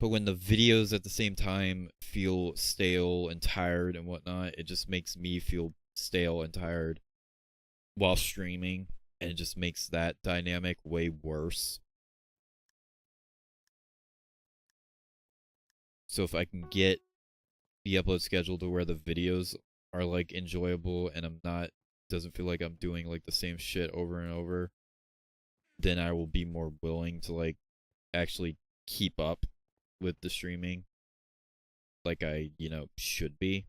But when the videos at the same time feel stale and tired and whatnot, it just makes me feel stale and tired while streaming, and it just makes that dynamic way worse. So if I can get the upload schedule to where the videos are like enjoyable and I'm not doesn't feel like I'm doing like the same shit over and over, then I will be more willing to like actually keep up with the streaming like I, should be.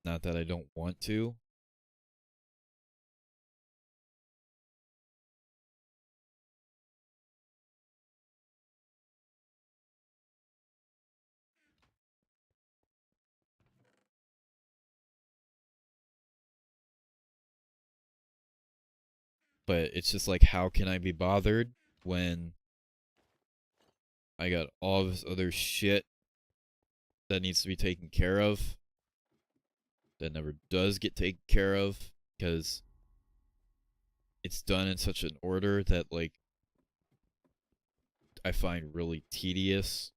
Not that I don't want to. But it's just like, how can I be bothered when I got all this other shit that needs to be taken care of that never does get taken care of because it's done in such an order that like I find really tedious.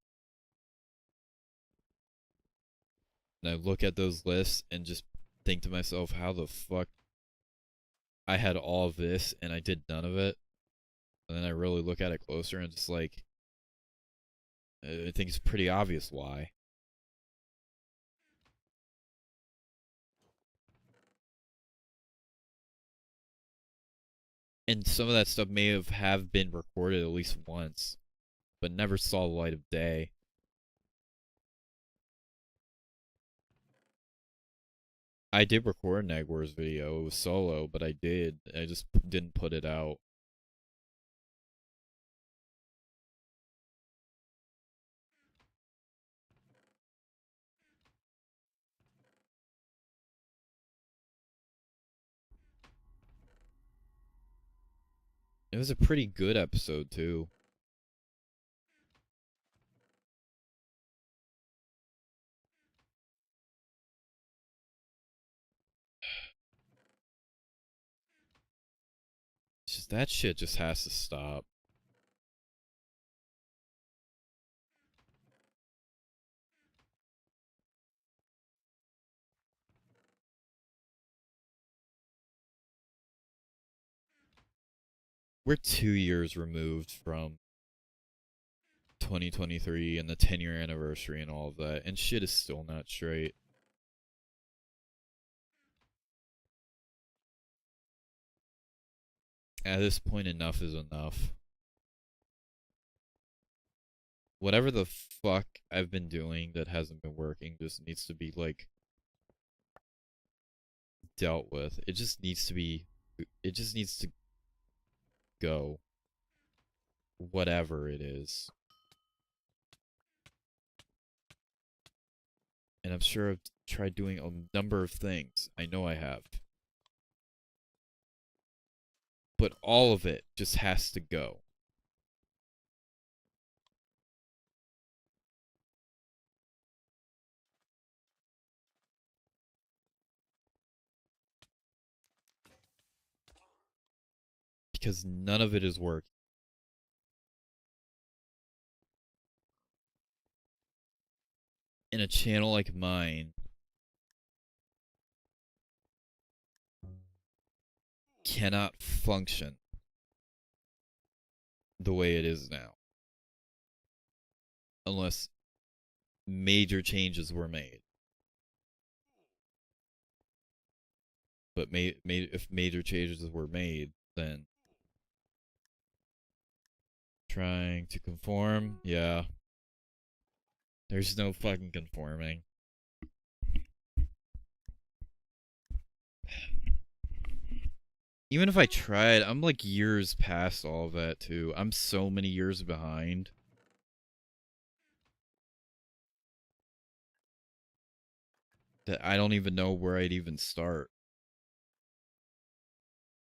And I look at those lists and just think to myself, how the fuck I had all of this and I did none of it. And then I really look at it closer and just like, I think it's pretty obvious why. And some of that stuff may have been recorded at least once, but never saw the light of day. I did record an Egg Wars video. It was solo, but I did. I just didn't put it out. It was a pretty good episode, too. It's just that shit just has to stop. We're 2 years removed from 2023 and the 10-year anniversary and all of that, and shit is still not straight. At this point, enough is enough. Whatever the fuck I've been doing that hasn't been working just needs to be, like, dealt with. It just needs to go. Whatever it is. And I'm sure I've tried doing a number of things. I know I have. But all of it just has to go. Because none of it is working. In a channel like mine, cannot function the way it is now. Unless major changes were made. But if major changes were made, then trying to conform, yeah. There's no fucking conforming. Even if I tried, I'm like years past all of that too. I'm so many years behind. That I don't even know where I'd even start.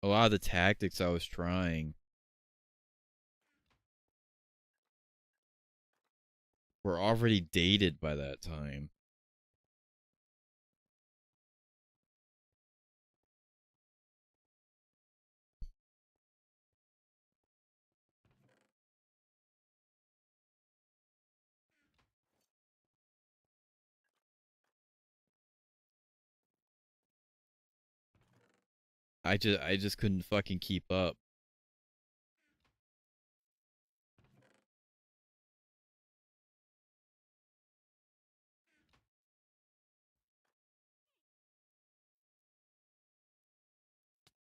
A lot of the tactics I was trying were already dated by that time. I just couldn't fucking keep up.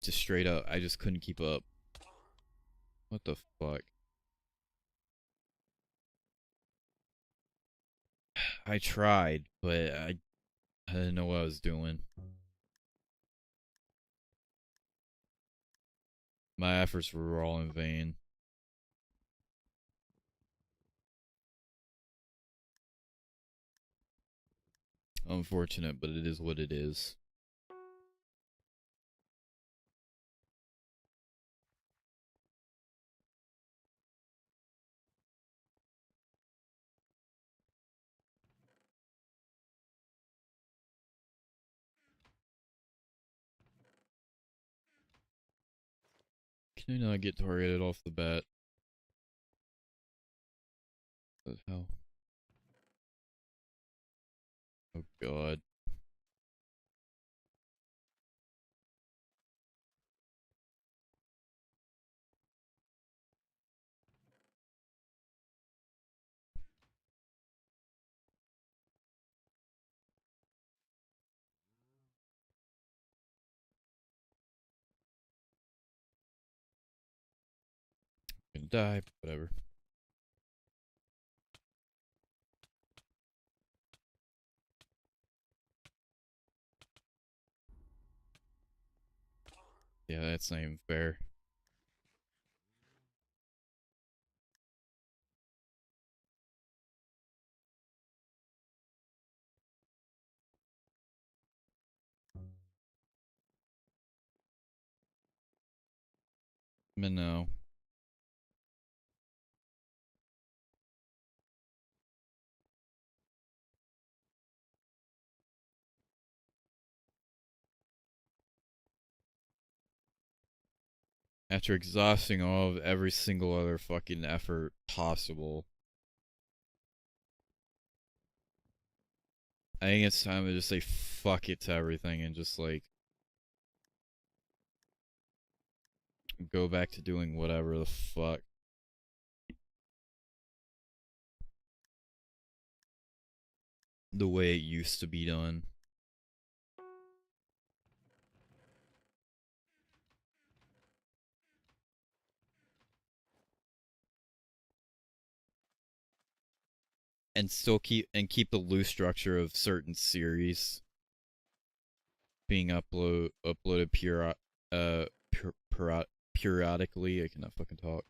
Just straight up, I just couldn't keep up. What the fuck? I tried, but I didn't know what I was doing. My efforts were all in vain. Unfortunate, but it is what it is. Can I not get targeted off the bat? What the hell? Oh god. I'm gonna die, whatever. Yeah, that's not even fair. But no. After exhausting all of every single other fucking effort possible, I think it's time to just say fuck it to everything and just like go back to doing whatever the fuck. The way it used to be done. And still keep the loose structure of certain series being uploaded periodically. I cannot fucking talk.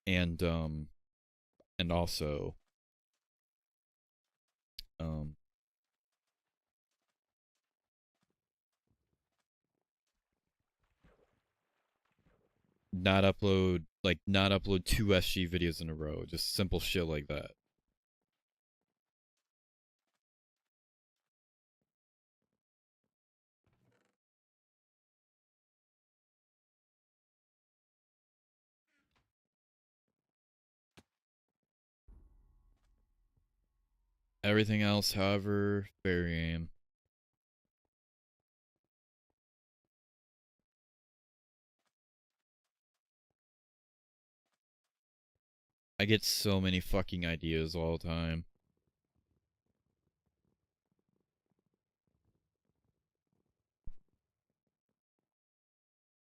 And also not upload 2 SG videos in a row. Just simple shit like that. Everything else, however, fair game. I get so many fucking ideas all the time.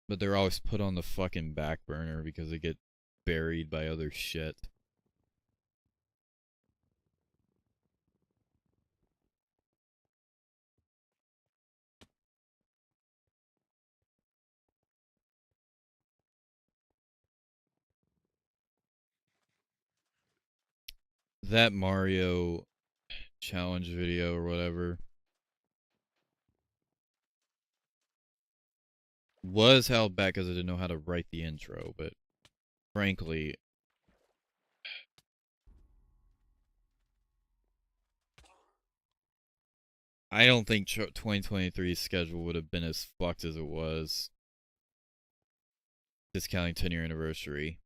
But they're always put on the fucking back burner because they get buried by other shit. That Mario challenge video or whatever was held back because I didn't know how to write the intro, but frankly, I don't think 2023's schedule would have been as fucked as it was. Discounting 10-year anniversary.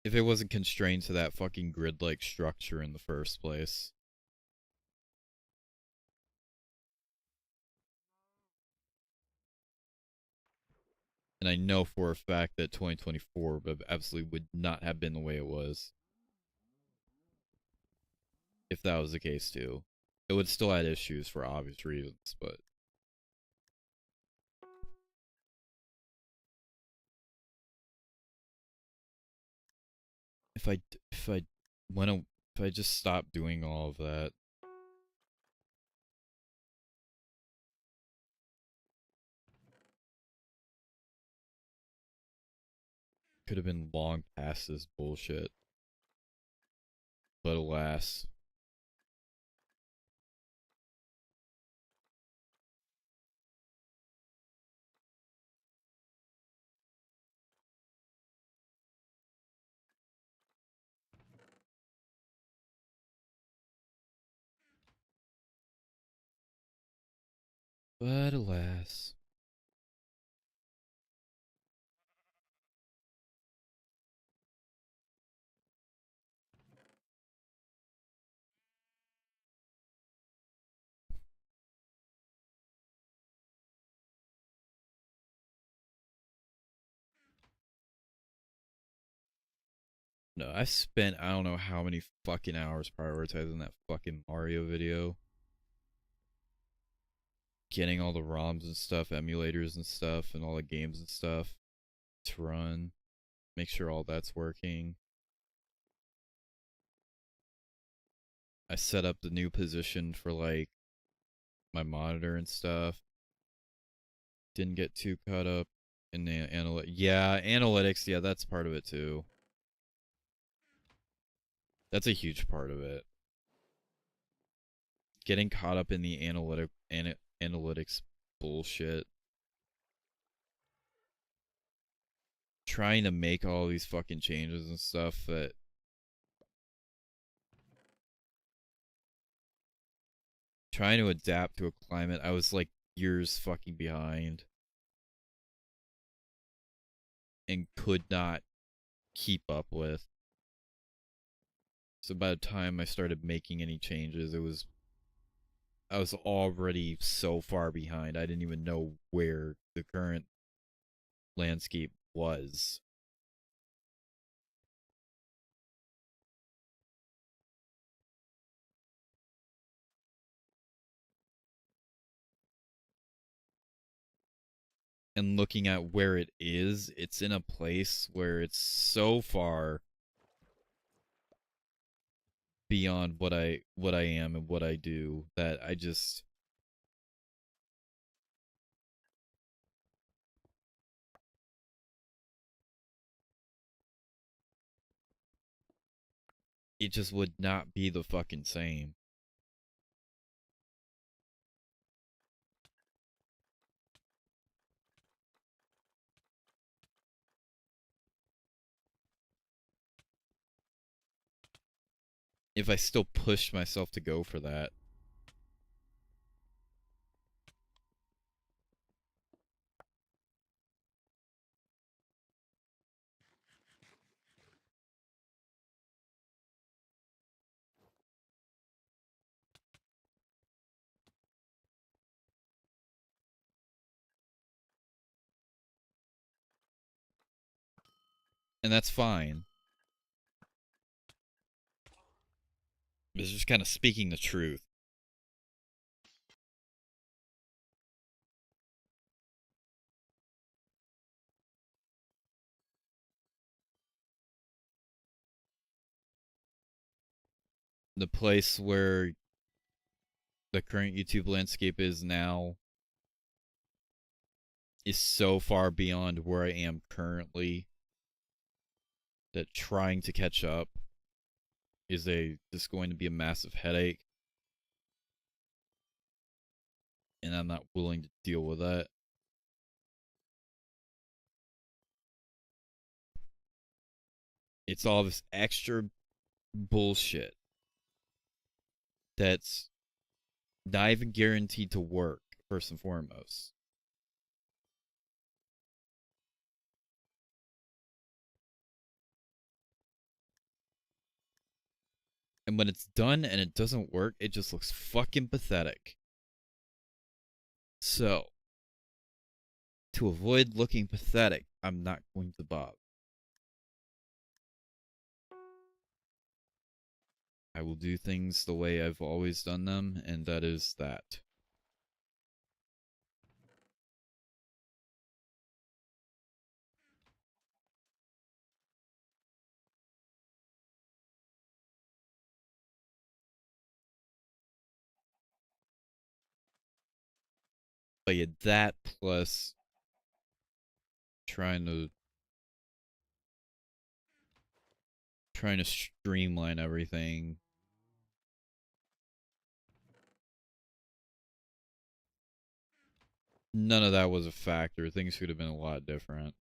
if it wasn't constrained to that fucking grid-like structure in the first place. And I know for a fact that 2024 absolutely would not have been the way it was if that was the case too. It would still add issues for obvious reasons, but if I just stopped doing all of that, could have been long past this bullshit. But alas. But alas. No, I spent I don't know how many fucking hours prioritizing that fucking Mario video. Getting all the ROMs and stuff, emulators and stuff, and all the games and stuff to run. Make sure all that's working. I set up the new position for like my monitor and stuff. Didn't get too caught up in the analytics, yeah, that's part of it too. That's a huge part of it. Getting caught up in the analytics bullshit. Trying to make all these fucking changes and stuff that trying to adapt to a climate I was like years fucking behind and could not keep up with. So by the time I started making any changes, I was already so far behind. I didn't even know where the current landscape was. And looking at where it is, it's in a place where it's so far beyond what I am and what I do that I just it just would not be the fucking same. If I still pushed myself to go for that. And that's fine. It's just kind of speaking the truth. The place where the current YouTube landscape is now is so far beyond where I am currently that trying to catch up is just going to be a massive headache. And I'm not willing to deal with that. It's all this extra bullshit that's not even guaranteed to work, first and foremost. And when it's done and it doesn't work, it just looks fucking pathetic. So, to avoid looking pathetic, I'm not going to bob. I will do things the way I've always done them, and that is that. But yeah, that plus trying to streamline everything. None of that was a factor. Things could have been a lot different.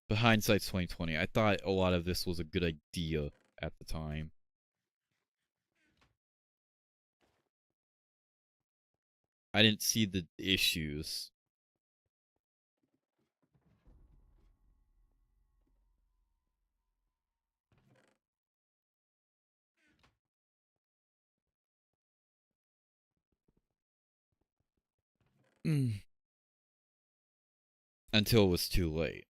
But hindsight's 2020. I thought a lot of this was a good idea at the time. I didn't see the issues. Until it was too late.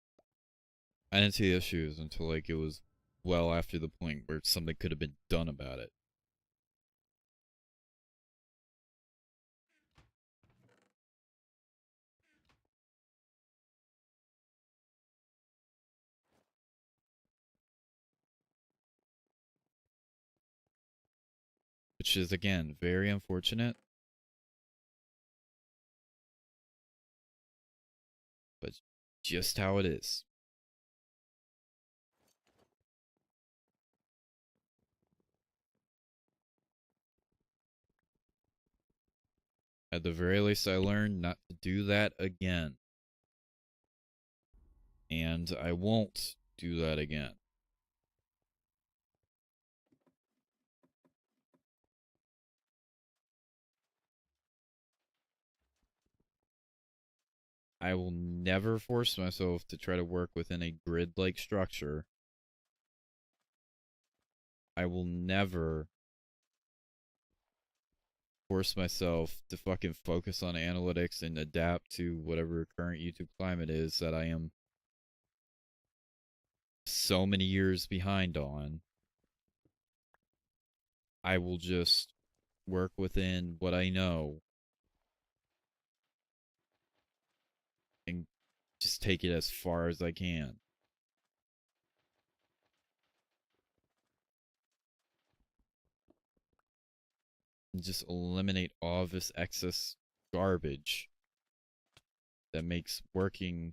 I didn't see the issues until like it was well after the point where something could have been done about it. Which is again very unfortunate. But just how it is. At the very least, I learned not to do that again. And I won't do that again. I will never force myself to try to work within a grid-like structure. I will never force myself to fucking focus on analytics and adapt to whatever current YouTube climate is that I am so many years behind on. I will just work within what I know and just take it as far as I can. And just eliminate all of this excess garbage that makes working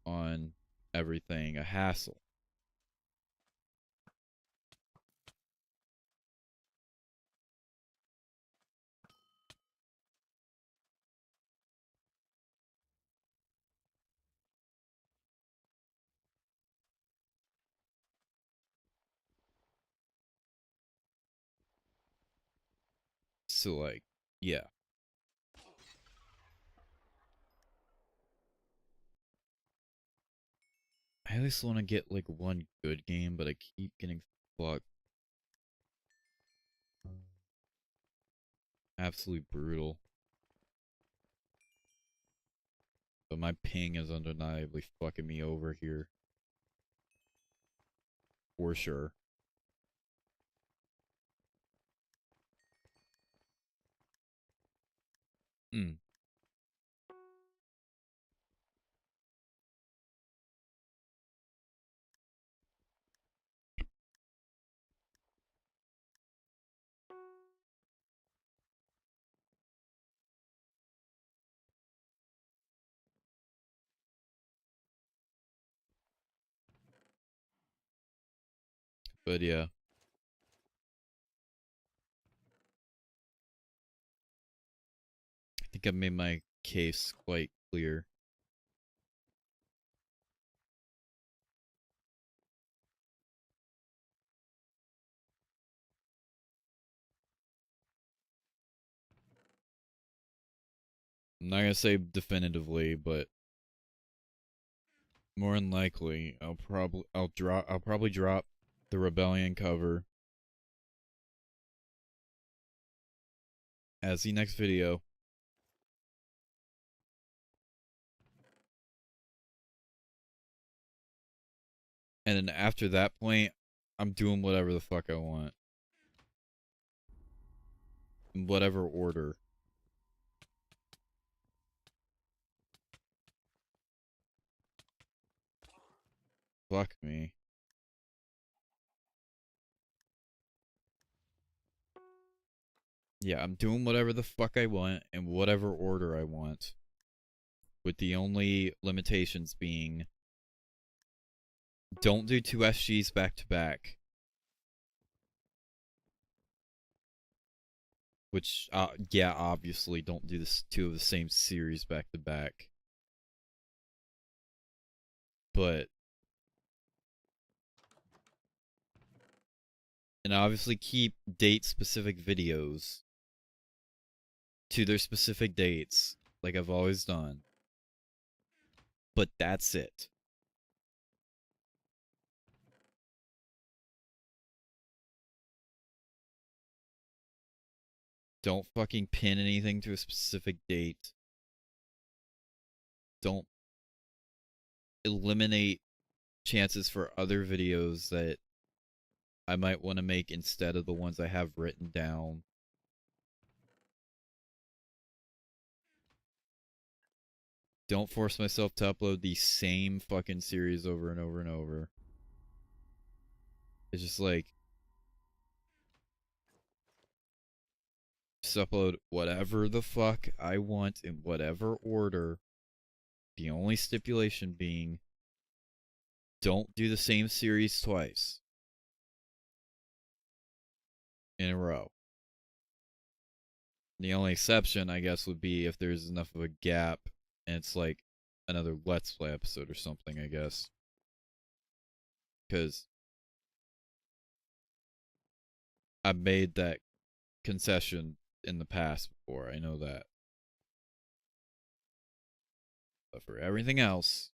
on everything a hassle. So, like, yeah. I at least want to get, like, one good game, but I keep getting fucked. Absolutely brutal. But my ping is undeniably fucking me over here. For sure. Hmm. But yeah. I think I've made my case quite clear. I'm not gonna say definitively, but More than likely, I'll probably drop the Rebellion cover as the next video. And then after that point, I'm doing whatever the fuck I want. In whatever order. Fuck me. Yeah, I'm doing whatever the fuck I want in whatever order I want. With the only limitations being, don't do 2 SGs back to back. Which, yeah, obviously, don't do this 2 of the same series back to back. But, and obviously keep date-specific videos to their specific dates, like I've always done. But that's it. Don't fucking pin anything to a specific date. Don't eliminate chances for other videos that I might want to make instead of the ones I have written down. Don't force myself to upload the same fucking series over and over and over. It's just like, just upload whatever the fuck I want in whatever order. The only stipulation being, don't do the same series twice in a row. The only exception, I guess, would be if there's enough of a gap and it's like another Let's Play episode or something, I guess. Because I've made that concession in the past before, I know that. But for everything else,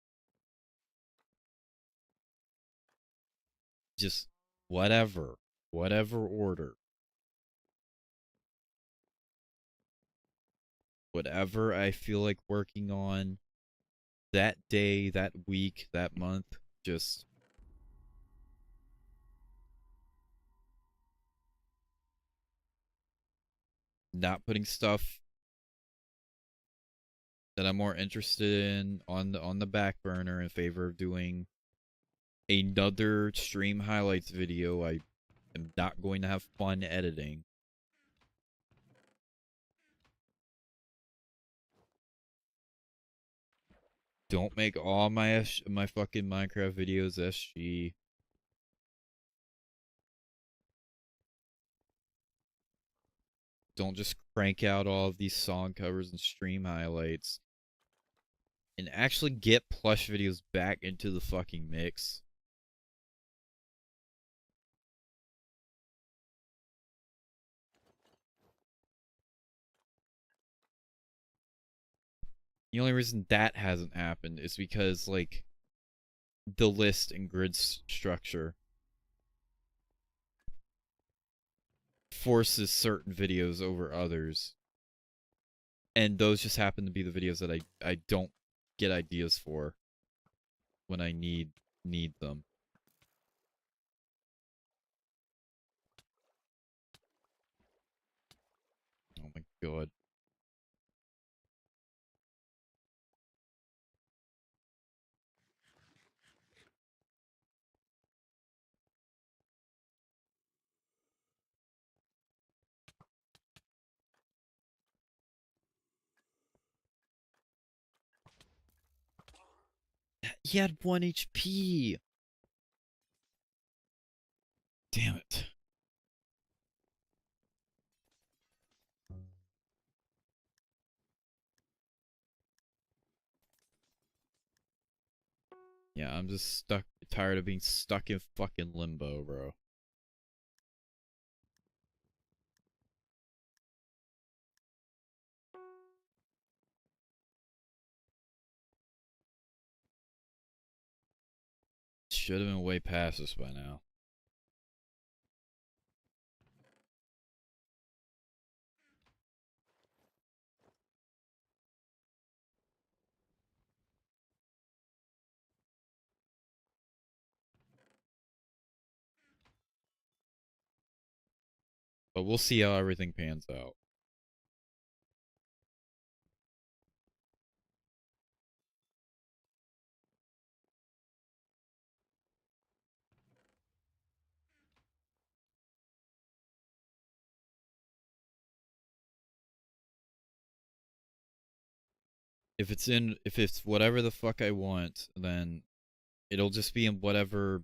just whatever order. Whatever I feel like working on that day, that week, that month, just not putting stuff that I'm more interested in on the back burner in favor of doing another stream highlights video I am not going to have fun editing. Don't make all my fucking Minecraft videos SG. Don't just crank out all of these song covers and stream highlights. And actually get plush videos back into the fucking mix. The only reason that hasn't happened is because, like, the list and grid structure forces certain videos over others. And those just happen to be the videos that I don't get ideas for when I need them. Oh my god. He had 1 HP. Damn it. Yeah, I'm just tired of being stuck in fucking limbo, bro. should have been way past this by now. But we'll see how everything pans out. If it's whatever the fuck I want, then it'll just be in whatever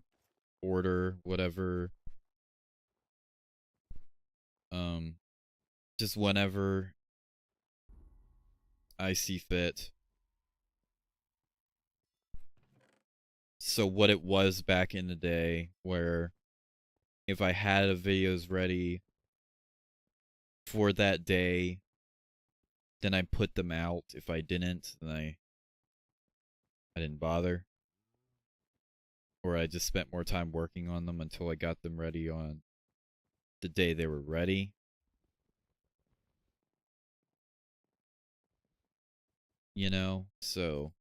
order, whatever just whenever I see fit. So what it was back in the day, where if I had a videos ready for that day, then I put them out. If I didn't, then I didn't bother. Or I just spent more time working on them until I got them ready on the day they were ready. You know? So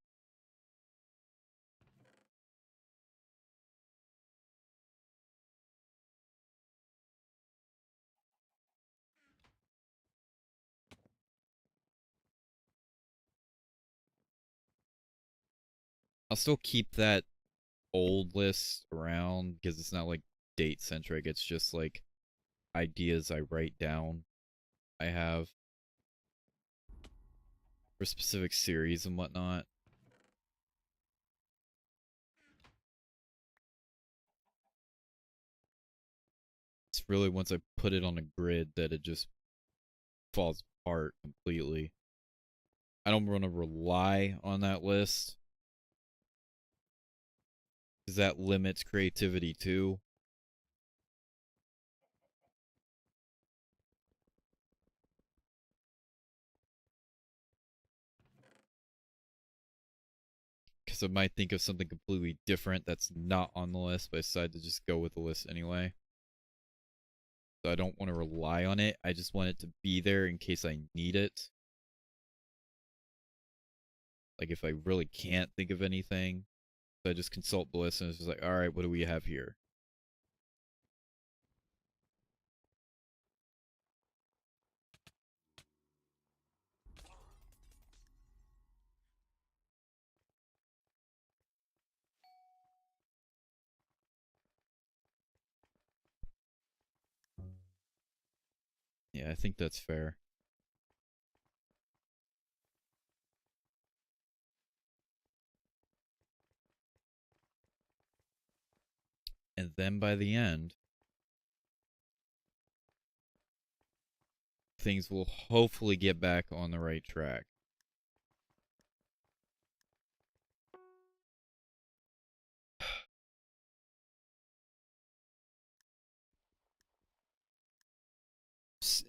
I'll still keep that old list around because it's not like date centric. It's just like ideas I write down. I have for specific series and whatnot. It's really once I put it on a grid that it just falls apart completely. I don't want to rely on that list because that limits creativity too. Because I might think of something completely different that's not on the list, but I decide to just go with the list anyway. So I don't want to rely on it. I just want it to be there in case I need it. Like if I really can't think of anything, so I just consult the list and it's just like, all right, what do we have here? Yeah, I think that's fair. And then by the end, things will hopefully get back on the right track.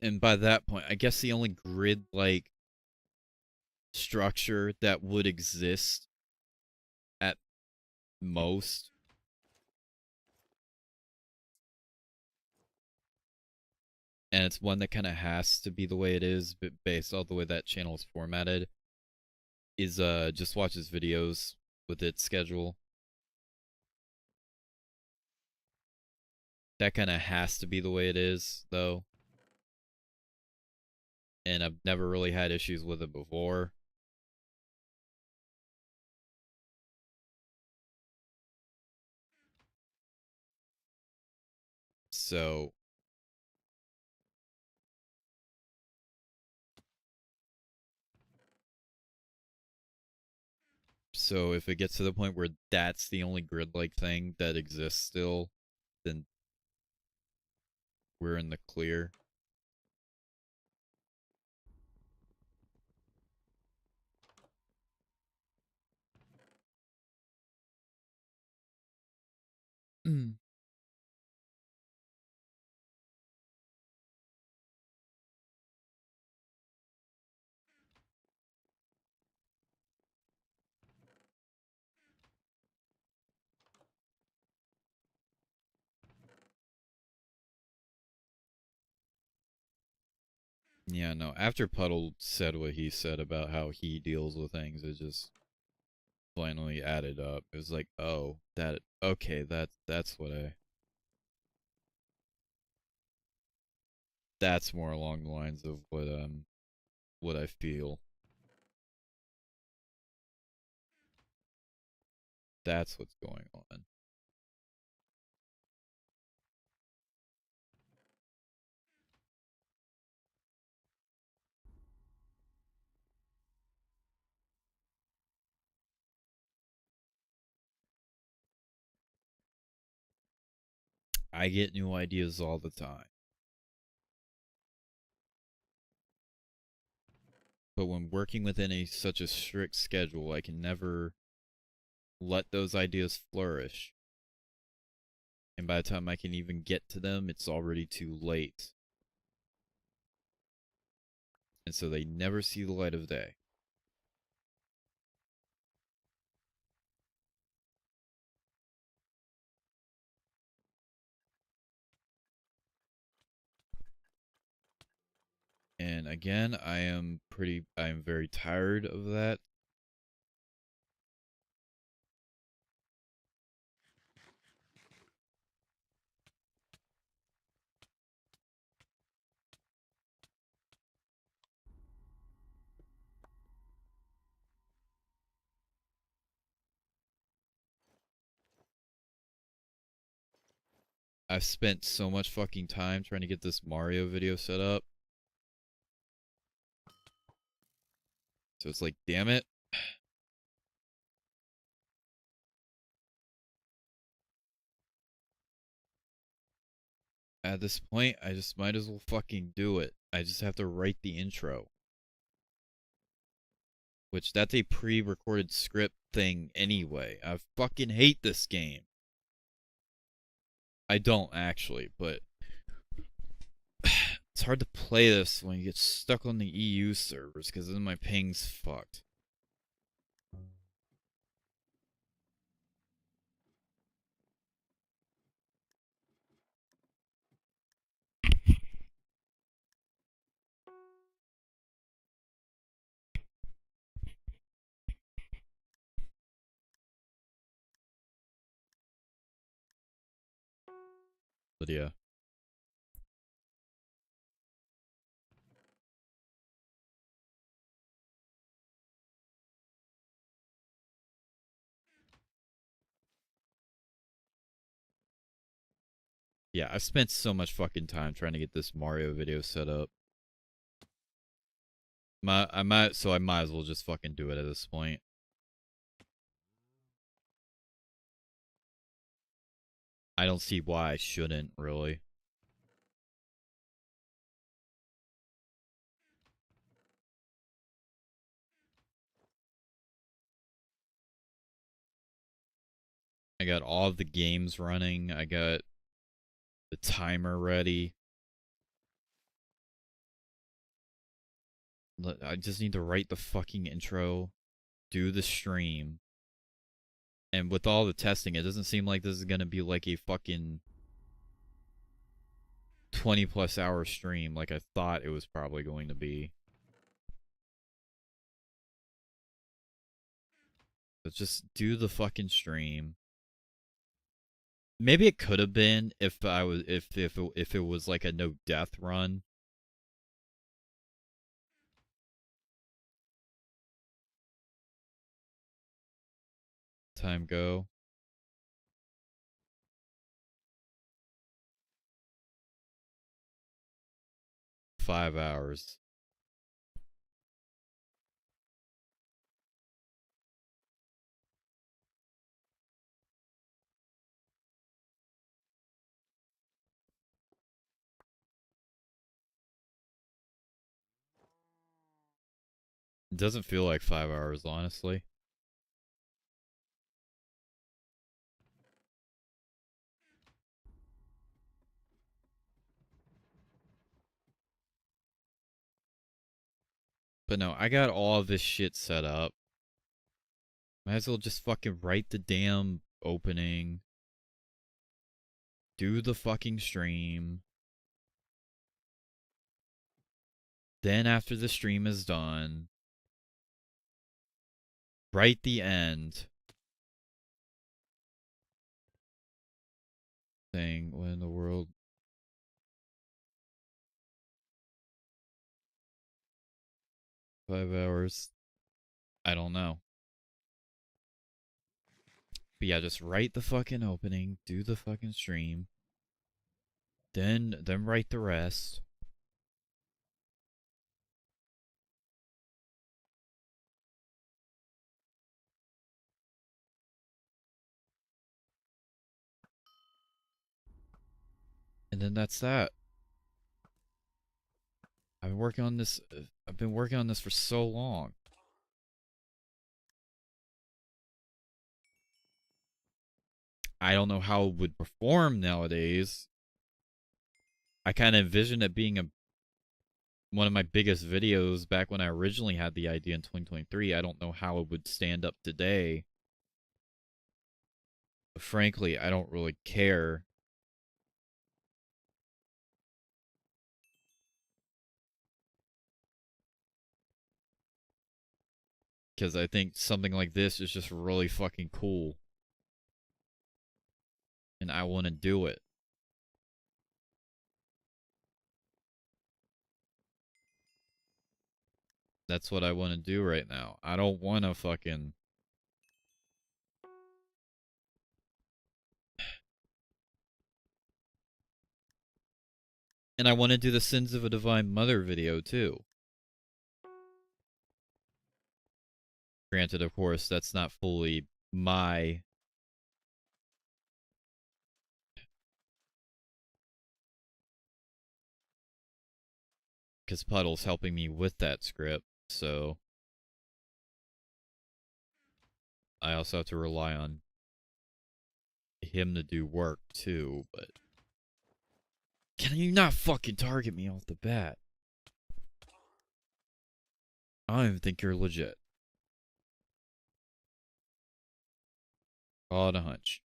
And by that point, I guess the only grid-like structure that would exist at most and it's one that kind of has to be the way it is based on the way that channel is formatted is just watch his videos with its schedule. That kind of has to be the way it is though, and I've never really had issues with it before. So if it gets to the point where that's the only grid-like thing that exists still, then we're in the clear. Yeah, no. After Puddle said what he said about how he deals with things, it just finally added up. It was like, oh, that's that's more along the lines of what I feel. That's what's going on. I get new ideas all the time. But when working within such a strict schedule, I can never let those ideas flourish. And by the time I can even get to them, it's already too late. And so they never see the light of day. And again, I am very tired of that. I've spent so much fucking time trying to get this Mario video set up. So it's like, damn it. At this point, I just might as well fucking do it. I just have to write the intro. Which, that's a pre-recorded script thing anyway. I fucking hate this game. I don't, actually, but it's hard to play this when you get stuck on the EU servers, because then my ping's fucked. But yeah. Yeah, I've spent so much fucking time trying to get this Mario video set up. I might as well just fucking do it at this point. I don't see why I shouldn't, really. I got all of the games running. I got the timer ready. I just need to write the fucking intro, do the stream. And with all the testing, it doesn't seem like this is going to be like a fucking 20 plus hour stream like I thought it was probably going to be. But just do the fucking stream. Maybe it could have been if it was like a no death run. Time go. 5 hours. It doesn't feel like 5 hours, honestly. But no, I got all of this shit set up. Might as well just fucking write the damn opening. Do the fucking stream. Then after the stream is done, right the end thing, what in the world? $5. I don't know. But yeah, just write the fucking opening, do the fucking stream, then write the rest. And then that's that. I've been working on this. I've been working on this for so long. I don't know how it would perform nowadays. I kind of envisioned it being one of my biggest videos back when I originally had the idea in 2023. I don't know how it would stand up today. But frankly, I don't really care. Because I think something like this is just really fucking cool. And I want to do it. That's what I want to do right now. I don't want to fucking... And I want to do the Sins of a Divine Mother video too. Granted, of course, that's not fully my... Because Puddle's helping me with that script, so... I also have to rely on him to do work too, but... Can you not fucking target me off the bat? I don't even think you're legit. Call it a hunch.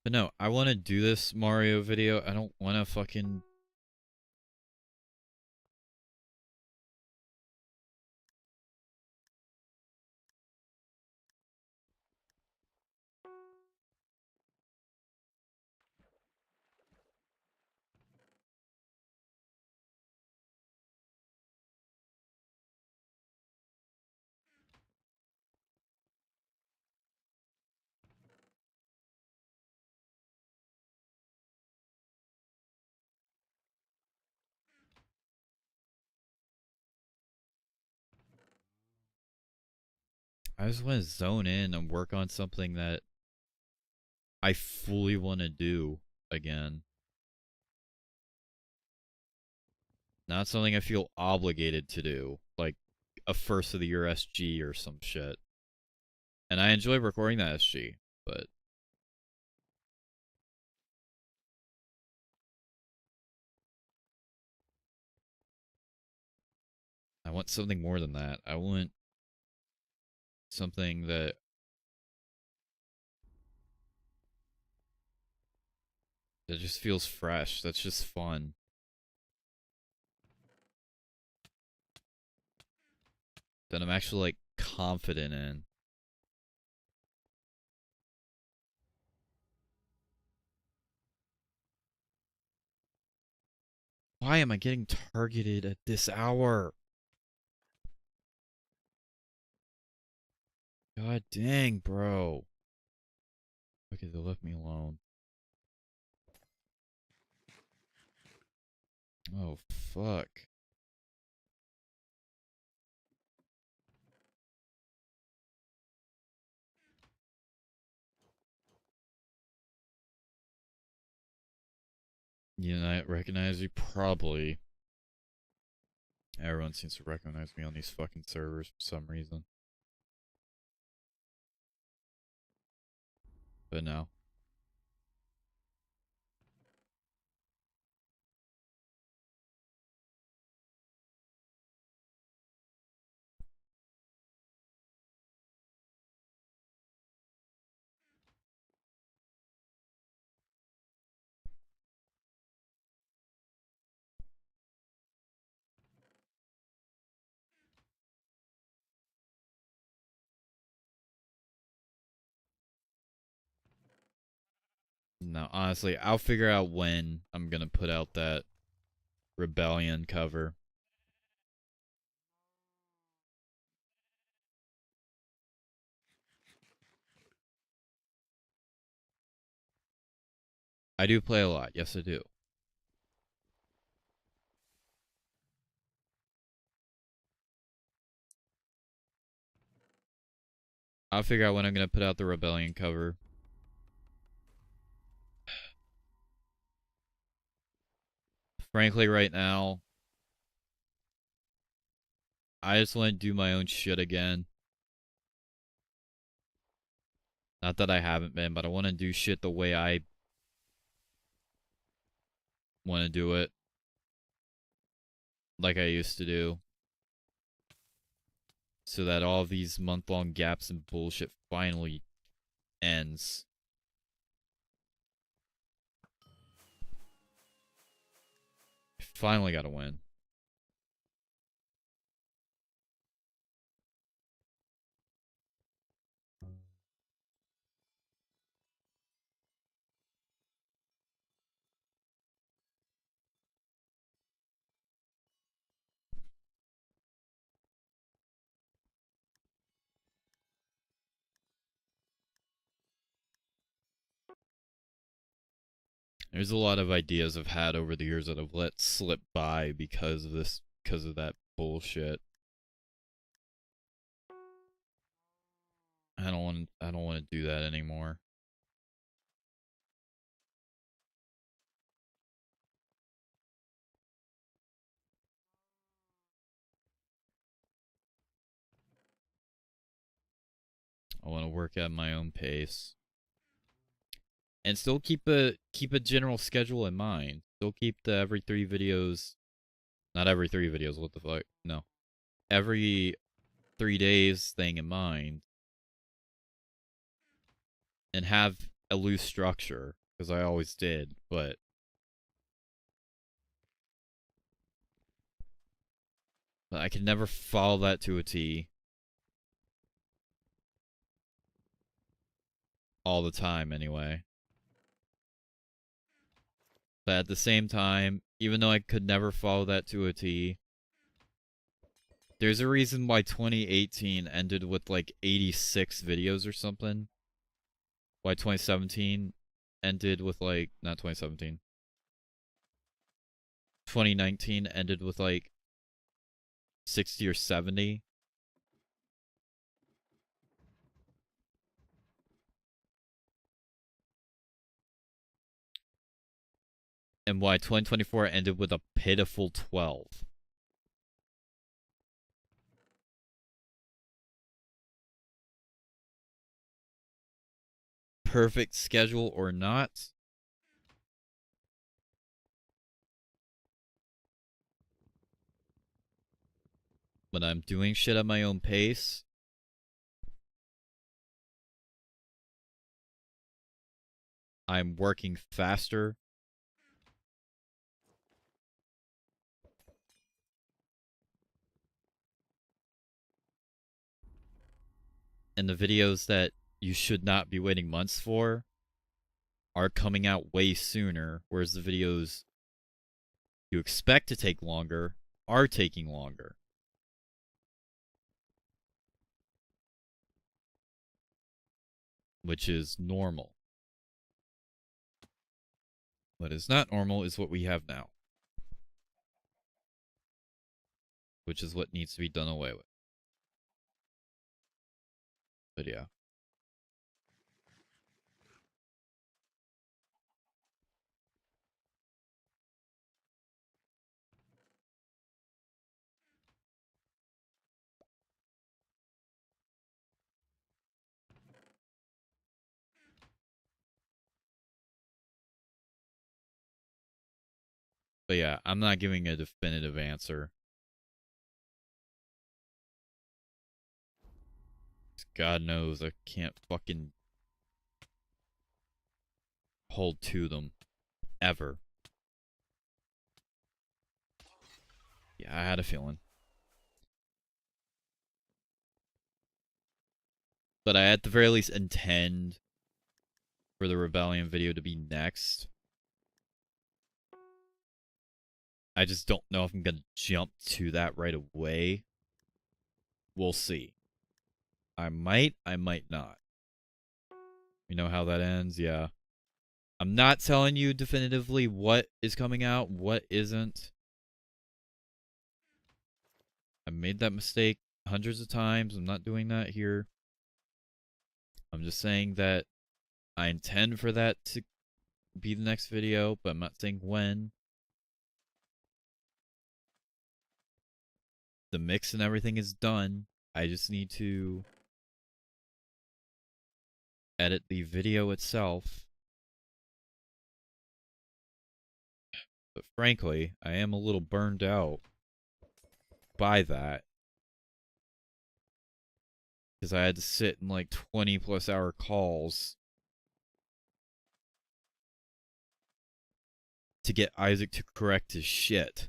But no, I want to do this Mario video. I don't want to fucking... I just want to zone in and work on something that I fully want to do again. Not something I feel obligated to do, like a first of the year SG or some shit. And I enjoy recording that SG, but I want something more than that. I want something that just feels fresh, that's just fun. That I'm actually like confident in. Why am I getting targeted at this hour? God dang, bro. Okay, they left me alone. Oh, fuck. You know, I recognize you? Probably. Everyone seems to recognize me on these fucking servers for some reason. But no. No, honestly, I'll figure out when I'm gonna put out that Rebellion cover. I do play a lot. Yes, I do. I'll figure out when I'm gonna put out the Rebellion cover. Frankly, right now, I just want to do my own shit again. Not that I haven't been, but I want to do shit the way I want to do it. Like I used to do. So that all these month-long gaps and bullshit finally ends. Finally got to win. There's a lot of ideas I've had over the years that I've let slip by because of this, because of that bullshit. I don't want to do that anymore. I want to work at my own pace. And still keep a general schedule in mind. Still keep the every 3 videos, not every 3 videos, what the fuck? No. Every 3 days thing in mind. And have a loose structure, because I always did, but I could never follow that to a T all the time anyway. But at the same time, even though I could never follow that to a T, there's a reason why 2018 ended with like 86 videos or something. Why 2017 ended with like, not 2017. 2019 ended with like 60 or 70. And why 2024 ended with a pitiful 12. Perfect schedule or not, when I'm doing shit at my own pace, I'm working faster. And the videos that you should not be waiting months for are coming out way sooner, whereas the videos you expect to take longer are taking longer. Which is normal. What is not normal is what we have now. Which is what needs to be done away with. But yeah. But yeah, I'm not giving a definitive answer. God knows I can't fucking hold to them. Ever. Yeah, I had a feeling. But I at the very least intend for the Rebellion video to be next. I just don't know if I'm gonna jump to that right away. We'll see. I might not. You know how that ends? Yeah. I'm not telling you definitively what is coming out, what isn't. I made that mistake hundreds of times. I'm not doing that here. I'm just saying that I intend for that to be the next video, but I'm not saying when. The mix and everything is done. I just need to edit the video itself. But frankly, I am a little burned out by that. Because I had to sit in like 20+ hour calls to get Isaac to correct his shit.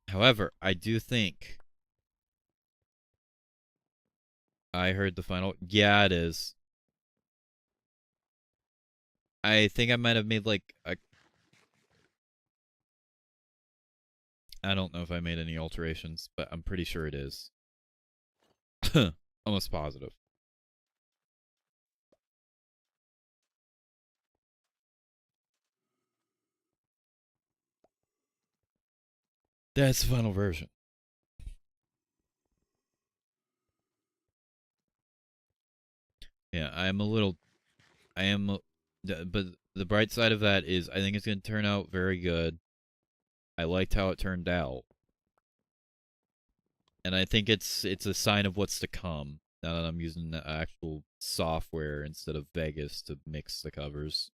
However, I do think I heard the final. Yeah, it is. I think I might have made like a. I don't know if I made any alterations, but I'm pretty sure it is. Almost positive. That's the final version. Yeah, I am, but the bright side of that is I think it's going to turn out very good. I liked how it turned out. And I think it's a sign of what's to come, now that I'm using the actual software instead of Vegas to mix the covers.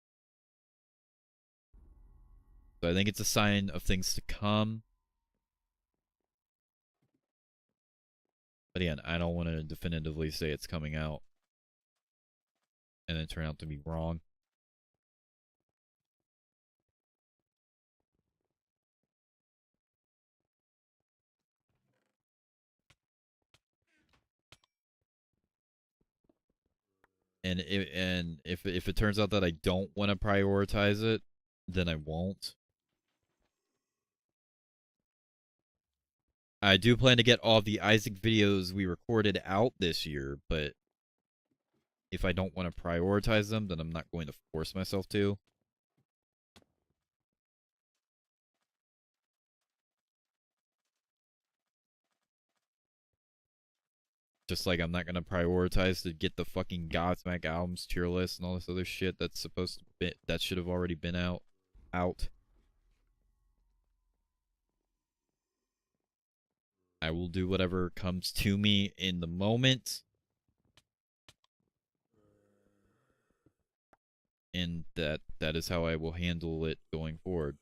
So I think it's a sign of things to come. But again, I don't want to definitively say it's coming out and then turn out to be wrong. And if it turns out that I don't want to prioritize it, then I won't. I do plan to get all the Isaac videos we recorded out this year, but if I don't want to prioritize them, then I'm not going to force myself to. Just like I'm not going to prioritize to get the fucking Godsmack albums tier list and all this other shit that's supposed to be, that should have already been out. I will do whatever comes to me in the moment. And that is how I will handle it going forward.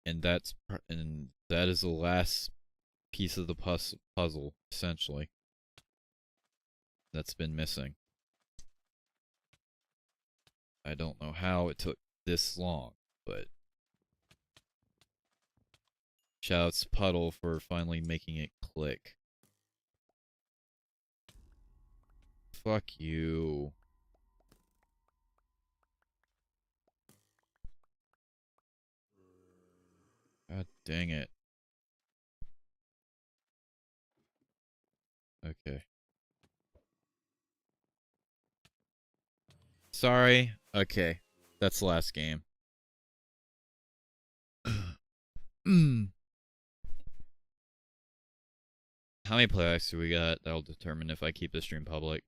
And that is the last piece of the puzzle, essentially, that's been missing. I don't know how it took this long, but shoutouts to Puddle for finally making it click. Fuck you. God dang it. Okay. Sorry. Okay. That's the last game. How many playbacks do we got? That'll determine if I keep the stream public.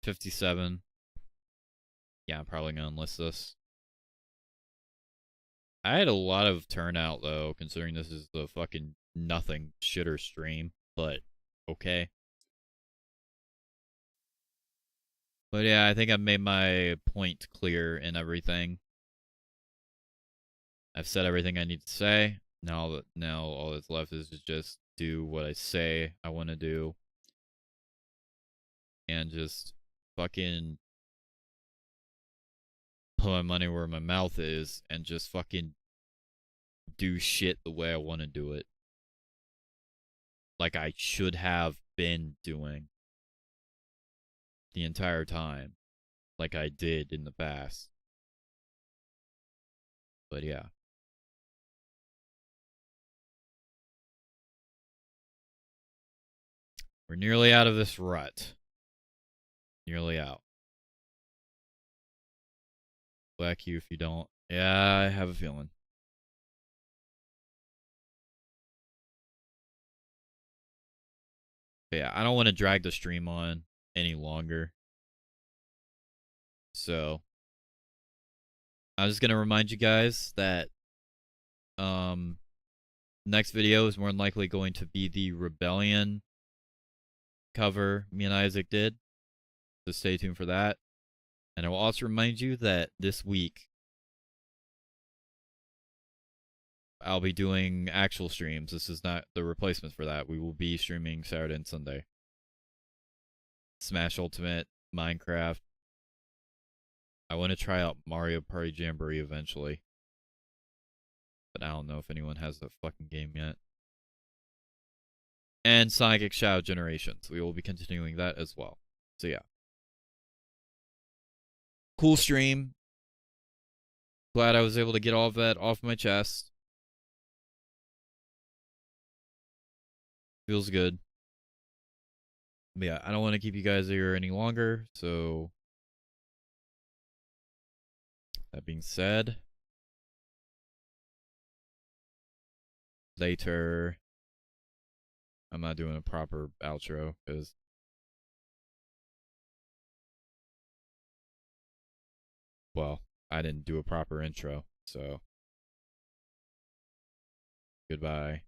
57. Yeah, I'm probably gonna enlist this. I had a lot of turnout, though, considering this is the fucking nothing shitter stream, but okay. But yeah, I think I've made my point clear in everything. I've said everything I need to say. Now all that's left is to just do what I say I want to do. And just fucking put my money where my mouth is and just fucking do shit the way I want to do it. Like I should have been doing the entire time. Like I did in the past. But yeah. We're nearly out of this rut. Nearly out. Whack you if you don't. Yeah, I have a feeling. But yeah, I don't want to drag the stream on any longer. So I'm just gonna remind you guys that next video is more than likely going to be the Rebellion cover me and Isaac did. So stay tuned for that. And I will also remind you that this week I'll be doing actual streams. This is not the replacement for that. We will be streaming Saturday and Sunday. Smash Ultimate, Minecraft. I want to try out Mario Party Jamboree eventually. But I don't know if anyone has the fucking game yet. And Sonic X Shadow Generations. We will be continuing that as well. So yeah. Cool stream. Glad I was able to get all of that off my chest. Feels good. But yeah, I don't want to keep you guys here any longer, so that being said, later. I'm not doing a proper outro because well, I didn't do a proper intro, so goodbye.